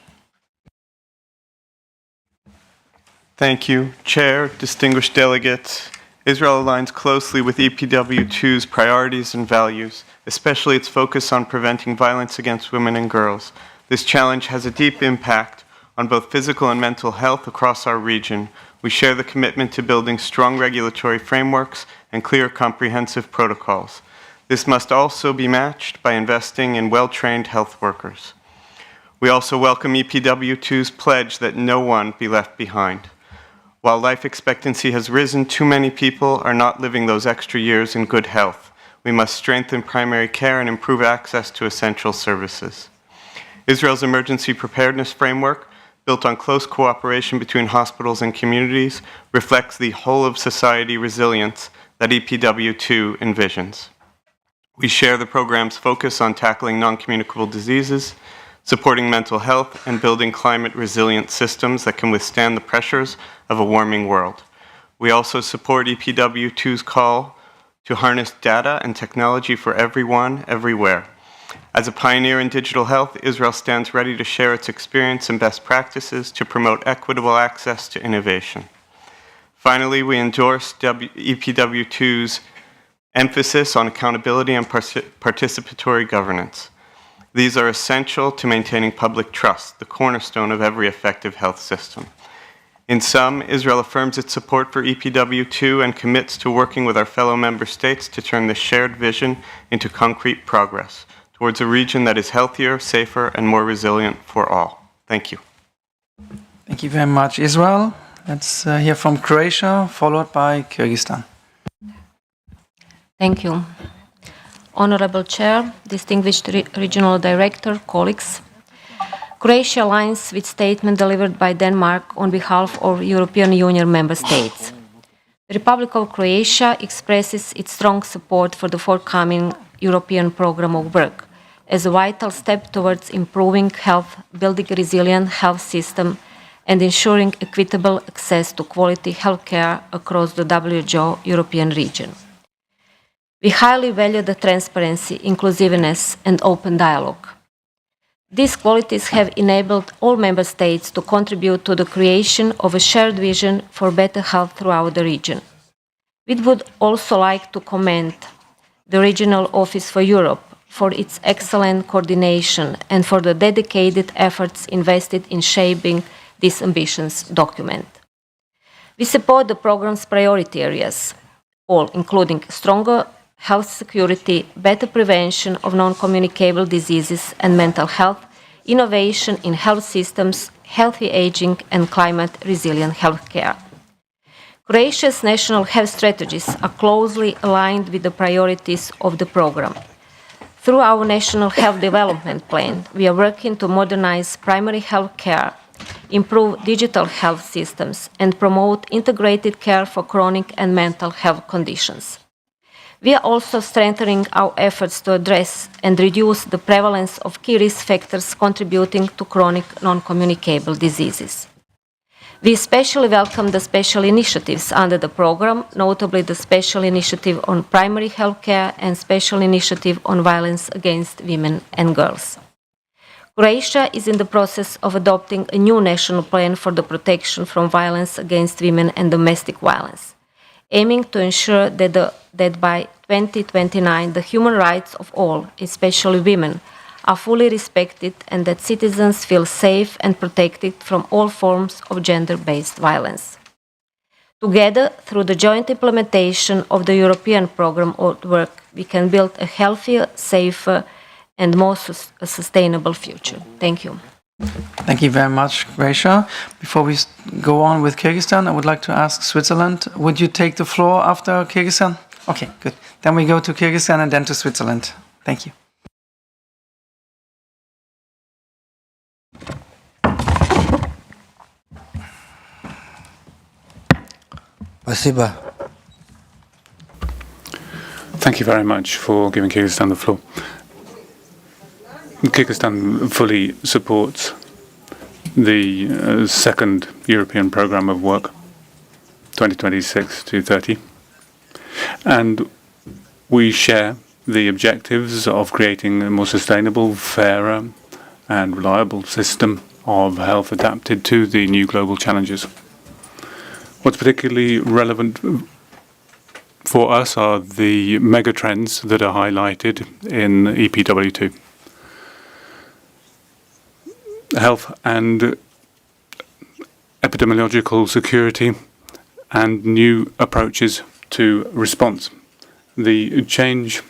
Thank you, Chair, distinguished delegates. Israel aligns closely with EPW2's priorities and values, especially its focus on preventing violence against women and girls. This challenge has a deep impact on both physical and mental health across our region. We share the commitment to building strong regulatory frameworks and clear, comprehensive protocols. This must also be matched by investing in well-trained health workers. We also welcome EPW2's pledge that no one be left behind. While life expectancy has risen, too many people are not living those extra years in good health. We must strengthen primary care and improve access to essential services. Israel's emergency preparedness framework, built on close cooperation between hospitals and communities, reflects the whole-of-society resilience that EPW2 envisions. We share the program's focus on tackling non-communicable diseases, supporting mental health, and building climate-resilient systems that can withstand the pressures of a warming world. We also support EPW2's call to harness data and technology for everyone, everywhere. As a pioneer in digital health, Israel stands ready to share its experience and best practices to promote equitable access to innovation. Finally, we endorse EPW2's emphasis on accountability and participatory governance. These are essential to maintaining public trust, the cornerstone of every effective health system. In sum, Israel affirms its support for EPW2 and commits to working with our fellow member states to turn this shared vision into concrete progress towards a region that is healthier, safer, and more resilient for all. Thank you. Thank you very much, Israel. Let's hear from Croatia, followed by Kyrgyzstan. Thank you. Honorable Chair, distinguished Regional Director, colleagues, Croatia aligns with statement delivered by Denmark on behalf of European Union member states. The Republic of Croatia expresses its strong support for the forthcoming European Programme of Work as a vital step towards improving health, building a resilient health system, and ensuring equitable access to quality healthcare across the WHO European region. We highly value the transparency, inclusiveness, and open dialogue. These qualities have enabled all member states to contribute to the creation of a shared vision for better health throughout the region. We would also like to commend the Regional Office for Europe for its excellent coordination and for the dedicated efforts invested in shaping this ambitious document. We support the programme's priority areas, all including stronger health security, better prevention of non-communicable diseases and mental health, innovation in health systems, healthy aging, and climate-resilient healthcare. Croatia's national health strategies are closely aligned with the priorities of the programme. Through our National Health Development Plan, we are working to modernize primary health care, improve digital health systems, and promote integrated care for chronic and mental health conditions. We are also strengthening our efforts to address and reduce the prevalence of key risk factors contributing to chronic non-communicable diseases. We especially welcome the special initiatives under the programme, notably the Special Initiative on Primary Health Care and Special Initiative on Violence Against Women and Girls. Croatia is in the process of adopting a new national plan for the protection from violence against women and domestic violence, aiming to ensure that by 2029 the human rights of all, especially women, are fully respected and that citizens feel safe and protected from all forms of gender-based violence. Together, through the joint implementation of the European Programme of Work, we can build a healthier, safer, and more sustainable future. Thank you. Thank you very much, Croatia. Before we go on with Kyrgyzstan, I would like to ask Switzerland, would you take the floor after Kyrgyzstan? Okay, good. Then we go to Kyrgyzstan and then to Switzerland. Thank you. Спасибо. Thank you very much for giving Kyrgyzstan the floor. Kyrgyzstan fully supports the second European Programme of Work, 2026 to 30, and we share the objectives of creating a more sustainable, fairer and reliable system of health adapted to the new global challenges. What's particularly relevant for us are the megatrends that are highlighted in EPW2. Health and epidemiological security and new approaches to response. The change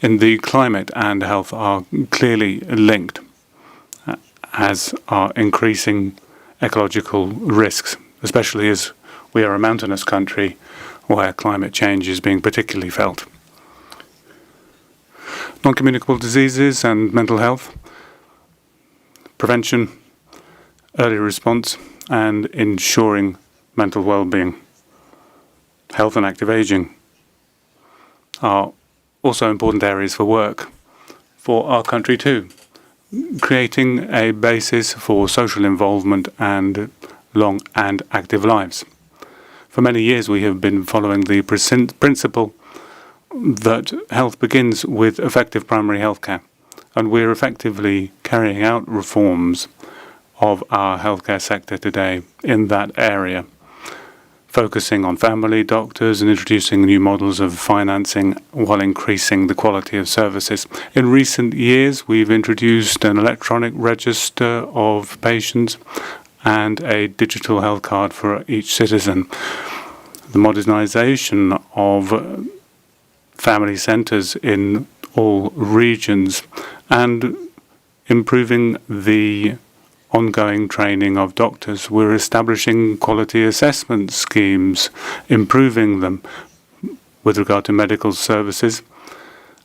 in the climate and health are clearly linked, as are increasing ecological risks, especially as we are a mountainous country where climate change is being particularly felt. Non-communicable diseases and mental health, prevention, early response, and ensuring mental well-being. Health and active aging are also important areas for work for our country too, creating a basis for social involvement and long and active lives. For many years we have been following the principle that health begins with effective primary health care, and we're effectively carrying out reforms of our healthcare sector today in that area, focusing on family doctors and introducing new models of financing while increasing the quality of services. In recent years, we've introduced an electronic register of patients and a digital health card for each citizen. The modernization of family centers in all regions and improving the ongoing training of doctors. We're establishing quality assessment schemes, improving them with regard to medical services,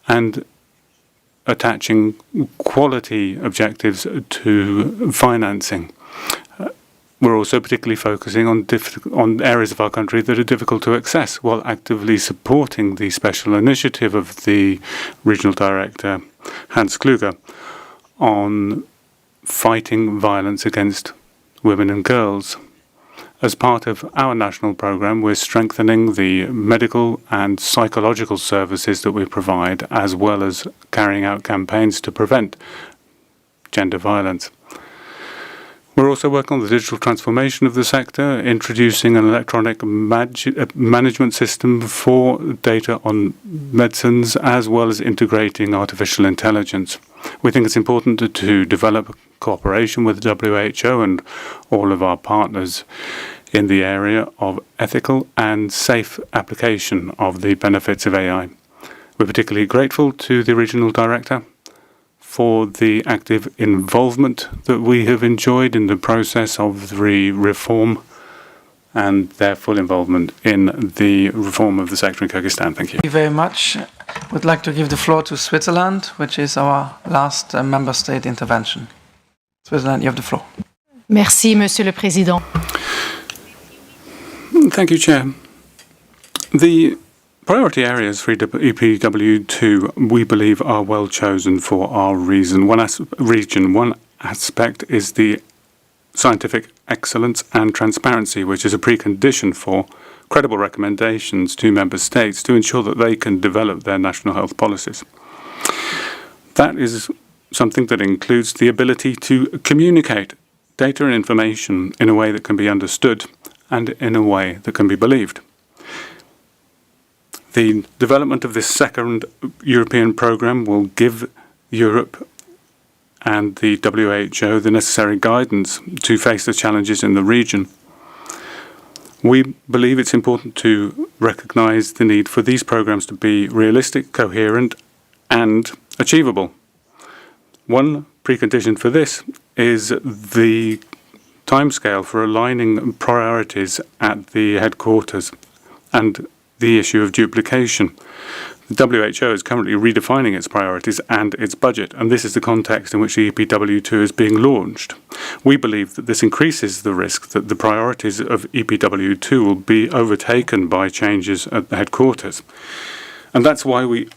and attaching quality objectives to financing. We're also particularly focusing on areas of our country that are difficult to access, while actively supporting the special initiative of the Regional Director, Hans Kluger, on fighting violence against women and girls. As part of our national programme, we're strengthening the medical and psychological services that we provide, as well as carrying out campaigns to prevent gender violence. We're also working on the digital transformation of the sector, introducing an electronic management system for data on medicines, as well as integrating artificial intelligence. We think it's important to develop cooperation with the WHO and all of our partners in the area of ethical and safe application of the benefits of AI. We're particularly grateful to the Regional Director for the active involvement that we have enjoyed in the process of the reform and their full involvement in the reform of the sector in Kyrgyzstan. Thank you. Thank you very much. Would like to give the floor to Switzerland, which is our last member state intervention. Switzerland, you have the floor. Merci, Monsieur le Président. Thank you, Chair. The priority areas for EPW2, we believe, are well chosen for our region. One aspect is the scientific excellence and transparency, which is a precondition for credible recommendations to member states to ensure that they can develop their national health policies. That is something that includes the ability to communicate data and information in a way that can be understood and in a way that can be believed. The development of this second European programme will give Europe and the WHO the necessary guidance to face the challenges in the region. We believe it's important to recognise the need for these programmes to be realistic, coherent and achievable. One precondition for this is the timescale for aligning priorities at the headquarters and the issue of duplication. The WHO is currently redefining its priorities and its budget, and this is the context in which the EPW2 is being launched. We believe that this increases the risk that the priorities of EPW2 will be overtaken by changes at the headquarters. And that's why we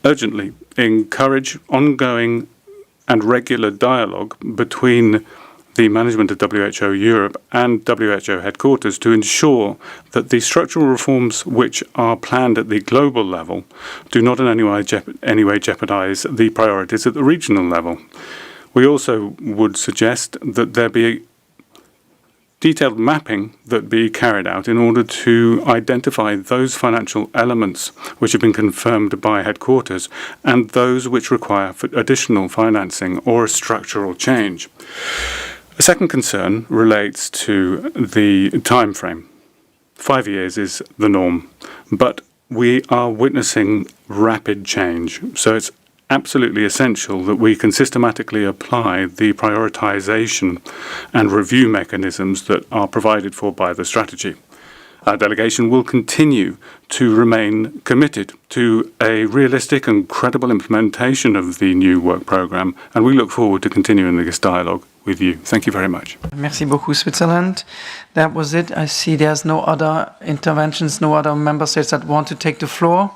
urgently encourage ongoing and regular dialogue between the management of WHO Europe and WHO headquarters to ensure that the structural reforms which are planned at the global level do not in any way jeopardize the priorities at the regional level. We also would suggest that there be detailed mapping that be carried out in order to identify those financial elements which have been confirmed by headquarters and those which require additional financing or a structural change. A second concern relates to the time frame. 5 years is the norm, but we are witnessing rapid change, so it's absolutely essential that we can systematically apply the prioritization and review mechanisms that are provided for by the strategy. Our delegation will continue to remain committed to a realistic and credible implementation of the new work programme, and we look forward to continuing this dialogue with you. Thank you very much. Merci beaucoup, Switzerland. That was it. I see there's no other interventions, no other member states that want to take the floor.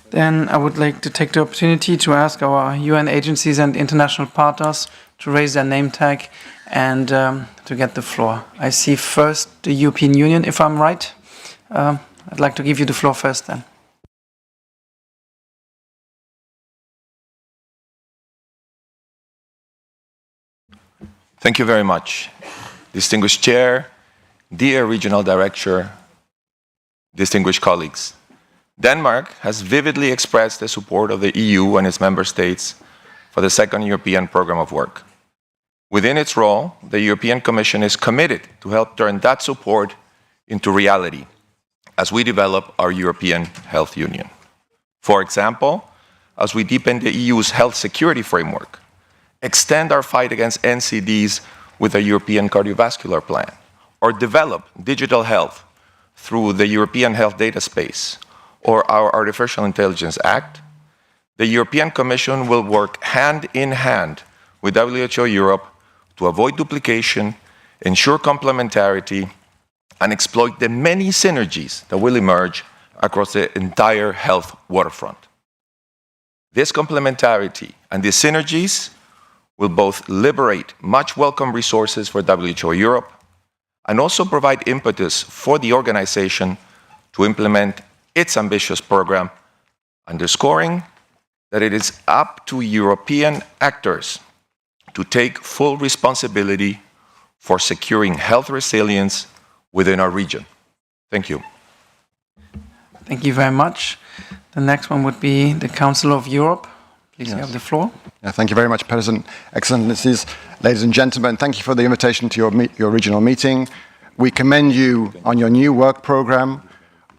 Then I would like to take the opportunity to ask our UN agencies and international partners to raise their name tag and to get the floor. I see first the European Union, if I'm right. I'd like to give you the floor first then. Thank you very much. Distinguished Chair, dear Regional Director, distinguished colleagues. Denmark has vividly expressed the support of the EU and its member states for the second European Programme of Work. Within its role, the European Commission is committed to help turn that support into reality as we develop our European Health Union. For example, as we deepen the EU's health security framework, extend our fight against NCDs with a European cardiovascular plan, or develop digital health through the European Health Data Space or our Artificial Intelligence Act, the European Commission will work hand in hand with WHO Europe to avoid duplication, ensure complementarity, and exploit the many synergies that will emerge across the entire health waterfront. This complementarity and these synergies will both liberate much welcome resources for WHO Europe and also provide impetus for the organization to implement its ambitious program, underscoring that it is up to European actors to take full responsibility for securing health resilience within our region. Thank you. Thank you very much. The next one would be the Council of Europe. Please have the floor. Thank you very much, President. Excellencies, ladies and gentlemen, thank you for the invitation to your regional meeting. We commend you on your new work programme.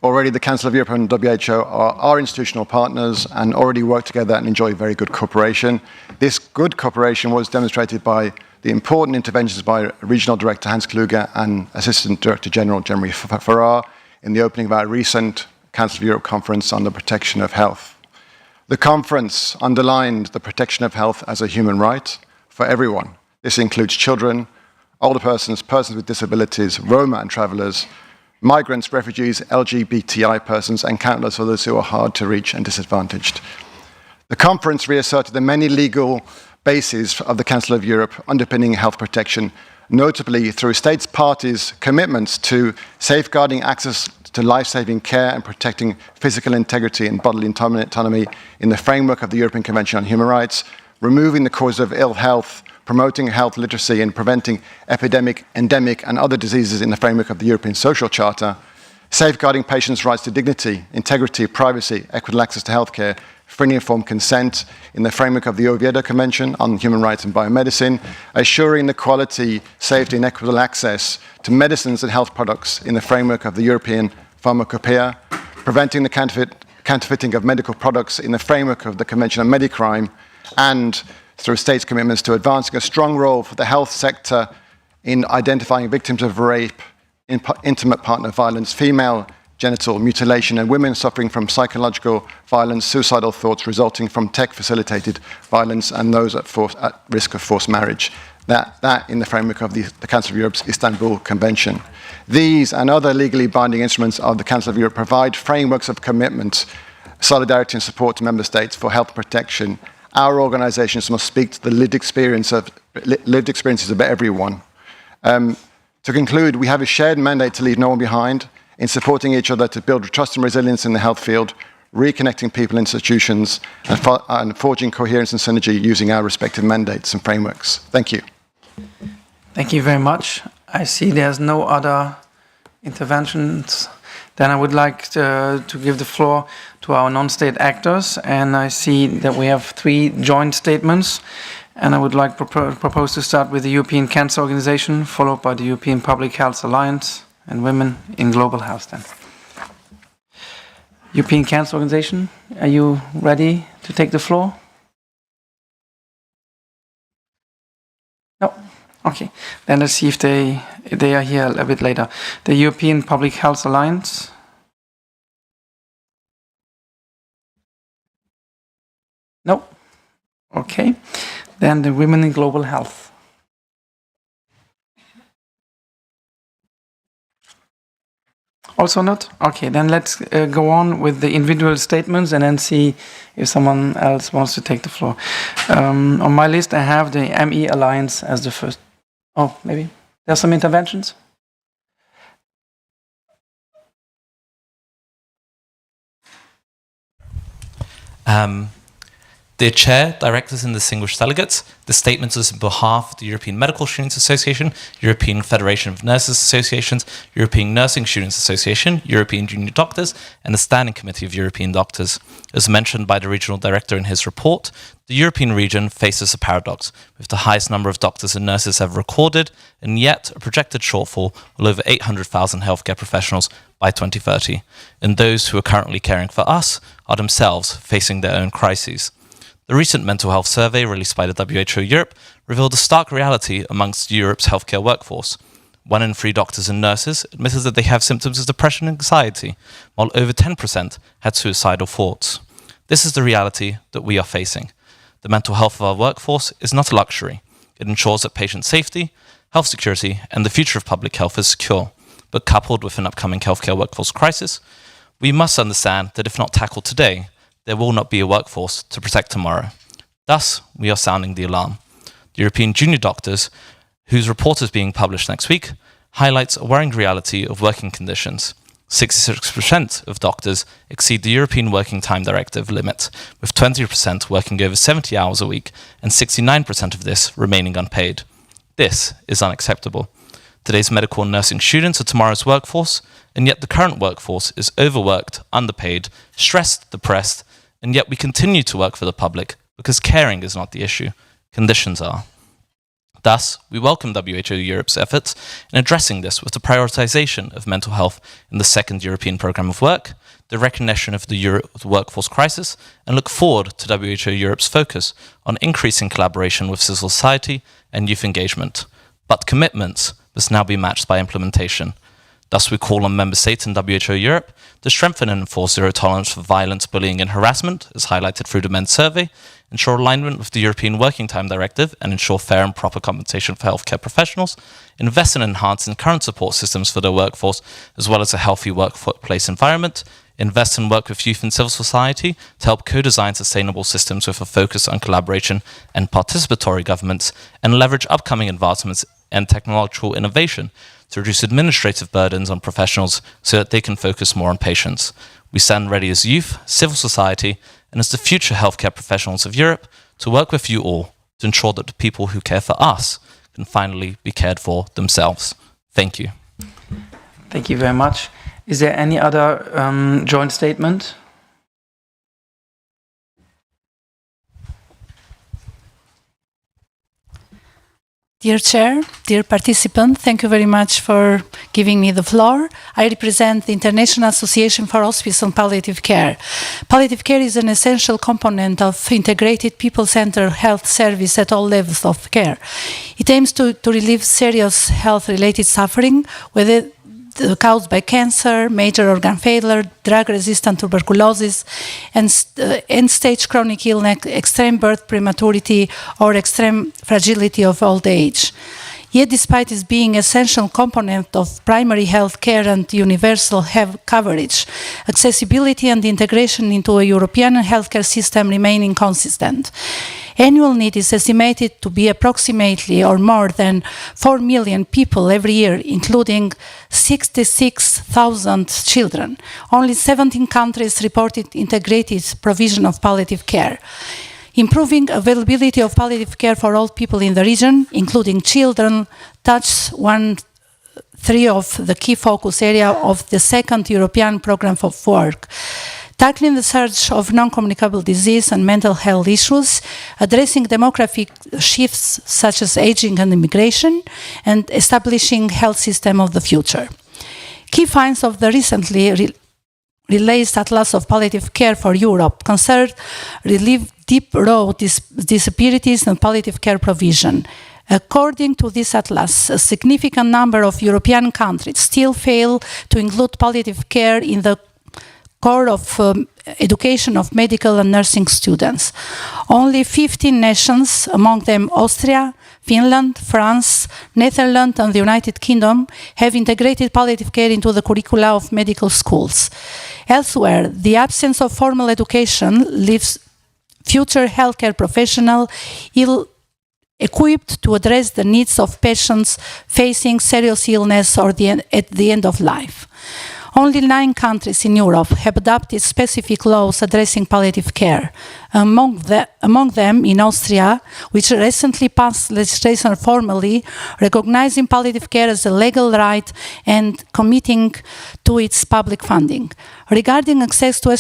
Already the Council of Europe and WHO are our institutional partners and already work together and enjoy very good cooperation. This good cooperation was demonstrated by the important interventions by Regional Director Hans Kluge and Assistant Director General Jeremy Farrar in the opening of our recent Council of Europe conference on the protection of health. The conference underlined the protection of health as a human right for everyone. This includes children, older persons, persons with disabilities, Roma and travellers, migrants, refugees, LGBTI persons, and countless others who are hard to reach and disadvantaged. The conference reasserted the many legal bases of the Council of Europe underpinning health protection, notably through states parties' commitments to safeguarding access to life-saving care and protecting physical integrity and bodily autonomy in the framework of the European Convention on Human Rights, removing the causes of ill health, promoting health literacy and preventing epidemic, endemic and other diseases in the framework of the European Social Charter, safeguarding patients' rights to dignity, integrity, privacy, equitable access to healthcare, free and informed consent in the framework of the Oviedo Convention on Human Rights and Biomedicine, assuring the quality, safety and equitable access to medicines and health products in the framework of the European Pharmacopoeia, preventing the counterfeiting of medical products in the framework of the Convention on Medicrime, and through states' commitments to advancing a strong role for the health sector in identifying victims of rape, intimate partner violence, female genital mutilation, and women suffering from psychological violence, suicidal thoughts resulting from tech-facilitated violence, and those at risk of forced marriage. That in the framework of the Council of Europe's Istanbul Convention. These and other legally binding instruments of the Council of Europe provide frameworks of commitment, solidarity and support to member states for health protection. Our organisations must speak to the lived experiences of everyone. To conclude, we have a shared mandate to leave no one behind in supporting each other to build trust and resilience in the health field, reconnecting people and institutions, and forging coherence and synergy using our respective mandates and frameworks. Thank you. Thank you very much. I see there's no other interventions. Then I would like to give the floor to our non-state actors, and I see that we have 3 joint statements, and I would like to propose to start with the European Cancer Organization, followed by the European Public Health Alliance and Women in Global Health then. European Cancer Organization, are you ready to take the floor? No? Okay, then let's see if they are here a bit later. The European Public Health Alliance. No? Okay, then the Women in Global Health. Also not? Okay, then let's go on with the individual statements and then see if someone else wants to take the floor. On my list, I have the ME Alliance as the first. Oh, maybe. There's some interventions? Dear Chair, Directors and Distinguished Delegates, the statement is on behalf of the European Medical Students Association, European Federation of Nurses Associations, European Nursing Students Association, European Junior Doctors, and the Standing Committee of European Doctors. As mentioned by the Regional Director in his report, the European region faces a paradox, with the highest number of doctors and nurses ever recorded, and yet a projected shortfall of over 800,000 healthcare professionals by 2030. And those who are currently caring for us are themselves facing their own crises. The recent mental health survey released by the WHO Europe revealed a stark reality amongst Europe's healthcare workforce. 1 in 3 doctors and nurses admitted that they have symptoms of depression and anxiety, while over 10% had suicidal thoughts. This is the reality that we are facing. The mental health of our workforce is not a luxury. It ensures that patient safety, health security, and the future of public health is secure. But coupled with an upcoming healthcare workforce crisis, we must understand that if not tackled today, there will not be a workforce to protect tomorrow. Thus, we are sounding the alarm. The European Junior Doctors, whose report is being published next week, highlights a worrying reality of working conditions. 66% of doctors exceed the European Working Time Directive limit, with 20% working over 70 hours a week and 69% of this remaining unpaid. This is unacceptable. Today's medical and nursing students are tomorrow's workforce, and yet the current workforce is overworked, underpaid, stressed, depressed, and yet we continue to work for the public because caring is not the issue, conditions are. Thus, we welcome WHO Europe's efforts in addressing this with the prioritization of mental health in the 2nd European Programme of Work, the recognition of the workforce crisis, and look forward to WHO Europe's focus on increasing collaboration with civil society and youth engagement. But commitments must now be matched by implementation. Thus, we call on Member States and WHO Europe to strengthen and enforce zero tolerance for violence, bullying and harassment, as highlighted through the MENS survey, ensure alignment with the European Working Time Directive and ensure fair and proper compensation for healthcare professionals, invest in enhancing current support systems for their workforce, as well as a healthy workplace environment, invest and work with youth and civil society to help co-design sustainable systems with a focus on collaboration and participatory governments, and leverage upcoming advancements and technological innovation to reduce administrative burdens on professionals so that they can focus more on patients. We stand ready as youth, civil society, and as the future healthcare professionals of Europe to work with you all to ensure that the people who care for us can finally be cared for themselves. Thank you. Thank you very much. Is there any other joint statement? Dear Chair, dear participant, thank you very much for giving me the floor. I represent the International Association for Hospice and Palliative Care. Palliative care is an essential component of integrated people-centered health service at all levels of care. It aims to relieve serious health-related suffering, whether caused by cancer, major organ failure, drug-resistant tuberculosis, and end-stage chronic illness, extreme birth prematurity, or extreme fragility of old age. Yet, despite its being an essential component of primary health care and universal health coverage, accessibility and integration into a European healthcare system remain inconsistent. Annual need is estimated to be approximately or more than 4 million people every year, including 66,000 children. Only 17 countries reported integrated provision of palliative care. Improving availability of palliative care for all people in the region, including children, touches 1/3 of the key focus area of the second European Programme of Work. Tackling the surge of non-communicable disease and mental health issues, addressing demographic shifts such as aging and immigration, and establishing health system of the future. Key finds of the recently released Atlas of Palliative Care for Europe concern relief deep road disparities in palliative care provision. According to this atlas, a significant number of European countries still fail to include palliative care in the core of education of medical and nursing students. Only 15 nations, among them Austria, Finland, France, Netherlands, and the United Kingdom, have integrated palliative care into the curricula of medical schools. Elsewhere, the absence of formal education leaves future healthcare professionals ill-equipped to address the needs of patients facing serious illness or at the end of life. Only 9 countries in Europe have adopted specific laws addressing palliative care. Among them, in Austria, which recently passed legislation formally recognizing palliative care as a legal right and committing to its public funding. Regarding access to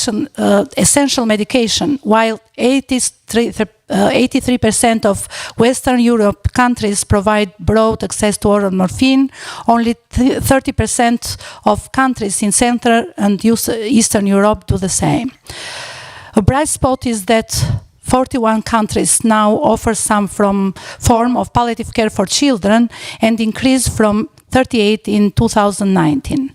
essential medication, while 83% of Western Europe countries provide broad access to oral morphine, only 30% of countries in Central and Eastern Europe do the same. A bright spot is that 41 countries now offer some form of palliative care for children and increased from 38 in 2019.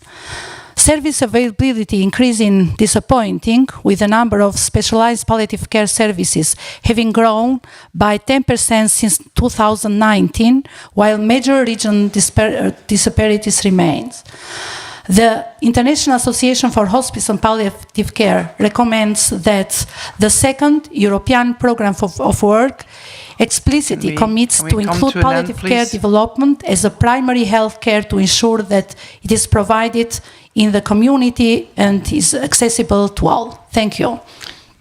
Service availability increasing disappointing, with the number of specialized palliative care services having grown by 10% since 2019, while major region disparities remain. The International Association for Hospice and Palliative Care recommends that the second European Programme of Work explicitly commits to include palliative care development as a primary health care to ensure that it is provided in the community and is accessible to all. Thank you.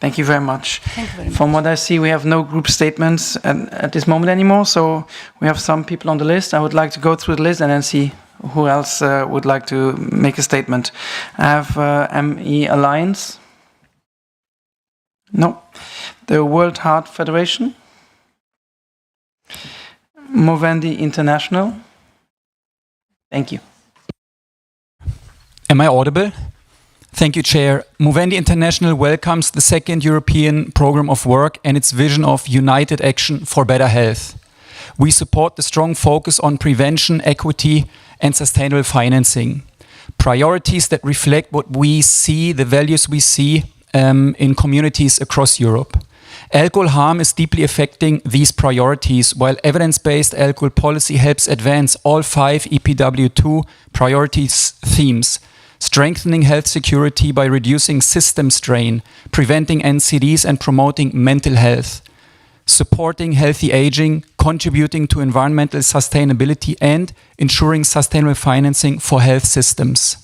Thank you very much. Thank you very much. From what I see, we have no group statements at this moment anymore, so we have some people on the list. I would like to go through the list and then see who else would like to make a statement. I have ME Alliance. No. The World Heart Federation. Movendi International. Thank you. Am I audible? Thank you, Chair. Movendi International welcomes the second European Programme of Work and its vision of united action for better health. We support the strong focus on prevention, equity, and sustainable financing. Priorities that reflect what we see, the values we see in communities across Europe. Alcohol harm is deeply affecting these priorities, while evidence-based alcohol policy helps advance all 5 EPW2 priorities themes: strengthening health security by reducing system strain, preventing NCDs and promoting mental health, supporting healthy aging, contributing to environmental sustainability, and ensuring sustainable financing for health systems.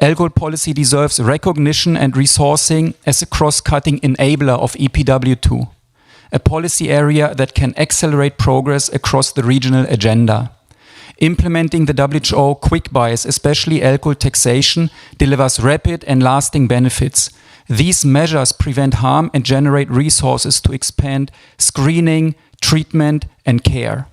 Alcohol policy deserves recognition and resourcing as a cross-cutting enabler of EPW2, a policy area that can accelerate progress across the regional agenda. Implementing the WHO quick buys, especially alcohol taxation, delivers rapid and lasting benefits. These measures prevent harm and generate resources to expand screening, treatment, and care,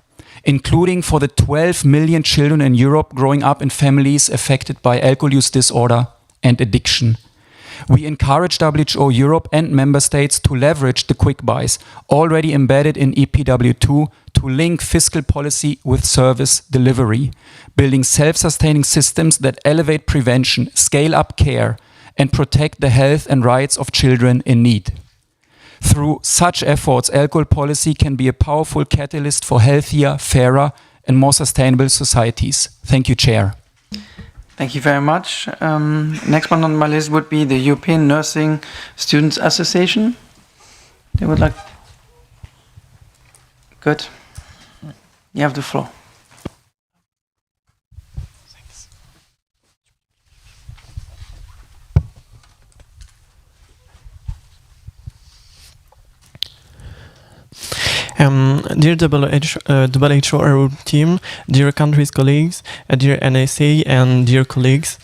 including for the 12 million children in Europe growing up in families affected by alcohol use disorder and addiction. We encourage WHO Europe and member states to leverage the quick buys already embedded in EPW2 to to link fiscal policy with service delivery, building self-sustaining systems that elevate prevention, scale up care, and protect the health and rights of children in need. Through such efforts, alcohol policy can be a powerful catalyst for healthier, fairer, and more sustainable societies. Thank you, Chair. Thank you very much. Next one on my list would be the European Nursing Students Association. They would like... Good. You have the floor. Dear WHO team, dear country's colleagues, dear NSA and dear colleagues,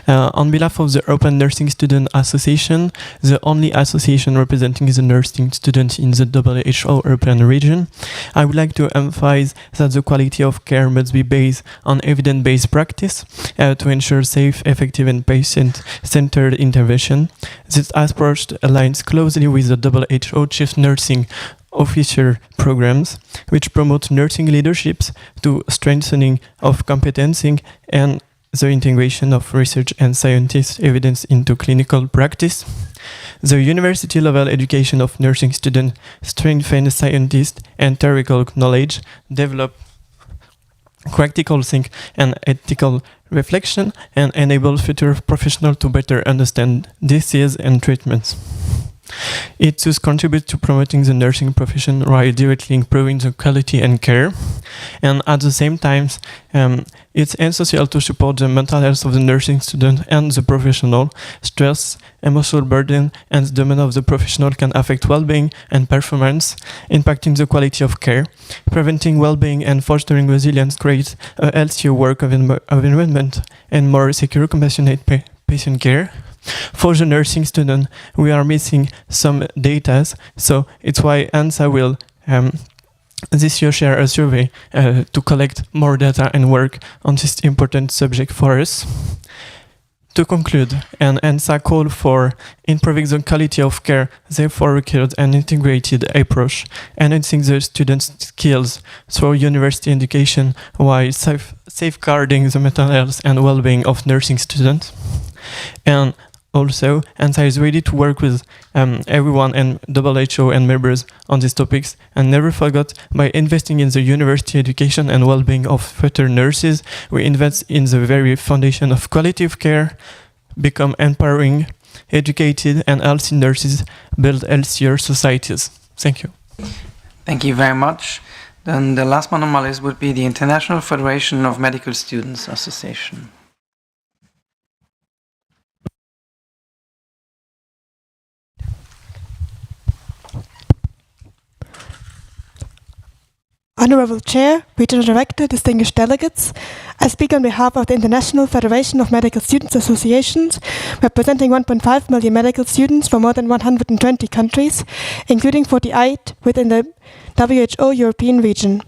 on behalf of the European Nursing Student Association, the only association representing the nursing students in the WHO European region, I would like to emphasize that the quality of care must be based on evidence-based practice to ensure safe, effective and patient-centered intervention. This approach aligns closely with the WHO Chief Nursing Officer programs, which promote nursing leaderships to strengthening of competency and the integration of research and scientific evidence into clinical practice. The university-level education of nursing students strengthens scientists and theoretical knowledge, develop practical think and ethical reflection, and enable future professionals to better understand disease and treatments. It thus contributes to promoting the nursing profession while directly improving the quality and care. And at the same time, it's essential to support the mental health of the nursing student and the professional. Stress, emotional burden, and the domain of the professional can affect well-being and performance, impacting the quality of care. Preventing well-being and fostering resilience creates a healthier work environment and more secure, compassionate patient care. For the nursing student, we are missing some data, so it's why ANSA will this year share a survey to collect more data and work on this important subject for us. To conclude, an ANSA call for improving the quality of care therefore requires an integrated approach, enhancing the students' skills through university education while safeguarding the mental health and well-being of nursing students. And also, ANSA is ready to work with everyone and WHO and members on these topics, and never forget, by investing in the university education and well-being of future nurses, we invest in the very foundation of quality of care, become empowering, educated and healthy nurses, build healthier societies. Thank you. Thank you very much. Then the last one on my list would be the International Federation of Medical Students Association. Honorable Chair, Regional Director, distinguished delegates, I speak on behalf of the International Federation of Medical Students Associations, representing 1.5 million medical students from more than 120 countries, including 48 within the WHO European region.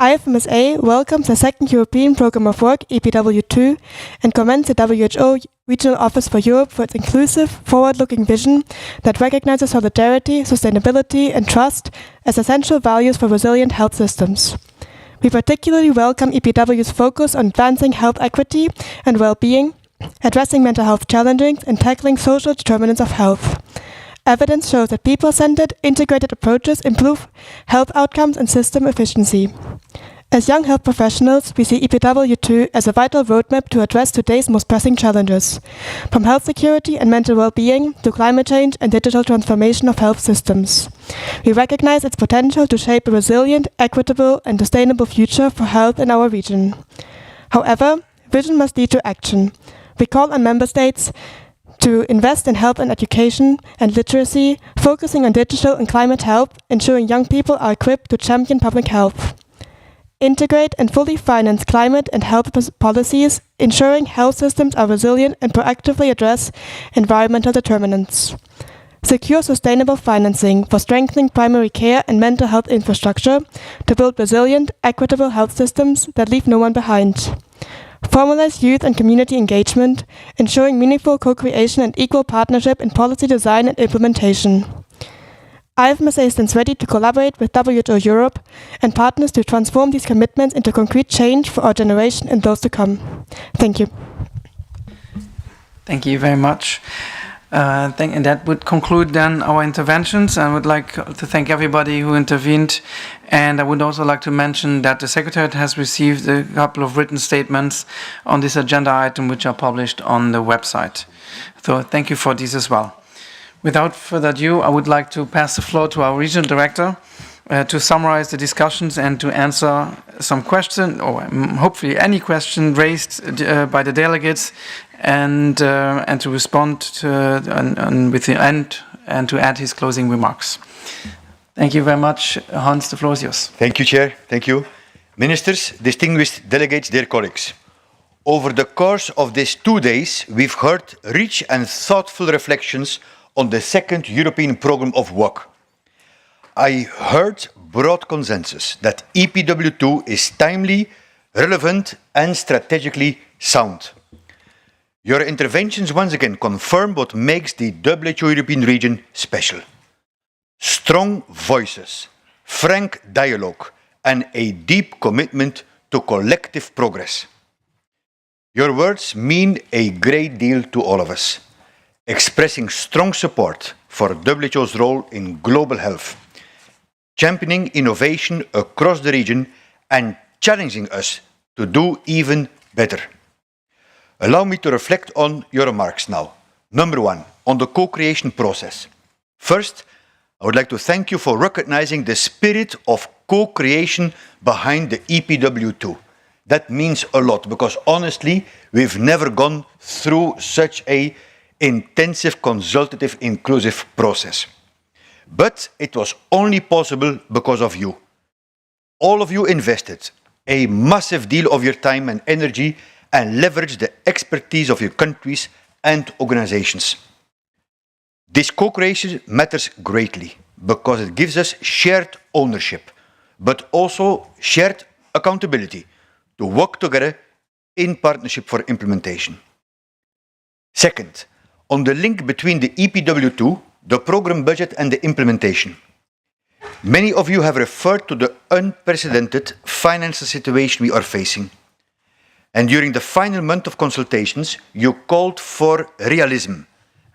IFMSA welcomes the second European Programme of Work, EPW2, and commends the WHO Regional Office for Europe for its inclusive, forward-looking vision that recognizes solidarity, sustainability, and trust as essential values for resilient health systems. We particularly welcome EPW's focus on advancing health equity and well-being, addressing mental health challenges, and tackling social determinants of health. Evidence shows that people-centered, integrated approaches improve health outcomes and system efficiency. As young health professionals, we see EPW2 as a vital roadmap to address today's most pressing challenges, from health security and mental well-being to climate change and digital transformation of health systems. We recognize its potential to shape a resilient, equitable, and sustainable future for health in our region. However, vision must lead to action. We call on member states to invest in health and education and literacy, focusing on digital and climate health, ensuring young people are equipped to champion public health. Integrate and fully finance climate and health policies, ensuring health systems are resilient and proactively address environmental determinants. Secure sustainable financing for strengthening primary care and mental health infrastructure to build resilient, equitable health systems that leave no one behind. Formalize youth and community engagement, ensuring meaningful co-creation and equal partnership in policy design and implementation. IFMSA stands ready to collaborate with WHO Europe and partners to transform these commitments into concrete change for our generation and those to come. Thank you. Thank you very much. And that would conclude then our interventions. I would like to thank everybody who intervened. And I would also like to mention that the Secretariat has received a couple of written statements on this agenda item, which are published on the website. So thank you for these as well. Without further ado, I would like to pass the floor to our regional director to summarize the discussions and to answer some question, or hopefully any question raised by the delegates, and to respond to with the end and to add his closing remarks. Thank you very much. Hans, the floor is yours. Thank you, Chair. Thank you. Ministers, distinguished delegates, dear colleagues. Over the course of these 2 days, we've heard rich and thoughtful reflections on the second European programme of work. I heard broad consensus that EPW2 is timely, relevant and strategically sound. Your interventions once again confirm what makes the WHO European region special. Strong voices, frank dialogue and a deep commitment to collective progress. Your words mean a great deal to all of us, expressing strong support for WHO's role in global health, championing innovation across the region and challenging us to do even better. Allow me to reflect on your remarks now. Number one, on the co-creation process. First, I would like to thank you for recognizing the spirit of co-creation behind the EPW2. That means a lot because honestly, we've never gone through such an intensive, consultative, inclusive process. But it was only possible because of you. All of you invested a massive deal of your time and energy and leveraged the expertise of your countries and organizations. This co-creation matters greatly because it gives us shared ownership, but also shared accountability to work together in partnership for implementation. Second, on the link between the EPW2, the program budget and the implementation. Many of you have referred to the unprecedented financial situation we are facing. And during the final month of consultations, you called for realism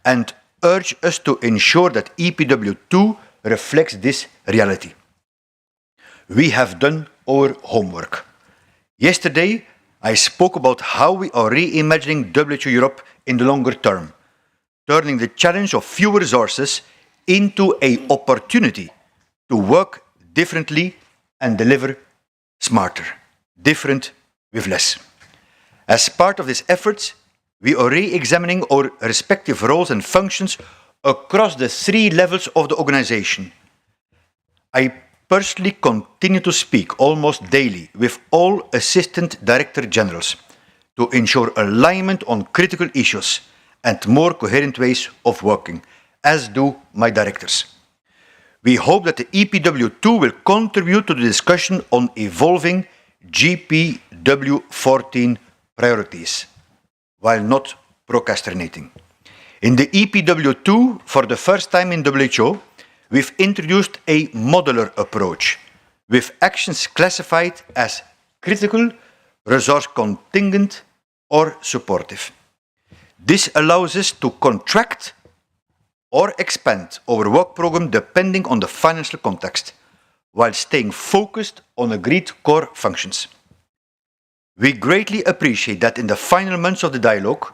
and urged us to ensure that EPW2 reflects this reality. We have done our homework. Yesterday, I spoke about how we are reimagining WHO Europe in the longer term, turning the challenge of fewer resources into an opportunity to work differently and deliver smarter, different with less. As part of these efforts, we are re-examining our respective roles and functions across the 3 levels of the organization. I personally continue to speak almost daily with all Assistant Director Generals to ensure alignment on critical issues and more coherent ways of working, as do my directors. We hope that the EPW2 will contribute to the discussion on evolving GPW14 priorities, while not procrastinating. In the EPW2, for the first time in WHO, we've introduced a modular approach, with actions classified as critical, resource contingent, or supportive. This allows us to contract or expand our work program depending on the financial context, while staying focused on agreed core functions. We greatly appreciate that in the final months of the dialogue,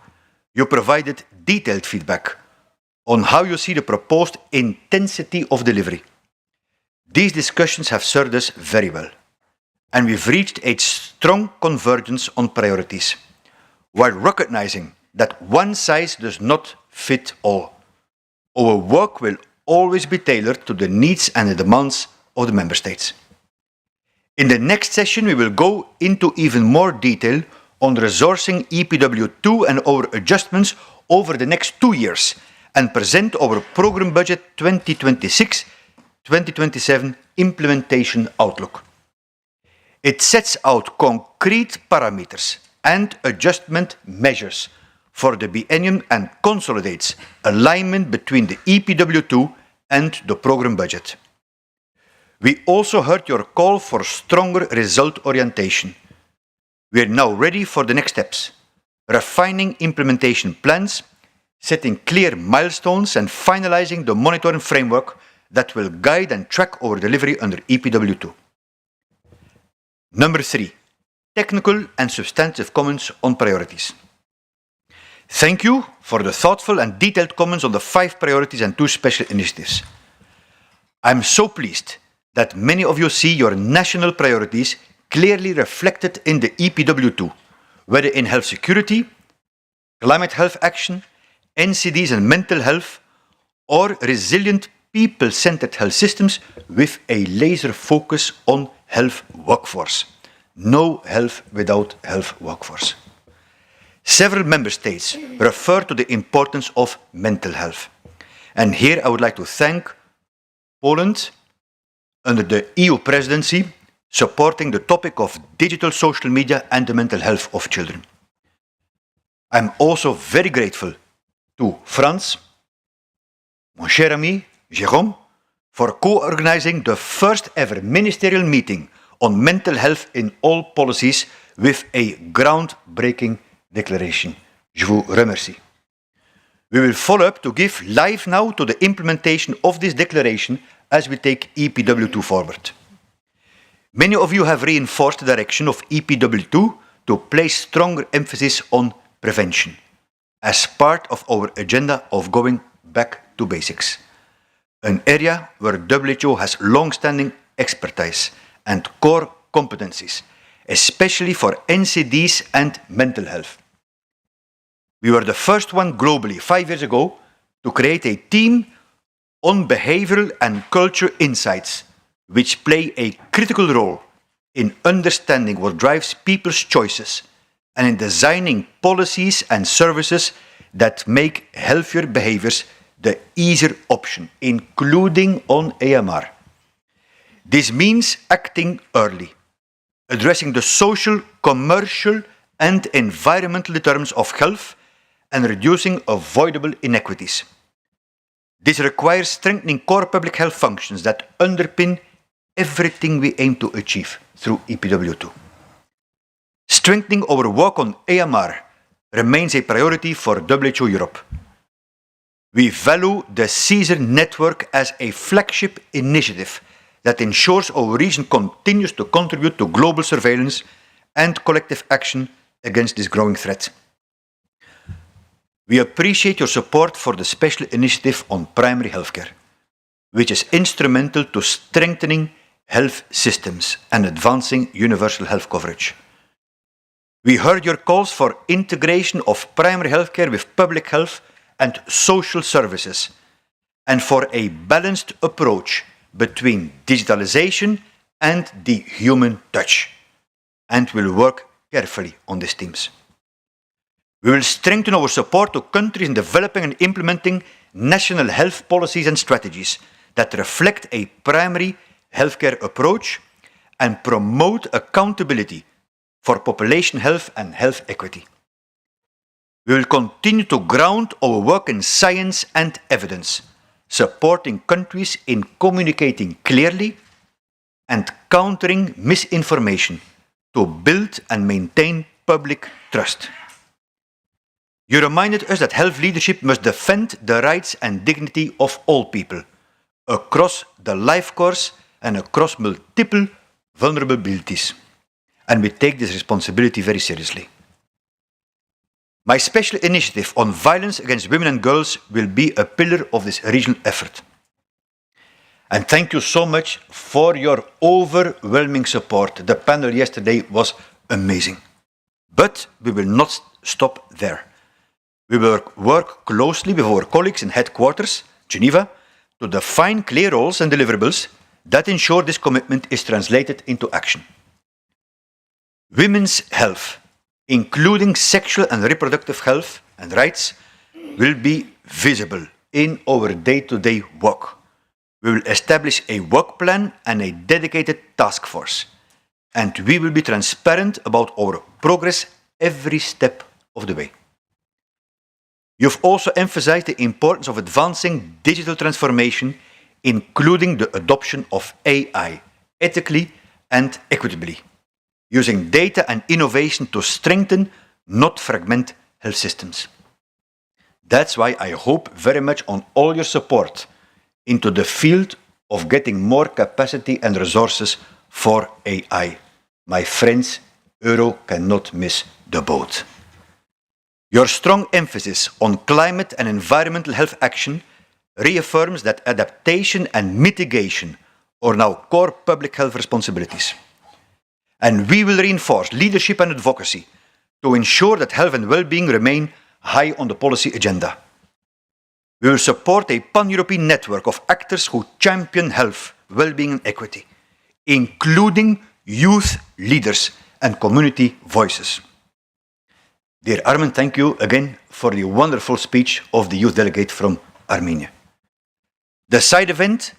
you provided detailed feedback on how you see the proposed intensity of delivery. These discussions have served us very well, and we've reached a strong convergence on priorities, while recognizing that one size does not fit all. Our work will always be tailored to the needs and the demands of the Member States. In the next session, we will go into even more detail on resourcing EPW2 and our adjustments over the next 2 years and present our program budget 2026-2027 implementation outlook. It sets out concrete parameters and adjustment measures for the biennium and consolidates alignment between the EPW2 and the program budget. We also heard your call for stronger result orientation. We are now ready for the next steps, refining implementation plans, setting clear milestones, and finalizing the monitoring framework that will guide and track our delivery under EPW2. Number 3, technical and substantive comments on priorities. Thank you for the thoughtful and detailed comments on the 5 priorities and 2 special initiatives. I'm so pleased that many of you see your national priorities clearly reflected in the EPW2, whether in health security, climate health action, NCDs and mental health, or resilient people-centered health systems with a laser focus on health workforce. No health without health workforce. Several member states refer to the importance of mental health. And here I would like to thank Poland, under the EU presidency, supporting the topic of digital social media and the mental health of children. I'm also very grateful to France, mon cher ami Jérôme, for co-organizing the first ever ministerial meeting on mental health in all policies with a groundbreaking declaration. Je vous remercie. We will follow up to give life now to the implementation of this declaration as we take EPW2 forward. Many of you have reinforced the direction of EPW2 to place stronger emphasis on prevention as part of our agenda of going back to basics, an area where WHO has long-standing expertise and core competencies, especially for NCDs and mental health. We were the first one globally 5 years ago to create a team on behavioral and culture insights, which play a critical role in understanding what drives people's choices and in designing policies and services that make healthier behaviors the easier option, including on AMR. This means acting early, addressing the social, commercial, and environmental determinants of health, and reducing avoidable inequities. This requires strengthening core public health functions that underpin everything we aim to achieve through EPW2. Strengthening our work on AMR remains a priority for WHO Europe. We value the CSER network as a flagship initiative that ensures our region continues to contribute to global surveillance and collective action against this growing threat. We appreciate your support for the special initiative on primary healthcare, which is instrumental to strengthening health systems and advancing universal health coverage. We heard your calls for integration of primary healthcare with public health and social services, and for a balanced approach between digitalization and the human touch, and will work carefully on these themes. We will strengthen our support to countries in developing and implementing national health policies and strategies that reflect a primary healthcare approach and promote accountability for population health and health equity. We will continue to ground our work in science and evidence, supporting countries in communicating clearly and countering misinformation to build and maintain public trust. You reminded us that health leadership must defend the rights and dignity of all people across the life course and across multiple vulnerabilities. And we take this responsibility very seriously. My special initiative on violence against women and girls will be a pillar of this regional effort. And thank you so much for your overwhelming support. The panel yesterday was amazing. But we will not stop there. We will work closely with our colleagues in headquarters, Geneva, to define clear roles and deliverables that ensure this commitment is translated into action. Women's health, including sexual and reproductive health and rights, will be visible in our day-to-day work. We will establish a work plan and a dedicated task force, and we will be transparent about our progress every step of the way. You've also emphasized the importance of advancing digital transformation including the adoption of AI, ethically and equitably, using data and innovation to strengthen, not fragment, health systems. That's why I hope very much on all your support into the field of getting more capacity and resources for AI. My friends, Euro cannot miss the boat. Your strong emphasis on climate and environmental health action reaffirms that adaptation and mitigation are now core public health responsibilities. And we will reinforce leadership and advocacy to ensure that health and well-being remain high on the policy agenda. We will support a pan-European network of actors who champion health, well-being and equity, including youth leaders and community voices. Dear Armen, thank you again for the wonderful speech of the youth delegate from Armenia. The side event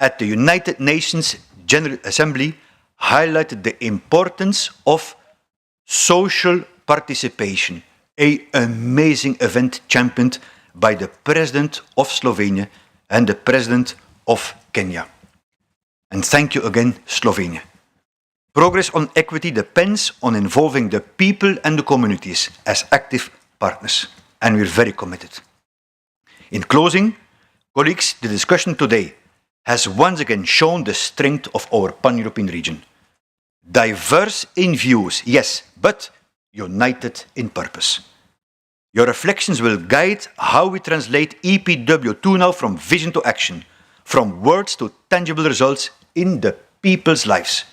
at the United Nations General Assembly highlighted the importance of social participation, an amazing event championed by the President of Slovenia and the President of Kenya. And thank you again, Slovenia. Progress on equity depends on involving the people and the communities as active partners, and we're very committed. In closing, colleagues, the discussion today has once again shown the strength of our pan-European region. Diverse in views, yes, but united in purpose. Your reflections will guide how we translate EPW2 now from vision to action, from words to tangible results in the people's lives.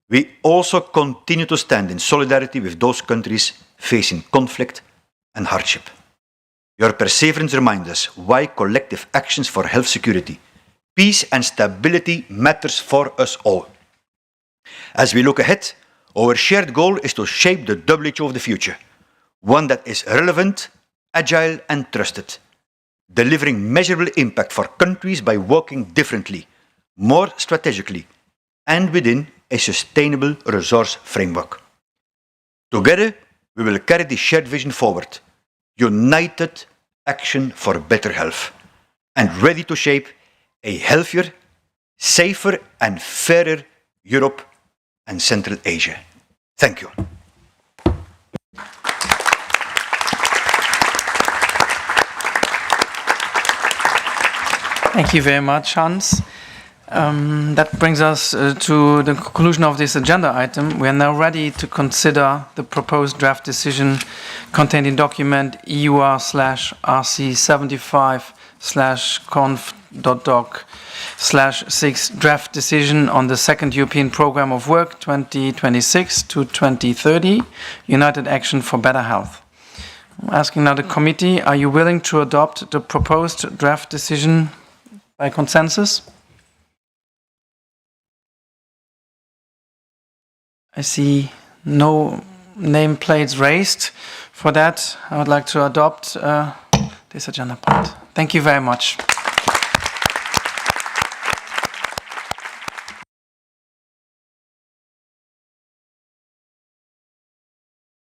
We also continue to stand in solidarity with those countries facing conflict and hardship. Your perseverance reminds us why collective actions for health security, peace and stability matters for us all. As we look ahead, our shared goal is to shape the WHO of the future, one that is relevant, agile and trusted, delivering measurable impact for countries by working differently, more strategically, and within a sustainable resource framework. Together, we will carry this shared vision forward, united action for better health, and ready to shape a healthier, safer and fairer Europe and Central Asia. Thank you. Thank you very much, Hans. That brings us to the conclusion of this agenda item. We are now ready to consider the proposed draft decision contained in document EUR/RC75/conf.doc/6 draft decision on the second European Programme of Work 2026 to 2030, United Action for Better Health. I'm asking now the committee, are you willing to adopt the proposed draft decision by consensus? I see no nameplates raised. For that, I would like to adopt this agenda point. Thank you very much.